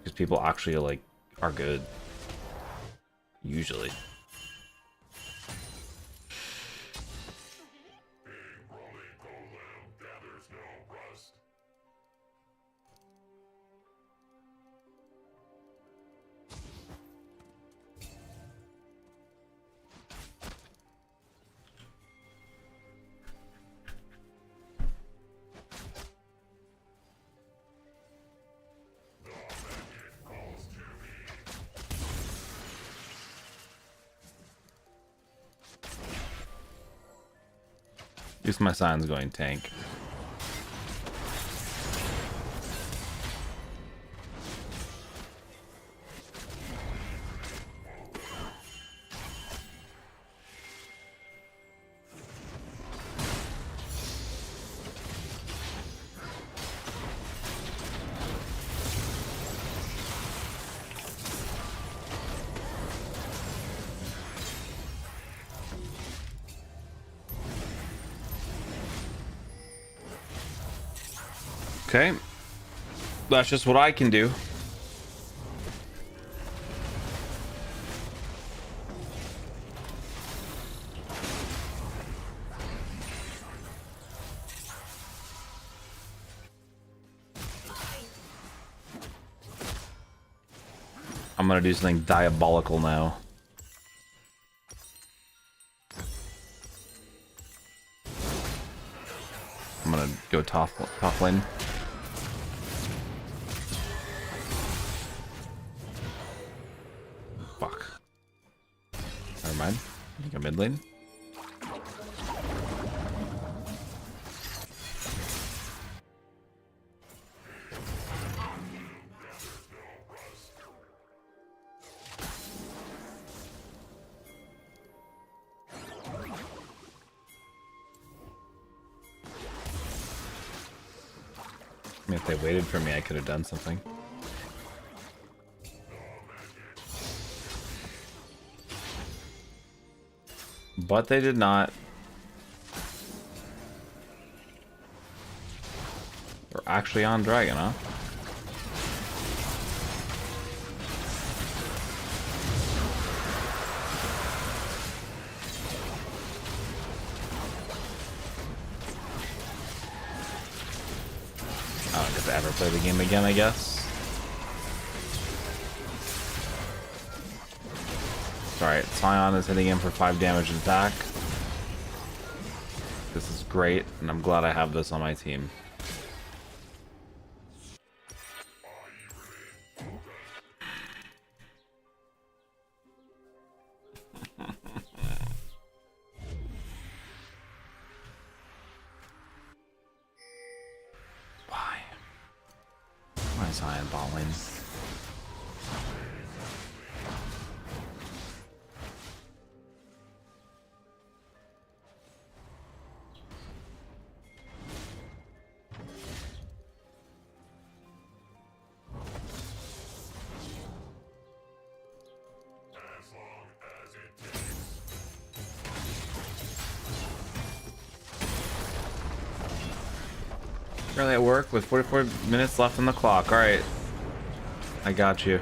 Because people actually like are good. Usually. At least my sign's going tank. Okay. That's just what I can do. I'm gonna do something diabolical now. I'm gonna go top lane. Fuck. Never mind. I think I'm mid lane. I mean, if they waited for me, I could have done something. But they did not. We're actually on dragon, huh? I don't get to ever play the game again, I guess. Alright, Scion is hitting him for 5 damage and attack. This is great, and I'm glad I have this on my team. Zion bot lane. As long as it takes. Currently at work with 44 minutes left on the clock. All right, I got you.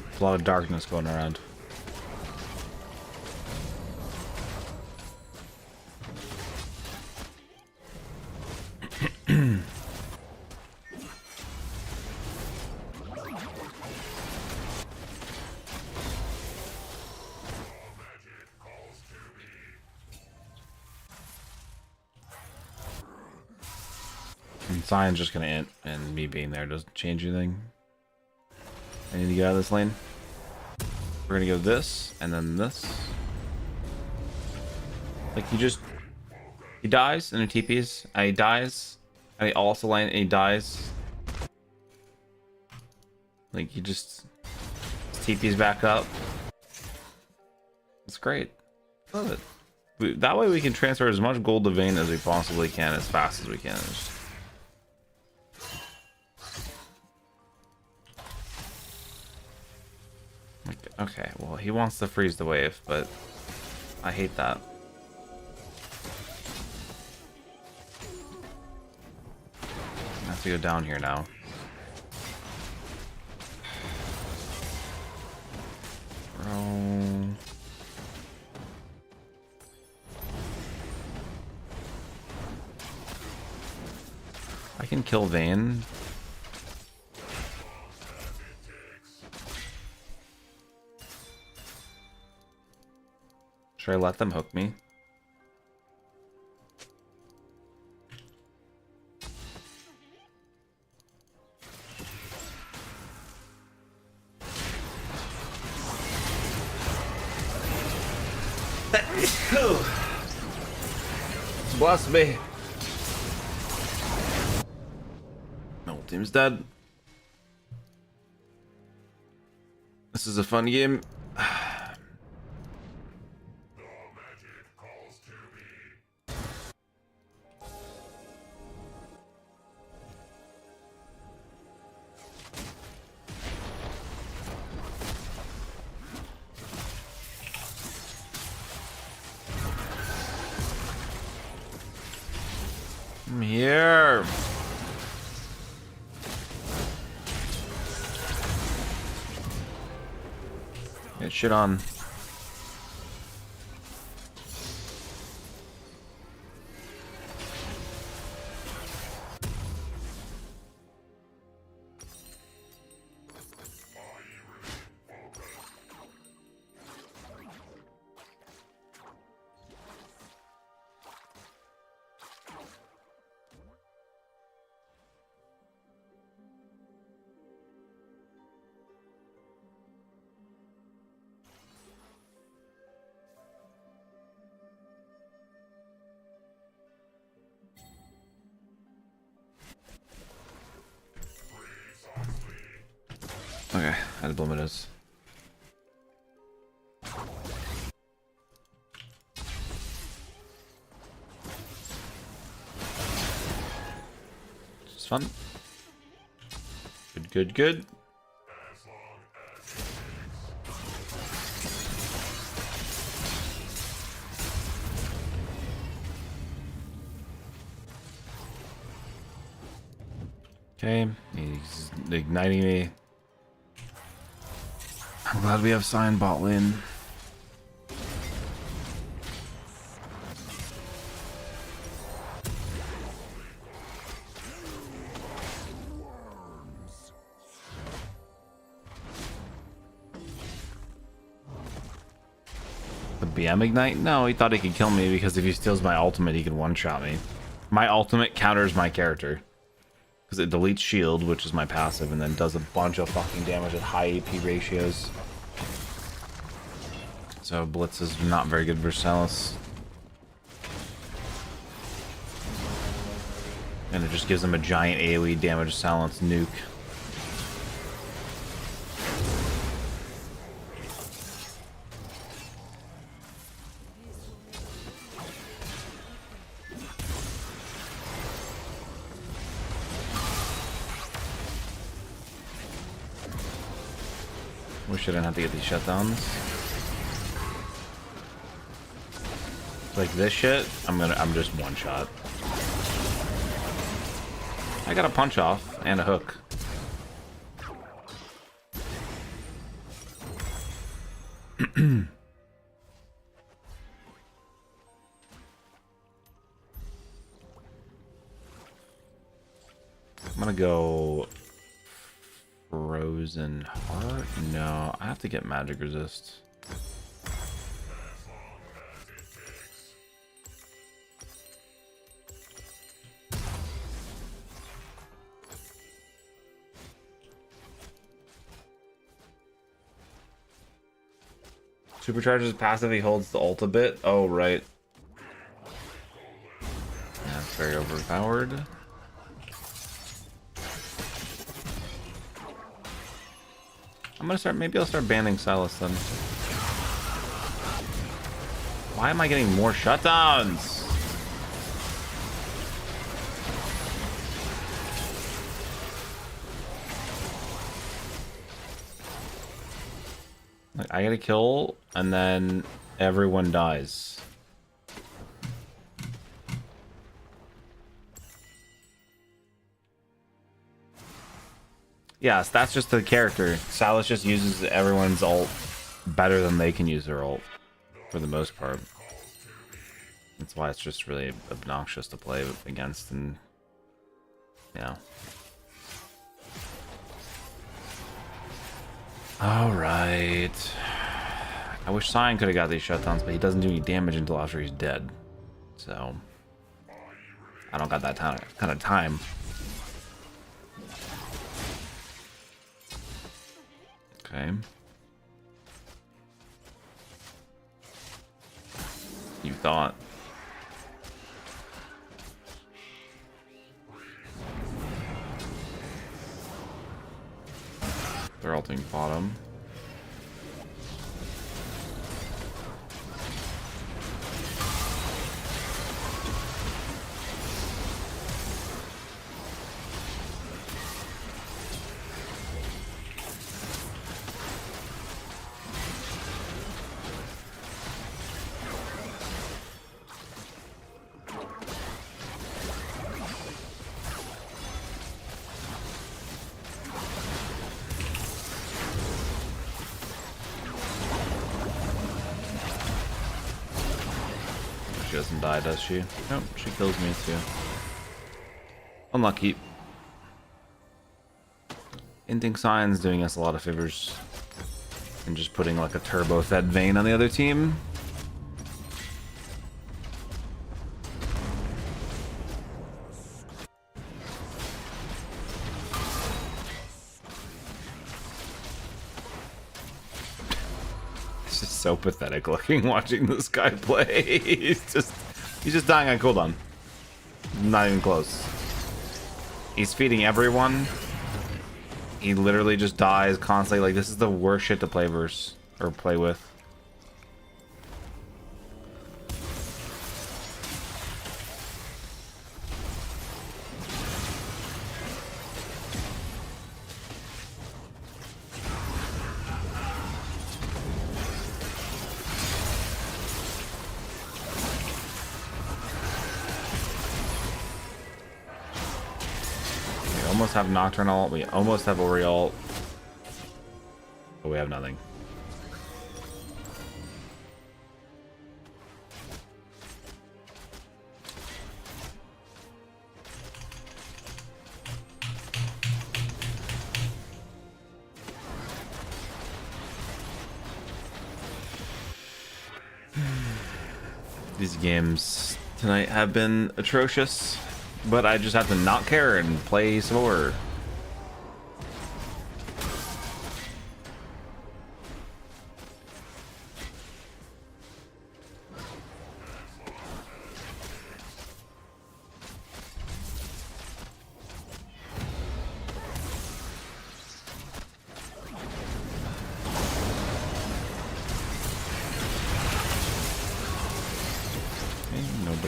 There's a lot of darkness going around. And Zion's just gonna int, and me being there doesn't change anything. I need to get out of this lane. We're gonna go this, and then this. Like, he dies, and he TPs, and he dies, and he also lane, and he dies. Like, he just TPs back up. It's great. Love it. That way we can transfer as much gold to Vayne as we possibly can, as fast as we can. Okay, well, he wants to freeze the wave, but I hate that. I have to go down here now. Bro. I can kill Vayne. Should I let them hook me? Bless me. No, team's dead. This is a fun game. I'm here. Get shit on. Okay, I had Bloomidus. It's fun. Good, good, good. Okay, he's igniting me. I'm glad we have Sion bot lane. The BM ignite? No, he thought he could kill me because if he steals my ultimate, he could one-shot me. My ultimate counters my character. Because it deletes shield, which is my passive, and then does a bunch of fucking damage at high AP ratios. So Blitz is not very good versus Alice. And it just gives them a giant AoE damage silence nuke. Wish I didn't have to get these shutdowns. Like this shit, I'm just one shot. I got a punch off and a hook. I'm gonna go Frozen Heart. No, I have to get magic resist. Supercharges passive, he holds the ult a bit. Oh, right. That's very overpowered. I'm gonna start, maybe I'll start banning Silas then. Why am I getting more shutdowns? Like, I get a kill, and then everyone dies. Yes, that's just the character. Silas just uses everyone's ult better than they can use their ult, for the most part. That's why it's just really obnoxious to play against, and yeah. Alright. I wish Cyan could have got these shutdowns, but he doesn't do any damage until after he's dead. So I don't got that kind of time. Okay. You thought. They're ulting bottom. She doesn't die, does she? Nope, she kills me too. Unlucky. Inting Cyan's doing us a lot of favors. And just putting like a turbo fed Vayne on the other team. It's just so pathetic looking watching this guy play. He's just dying on cooldown. Not even close. He's feeding everyone. He literally just dies constantly. Like, this is the worst shit to play versus or play with. We almost have Nocturnal ult. We almost have Ori ult. But we have nothing. These games tonight have been atrocious. But I just have to not care and play some more.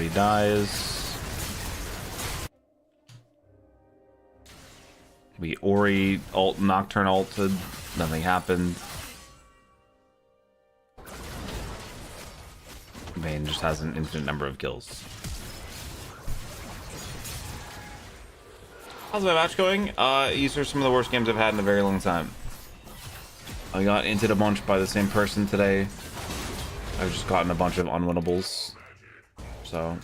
Nobody dies. We Ori ult, Nocturne ulted. Nothing happened. Vayne just has an infinite number of kills. How's my match going? These are some of the worst games I've had in a very long time. I got inted a bunch by the same person today. I've just gotten a bunch of unwinnables. So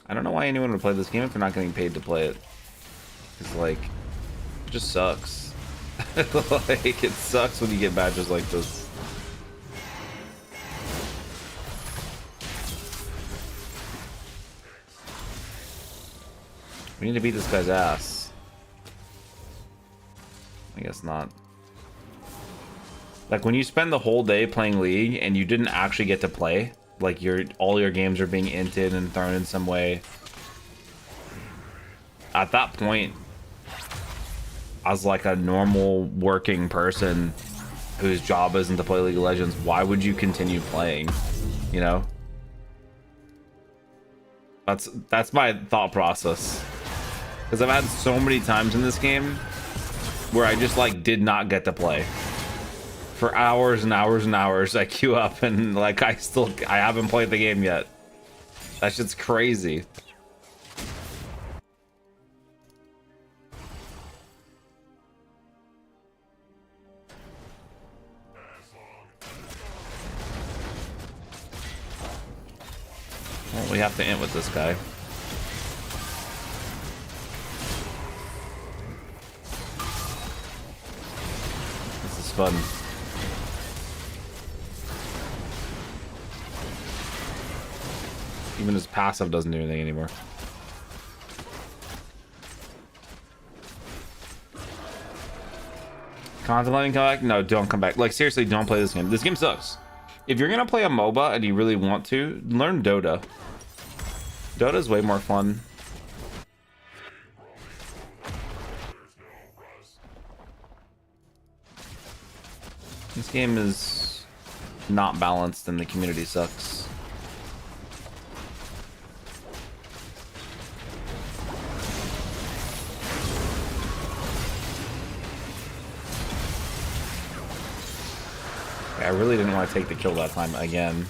I don't know why anyone would play this game if they're not getting paid to play it. It's like, it just sucks. Like, it sucks when you get badges like this. We need to beat this guy's ass. I guess not. Like, when you spend the whole day playing League and you didn't actually get to play, like all your games are being inted and thrown in some way. At that point, as like a normal working person whose job isn't to play League of Legends, why would you continue playing? You know? That's my thought process. Because I've had so many times in this game where I just like did not get to play. For hours and hours and hours, I queue up and like I haven't played the game yet. That shit's crazy. Well, we have to int with this guy. This is fun. Even his passive doesn't do anything anymore. Contemplating come back? No, don't come back. Like, seriously, don't play this game. This game sucks. If you're gonna play a MOBA and you really want to, learn Dota. Dota's way more fun. This game is not balanced and the community sucks. I really didn't want to take the kill that time again.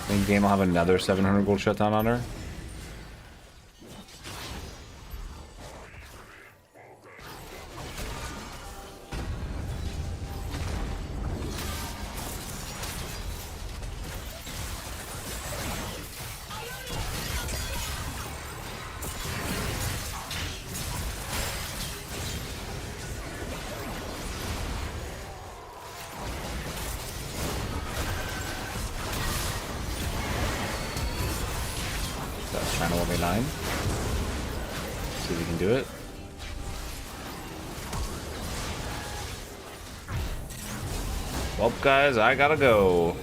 I think game will have another 700 gold shutdown on her. Channel 1v9. See if we can do it. Well, guys, I gotta go.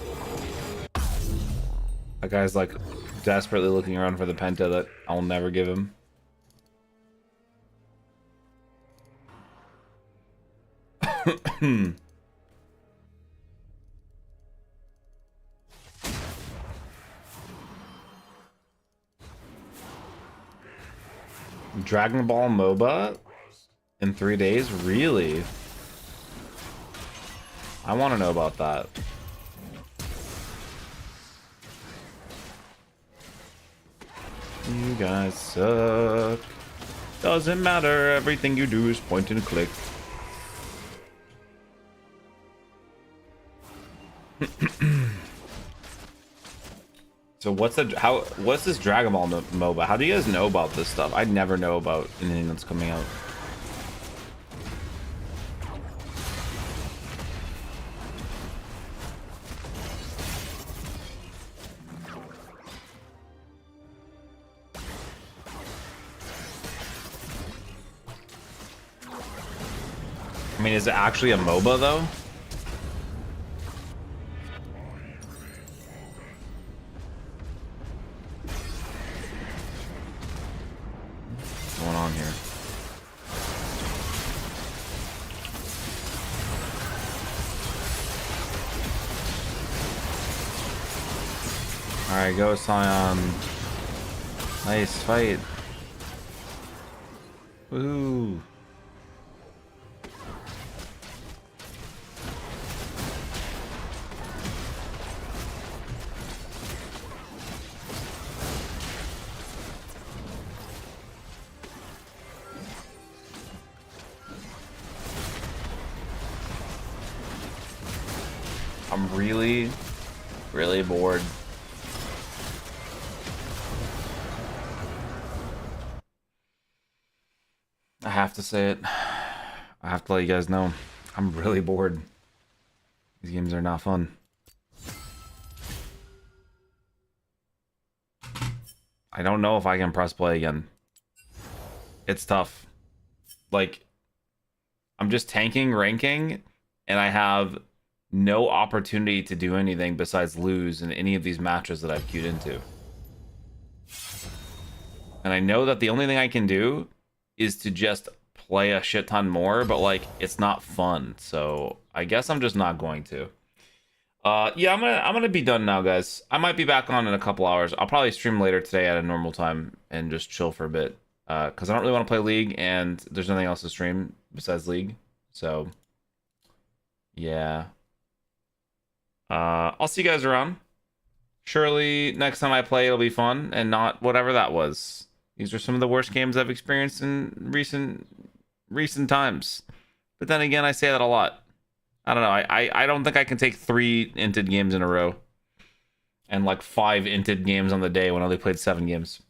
That guy's like desperately looking around for the penta that I'll never give him. Dragon Ball MOBA in 3 days? Really? I want to know about that. You guys suck. Doesn't matter, everything you do is point and click. So what's this Dragon Ball MOBA? How do you guys know about this stuff? I never know about anything that's coming out. I mean, is it actually a MOBA though? What's going on here? Alright, go Scion. Nice fight. Woo. I'm really bored. I have to say it. I have to let you guys know. I'm really bored. These games are not fun. I don't know if I can press play again. It's tough. Like, I'm just tanking, ranking, and I have no opportunity to do anything besides lose in any of these matches that I've queued into. And I know that the only thing I can do is to just play a shit ton more, but like it's not fun. So I guess I'm just not going to. Yeah, I'm gonna be done now, guys. I might be back on in a couple hours. I'll probably stream later today at a normal time and just chill for a bit. Because I don't really want to play League, and there's nothing else to stream besides League. So yeah. I'll see you guys around. Surely next time I play it'll be fun and not whatever that was. These are some of the worst games I've experienced in recent times. But then again, I say that a lot. I don't know. I don't think I can take 3 inted games in a row and like 5 inted games on the day when I only played 7 games.